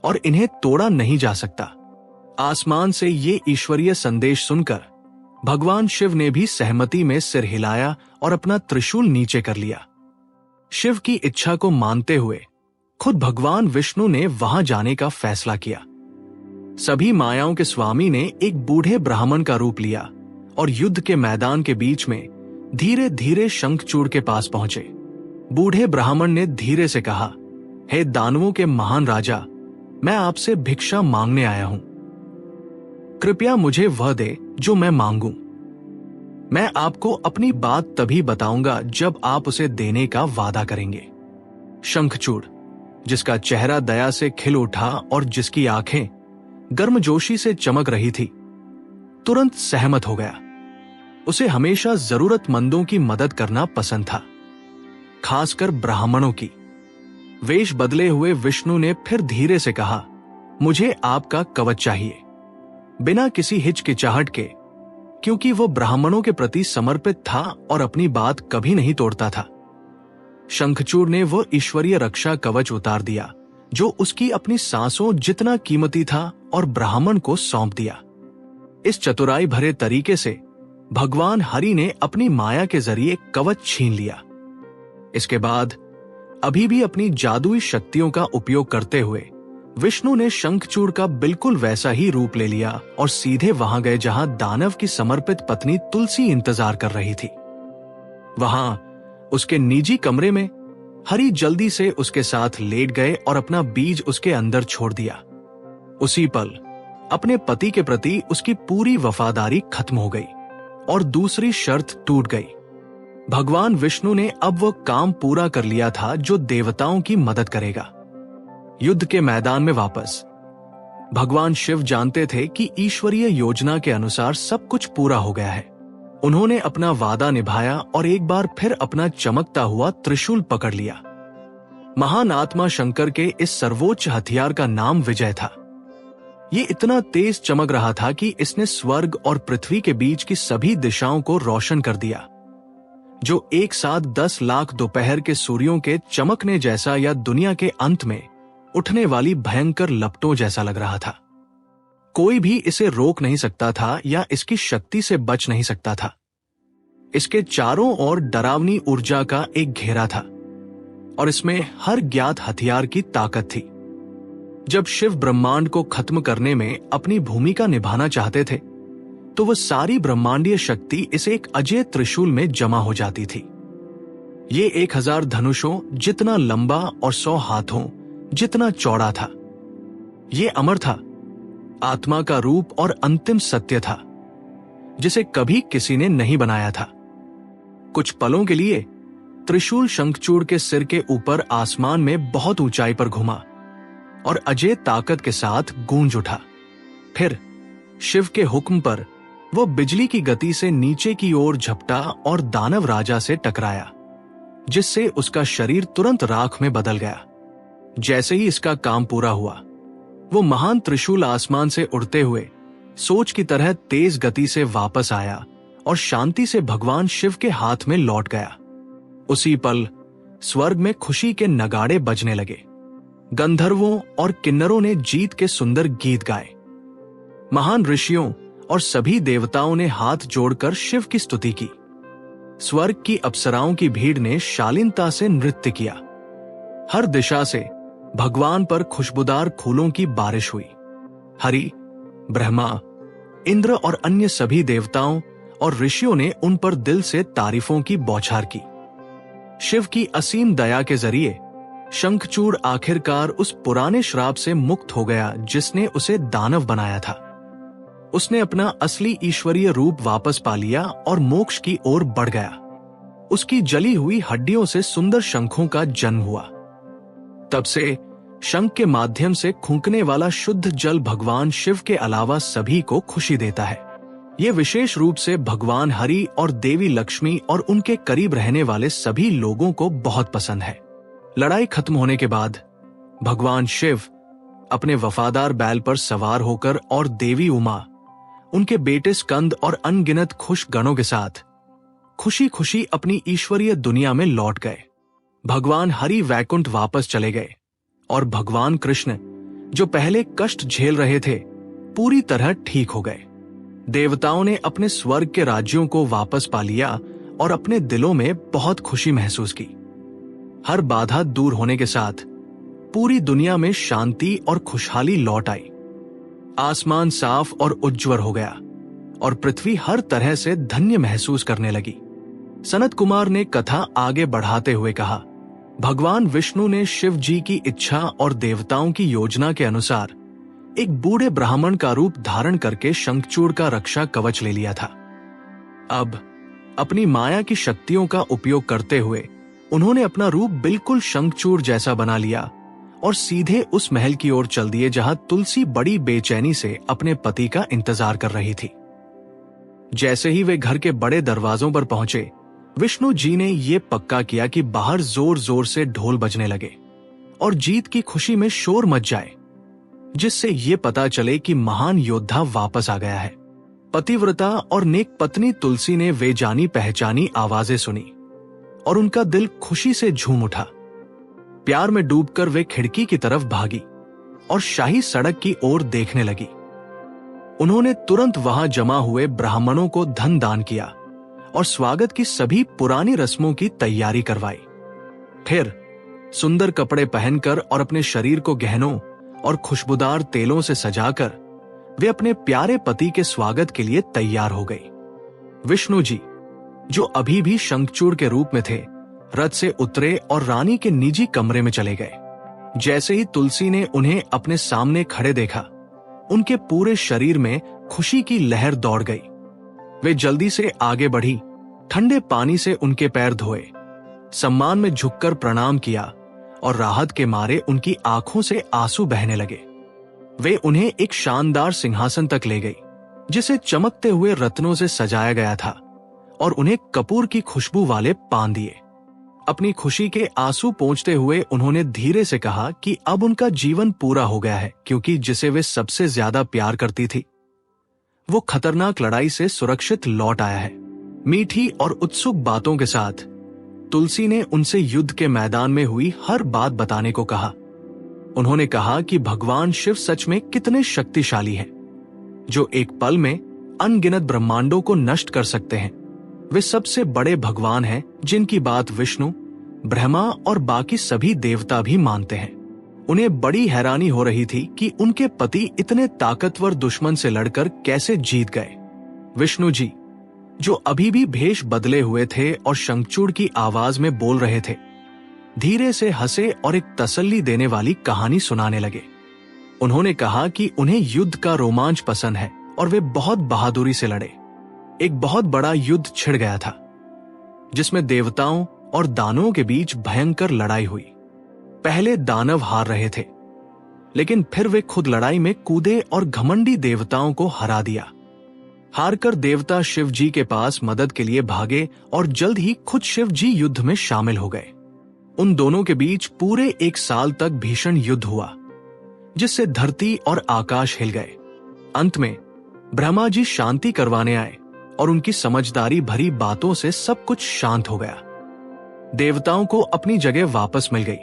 और इन्हें तोड़ा नहीं जा सकता। आसमान से ये ईश्वरीय संदेश सुनकर भगवान शिव ने भी सहमति में सिर हिलाया और अपना त्रिशूल नीचे कर लिया। शिव की इच्छा को मानते हुए खुद भगवान विष्णु ने वहां जाने का फैसला किया। सभी मायाओं के स्वामी ने एक बूढ़े ब्राह्मण का रूप लिया और युद्ध के मैदान के बीच में धीरे धीरे शंखचूड़ के पास पहुंचे। बूढ़े ब्राह्मण ने धीरे से कहा, हे दानवों के महान राजा, मैं आपसे भिक्षा मांगने आया हूं। कृपया मुझे वह दे जो मैं मांगूं। मैं आपको अपनी बात तभी बताऊंगा जब आप उसे देने का वादा करेंगे। शंखचूड़, जिसका चेहरा दया से खिल उठा और जिसकी आंखें गर्मजोशी से चमक रही थी, तुरंत सहमत हो गया। उसे हमेशा जरूरतमंदों की मदद करना पसंद था, खासकर ब्राह्मणों की। वेश बदले हुए विष्णु ने फिर धीरे से कहा, मुझे आपका कवच चाहिए। बिना किसी हिचकिचाहट के, क्योंकि वो ब्राह्मणों के प्रति समर्पित था और अपनी बात कभी नहीं तोड़ता था। शंखचूड़ ने वो ईश्वरीय रक्षा कवच उतार दिया जो उसकी अपनी सांसों जितना कीमती था और ब्राह्मण को सौंप दिया। इस चतुराई भरे तरीके से भगवान हरि ने अपनी माया के जरिए कवच छीन लिया। इसके बाद अभी भी अपनी जादुई शक्तियों का उपयोग करते हुए विष्णु ने शंखचूड़ का बिल्कुल वैसा ही रूप ले लिया और सीधे वहां गए जहां दानव की समर्पित पत्नी तुलसी इंतजार कर रही थी। वहां उसके निजी कमरे में हरि जल्दी से उसके साथ लेट गए और अपना बीज उसके अंदर छोड़ दिया। उसी पल अपने पति के प्रति उसकी पूरी वफादारी खत्म हो गई और दूसरी शर्त टूट गई। भगवान विष्णु ने अब वो काम पूरा कर लिया था जो देवताओं की मदद करेगा। युद्ध के मैदान में वापस भगवान शिव जानते थे कि ईश्वरीय योजना के अनुसार सब कुछ पूरा हो गया है। उन्होंने अपना वादा निभाया और एक बार फिर अपना चमकता हुआ त्रिशूल पकड़ लिया। महान आत्मा शंकर के इस सर्वोच्च हथियार का नाम विजय था। ये इतना तेज चमक रहा था कि इसने स्वर्ग और पृथ्वी के बीच की सभी दिशाओं को रोशन कर दिया। जो एक साथ 10 लाख दोपहर के सूर्यों के चमकने जैसा या दुनिया के अंत में उठने वाली भयंकर लपटों जैसा लग रहा था। कोई भी इसे रोक नहीं सकता था या इसकी शक्ति से बच नहीं सकता था। इसके चारों ओर डरावनी ऊर्जा का एक घेरा था और इसमें हर ज्ञात हथियार की ताकत थी। जब शिव ब्रह्मांड को खत्म करने में अपनी भूमिका निभाना चाहते थे तो वह सारी ब्रह्मांडीय शक्ति इस एक अजय त्रिशूल में जमा हो जाती थी। ये 1000 धनुषों जितना लंबा और 100 हाथों जितना चौड़ा था। ये अमर था, आत्मा का रूप और अंतिम सत्य था जिसे कभी किसी ने नहीं बनाया था। कुछ पलों के लिए त्रिशूल शंखचूड़ के सिर के ऊपर आसमान में बहुत ऊंचाई पर घुमा और अजय ताकत के साथ गूंज उठा। फिर शिव के हुक्म पर वो बिजली की गति से नीचे की ओर झपटा और दानव राजा से टकराया, जिससे उसका शरीर तुरंत राख में बदल गया। जैसे ही इसका काम पूरा हुआ, वो महान त्रिशूल आसमान से उड़ते हुए सोच की तरह तेज गति से वापस आया और शांति से भगवान शिव के हाथ में लौट गया। उसी पल स्वर्ग में खुशी के नगाड़े बजने लगे। गंधर्वों और किन्नरों ने जीत के सुंदर गीत गाए। महान ऋषियों और सभी देवताओं ने हाथ जोड़कर शिव की स्तुति की। स्वर्ग की अप्सराओं की भीड़ ने शालीनता से नृत्य किया। हर दिशा से भगवान पर खुशबूदार फूलों की बारिश हुई। हरि, ब्रह्मा, इंद्र और अन्य सभी देवताओं और ऋषियों ने उन पर दिल से तारीफों की बौछार की। शिव की असीम दया के जरिए शंखचूड़ आखिरकार उस पुराने श्राप से मुक्त हो गया जिसने उसे दानव बनाया था। उसने अपना असली ईश्वरीय रूप वापस पा लिया और मोक्ष की ओर बढ़ गया। उसकी जली हुई हड्डियों से सुंदर शंखों का जन्म हुआ। तब से शंख के माध्यम से खूंकने वाला शुद्ध जल भगवान शिव के अलावा सभी को खुशी देता है। ये विशेष रूप से भगवान हरि और देवी लक्ष्मी और उनके करीब रहने वाले सभी लोगों को बहुत पसंद है। लड़ाई खत्म होने के बाद भगवान शिव अपने वफादार बैल पर सवार होकर और देवी उमा, उनके बेटे स्कंद और अनगिनत खुश गणों के साथ खुशी खुशी अपनी ईश्वरीय दुनिया में लौट गए। भगवान हरि वैकुंठ वापस चले गए और भगवान कृष्ण, जो पहले कष्ट झेल रहे थे, पूरी तरह ठीक हो गए। देवताओं ने अपने स्वर्ग के राज्यों को वापस पा लिया और अपने दिलों में बहुत खुशी महसूस की। हर बाधा दूर होने के साथ पूरी दुनिया में शांति और खुशहाली लौट आई। आसमान साफ और उज्ज्वल हो गया और पृथ्वी हर तरह से धन्य महसूस करने लगी। सनत कुमार ने कथा आगे बढ़ाते हुए कहा, भगवान विष्णु ने शिव जी की इच्छा और देवताओं की योजना के अनुसार एक बूढ़े ब्राह्मण का रूप धारण करके शंखचूड़ का रक्षा कवच ले लिया था। अब अपनी माया की शक्तियों का उपयोग करते हुए उन्होंने अपना रूप बिल्कुल शंखचूड़ जैसा बना लिया और सीधे उस महल की ओर चल दिए जहां तुलसी बड़ी बेचैनी से अपने पति का इंतजार कर रही थी। जैसे ही वे घर के बड़े दरवाजों पर पहुंचे, विष्णु जी ने यह पक्का किया कि बाहर जोर जोर से ढोल बजने लगे और जीत की खुशी में शोर मच जाए, जिससे ये पता चले कि महान योद्धा वापस आ गया है। पतिव्रता और नेक पत्नी तुलसी ने वे जानी पहचानी आवाजें सुनी और उनका दिल खुशी से झूम उठा। प्यार में डूबकर वे खिड़की की तरफ भागी और शाही सड़क की ओर देखने लगी। उन्होंने तुरंत वहां जमा हुए ब्राह्मणों को धन दान किया और स्वागत की सभी पुरानी रस्मों की तैयारी करवाई। फिर सुंदर कपड़े पहनकर और अपने शरीर को गहनों और खुशबूदार तेलों से सजाकर वे अपने प्यारे पति के स्वागत के लिए तैयार हो गई। विष्णु जी, जो अभी भी शंखचूड़ के रूप में थे, रथ से उतरे और रानी के निजी कमरे में चले गए। जैसे ही तुलसी ने उन्हें अपने सामने खड़े देखा, उनके पूरे शरीर में खुशी की लहर दौड़ गई। वे जल्दी से आगे बढ़ी, ठंडे पानी से उनके पैर धोए, सम्मान में झुककर प्रणाम किया और राहत के मारे उनकी आंखों से आंसू बहने लगे। वे उन्हें एक शानदार सिंहासन तक ले गई, जिसे चमकते हुए रत्नों से सजाया गया था, और उन्हें कपूर की खुशबू वाले पान दिए। अपनी खुशी के आंसू पोंछते हुए उन्होंने धीरे से कहा कि अब उनका जीवन पूरा हो गया है, क्योंकि जिसे वे सबसे ज्यादा प्यार करती थी वो खतरनाक लड़ाई से सुरक्षित लौट आया है। मीठी और उत्सुक बातों के साथ तुलसी ने उनसे युद्ध के मैदान में हुई हर बात बताने को कहा। उन्होंने कहा कि भगवान शिव सच में कितने शक्तिशाली हैं, जो एक पल में अनगिनत ब्रह्मांडों को नष्ट कर सकते हैं। वे सबसे बड़े भगवान हैं जिनकी बात विष्णु, ब्रह्मा और बाकी सभी देवता भी मानते हैं। उन्हें बड़ी हैरानी हो रही थी कि उनके पति इतने ताकतवर दुश्मन से लड़कर कैसे जीत गए। विष्णु जी, जो अभी भी भेष बदले हुए थे और शंखचूड़ की आवाज में बोल रहे थे, धीरे से हंसे और एक तसल्ली देने वाली कहानी सुनाने लगे। उन्होंने कहा कि उन्हें युद्ध का रोमांच पसंद है और वे बहुत बहादुरी से लड़े। एक बहुत बड़ा युद्ध छिड़ गया था, जिसमें देवताओं और दानवों के बीच भयंकर लड़ाई हुई। पहले दानव हार रहे थे, लेकिन फिर वे खुद लड़ाई में कूदे और घमंडी देवताओं को हरा दिया। हारकर देवता शिव जी के पास मदद के लिए भागे और जल्द ही खुद शिव जी युद्ध में शामिल हो गए। उन दोनों के बीच पूरे 1 साल तक भीषण युद्ध हुआ, जिससे धरती और आकाश हिल गए। अंत में ब्रह्मा जी शांति करवाने आए और उनकी समझदारी भरी बातों से सब कुछ शांत हो गया। देवताओं को अपनी जगह वापस मिल गई।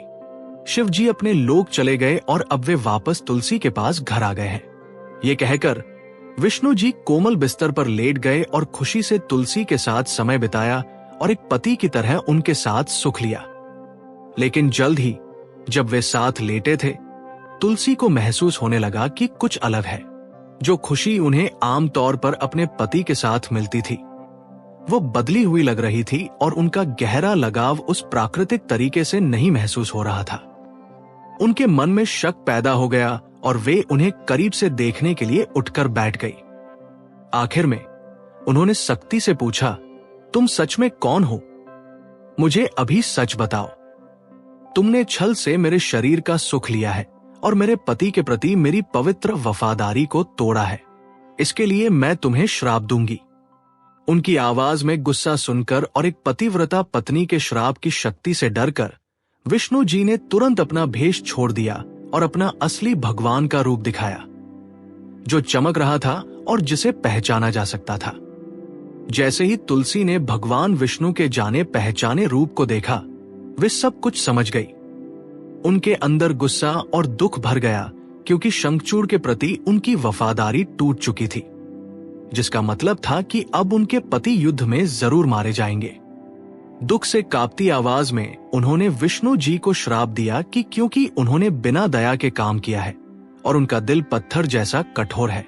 शिव जी अपने लोक चले गए और अब वे वापस तुलसी के पास घर आ गए हैं। ये कहकर विष्णु जी कोमल बिस्तर पर लेट गए और खुशी से तुलसी के साथ समय बिताया और एक पति की तरह उनके साथ सुख लिया। लेकिन जल्द ही जब वे साथ लेटे थे, तुलसी को महसूस होने लगा कि कुछ अलग है। जो खुशी उन्हें आमतौर पर अपने पति के साथ मिलती थी, वो बदली हुई लग रही थी और उनका गहरा लगाव उस प्राकृतिक तरीके से नहीं महसूस हो रहा था। उनके मन में शक पैदा हो गया और वे उन्हें करीब से देखने के लिए उठकर बैठ गई। आखिर में उन्होंने सख्ती से पूछा, तुम सच में कौन हो? मुझे अभी सच बताओ। तुमने छल से मेरे शरीर का सुख लिया है और मेरे पति के प्रति मेरी पवित्र वफादारी को तोड़ा है। इसके लिए मैं तुम्हें श्राप दूंगी। उनकी आवाज में गुस्सा सुनकर और एक पतिव्रता पत्नी के श्राप की शक्ति से डरकर विष्णु जी ने तुरंत अपना भेष छोड़ दिया और अपना असली भगवान का रूप दिखाया, जो चमक रहा था और जिसे पहचाना जा सकता था। जैसे ही तुलसी ने भगवान विष्णु के जाने पहचाने रूप को देखा, वे सब कुछ समझ गई। उनके अंदर गुस्सा और दुख भर गया, क्योंकि शंखचूड़ के प्रति उनकी वफादारी टूट चुकी थी, जिसका मतलब था कि अब उनके पति युद्ध में जरूर मारे जाएंगे। दुख से कांपती आवाज में उन्होंने विष्णु जी को श्राप दिया कि क्योंकि उन्होंने बिना दया के काम किया है और उनका दिल पत्थर जैसा कठोर है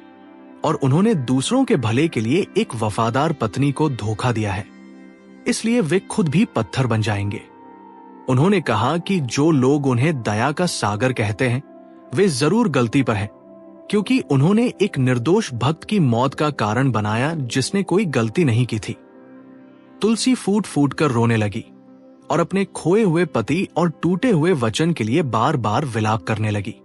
और उन्होंने दूसरों के भले के लिए एक वफादार पत्नी को धोखा दिया है, इसलिए वे खुद भी पत्थर बन जाएंगे। उन्होंने कहा कि जो लोग उन्हें दया का सागर कहते हैं वे जरूर गलती पर हैं, क्योंकि उन्होंने एक निर्दोष भक्त की मौत का कारण बनाया जिसने कोई गलती नहीं की थी। तुलसी फूट फूट कर रोने लगी और अपने खोए हुए पति और टूटे हुए वचन के लिए बार बार विलाप करने लगी।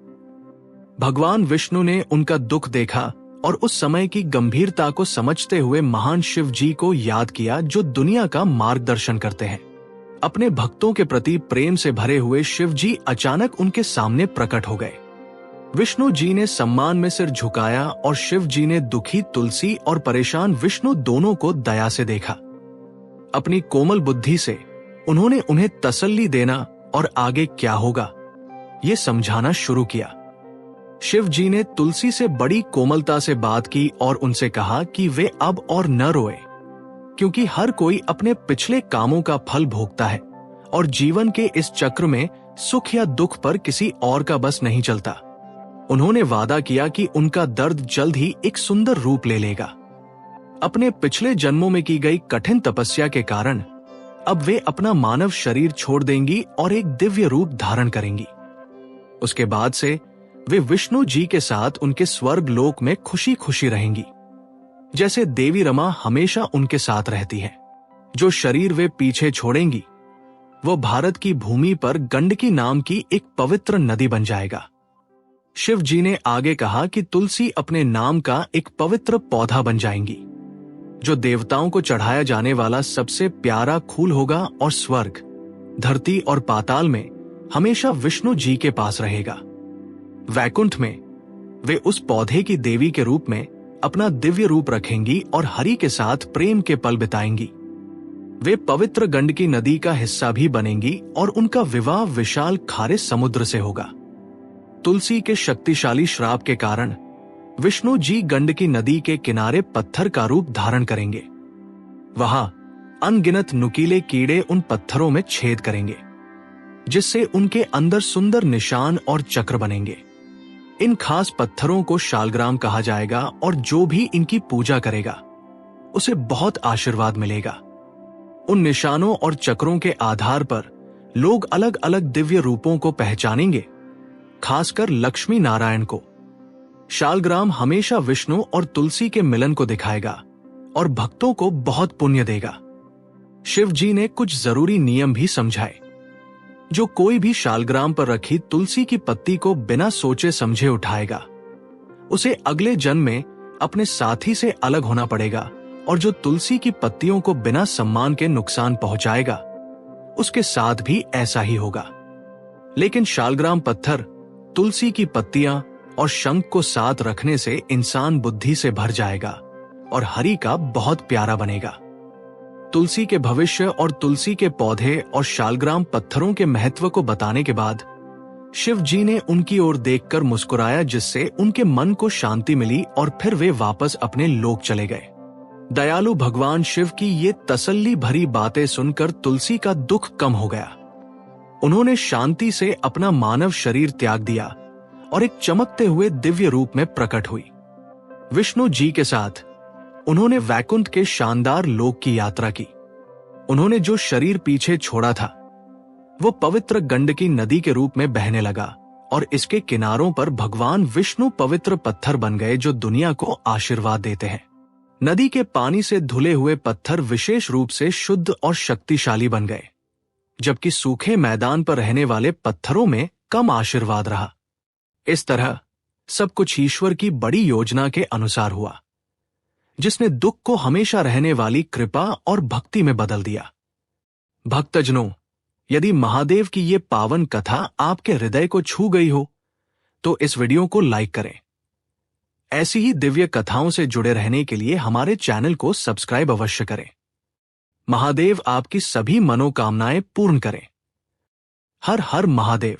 भगवान विष्णु ने उनका दुख देखा और उस समय की गंभीरता को समझते हुए महान शिव जी को याद किया, जो दुनिया का मार्गदर्शन करते हैं। अपने भक्तों के प्रति प्रेम से भरे हुए शिव जी अचानक उनके सामने प्रकट हो गए। विष्णु जी ने सम्मान में सिर झुकाया और शिव जी ने दुखी तुलसी और परेशान विष्णु दोनों को दया से देखा। अपनी कोमल बुद्धि से उन्होंने उन्हें तसल्ली देना और आगे क्या होगा ये समझाना शुरू किया। शिव जी ने तुलसी से बड़ी कोमलता से बात की और उनसे कहा कि वे अब और न रोए, क्योंकि हर कोई अपने पिछले कामों का फल भोगता है और जीवन के इस चक्र में सुख या दुख पर किसी और का बस नहीं चलता। उन्होंने वादा किया कि उनका दर्द जल्द ही एक सुंदर रूप ले लेगा। अपने पिछले जन्मों में की गई कठिन तपस्या के कारण अब वे अपना मानव शरीर छोड़ देंगी और एक दिव्य रूप धारण करेंगी। उसके बाद से वे विष्णु जी के साथ उनके स्वर्ग लोक में खुशी खुशी रहेंगी, जैसे देवी रमा हमेशा उनके साथ रहती है। जो शरीर वे पीछे छोड़ेंगी वो भारत की भूमि पर गंडकी नाम की एक पवित्र नदी बन जाएगा। शिव जी ने आगे कहा कि तुलसी अपने नाम का एक पवित्र पौधा बन जाएंगी, जो देवताओं को चढ़ाया जाने वाला सबसे प्यारा फूल होगा और स्वर्ग, धरती और पाताल में हमेशा विष्णु जी के पास रहेगा। वैकुंठ में वे उस पौधे की देवी के रूप में अपना दिव्य रूप रखेंगी और हरि के साथ प्रेम के पल बिताएंगी। वे पवित्र गंडकी नदी का हिस्सा भी बनेंगी और उनका विवाह विशाल खारे समुद्र से होगा। तुलसी के शक्तिशाली श्राप के कारण विष्णु जी गंडकी नदी के किनारे पत्थर का रूप धारण करेंगे। वहां अनगिनत नुकीले कीड़े उन पत्थरों में छेद करेंगे, जिससे उनके अंदर सुंदर निशान और चक्र बनेंगे। इन खास पत्थरों को शालग्राम कहा जाएगा और जो भी इनकी पूजा करेगा उसे बहुत आशीर्वाद मिलेगा। उन निशानों और चक्रों के आधार पर लोग अलग अलग दिव्य रूपों को पहचानेंगे, खासकर लक्ष्मी नारायण को। शालग्राम हमेशा विष्णु और तुलसी के मिलन को दिखाएगा और भक्तों को बहुत पुण्य देगा। शिव जी ने कुछ जरूरी नियम भी समझाए। जो कोई भी शालग्राम पर रखी तुलसी की पत्ती को बिना सोचे समझे उठाएगा, उसे अगले जन्म में अपने साथी से अलग होना पड़ेगा, और जो तुलसी की पत्तियों को बिना सम्मान के नुकसान पहुंचाएगा उसके साथ भी ऐसा ही होगा। लेकिन शालग्राम पत्थर, तुलसी की पत्तियां और शंख को साथ रखने से इंसान बुद्धि से भर जाएगा और हरि का बहुत प्यारा बनेगा। तुलसी के भविष्य और तुलसी के पौधे और शालग्राम पत्थरों के महत्व को बताने के बाद शिव जी ने उनकी ओर देखकर मुस्कुराया, जिससे उनके मन को शांति मिली और फिर वे वापस अपने लोक चले गए। दयालु भगवान शिव की ये तसल्ली भरी बातें सुनकर तुलसी का दुख कम हो गया। उन्होंने शांति से अपना मानव शरीर त्याग दिया और एक चमकते हुए दिव्य रूप में प्रकट हुई। विष्णु जी के साथ उन्होंने वैकुंठ के शानदार लोक की यात्रा की। उन्होंने जो शरीर पीछे छोड़ा था वो पवित्र गंडकी नदी के रूप में बहने लगा और इसके किनारों पर भगवान विष्णु पवित्र पत्थर बन गए, जो दुनिया को आशीर्वाद देते हैं। नदी के पानी से धुले हुए पत्थर विशेष रूप से शुद्ध और शक्तिशाली बन गए, जबकि सूखे मैदान पर रहने वाले पत्थरों में कम आशीर्वाद रहा। इस तरह सब कुछ ईश्वर की बड़ी योजना के अनुसार हुआ, जिसने दुख को हमेशा रहने वाली कृपा और भक्ति में बदल दिया। भक्तजनों, यदि महादेव की ये पावन कथा आपके हृदय को छू गई हो तो इस वीडियो को लाइक करें। ऐसी ही दिव्य कथाओं से जुड़े रहने के लिए हमारे चैनल को सब्सक्राइब अवश्य करें। महादेव आपकी सभी मनोकामनाएं पूर्ण करें। हर हर महादेव।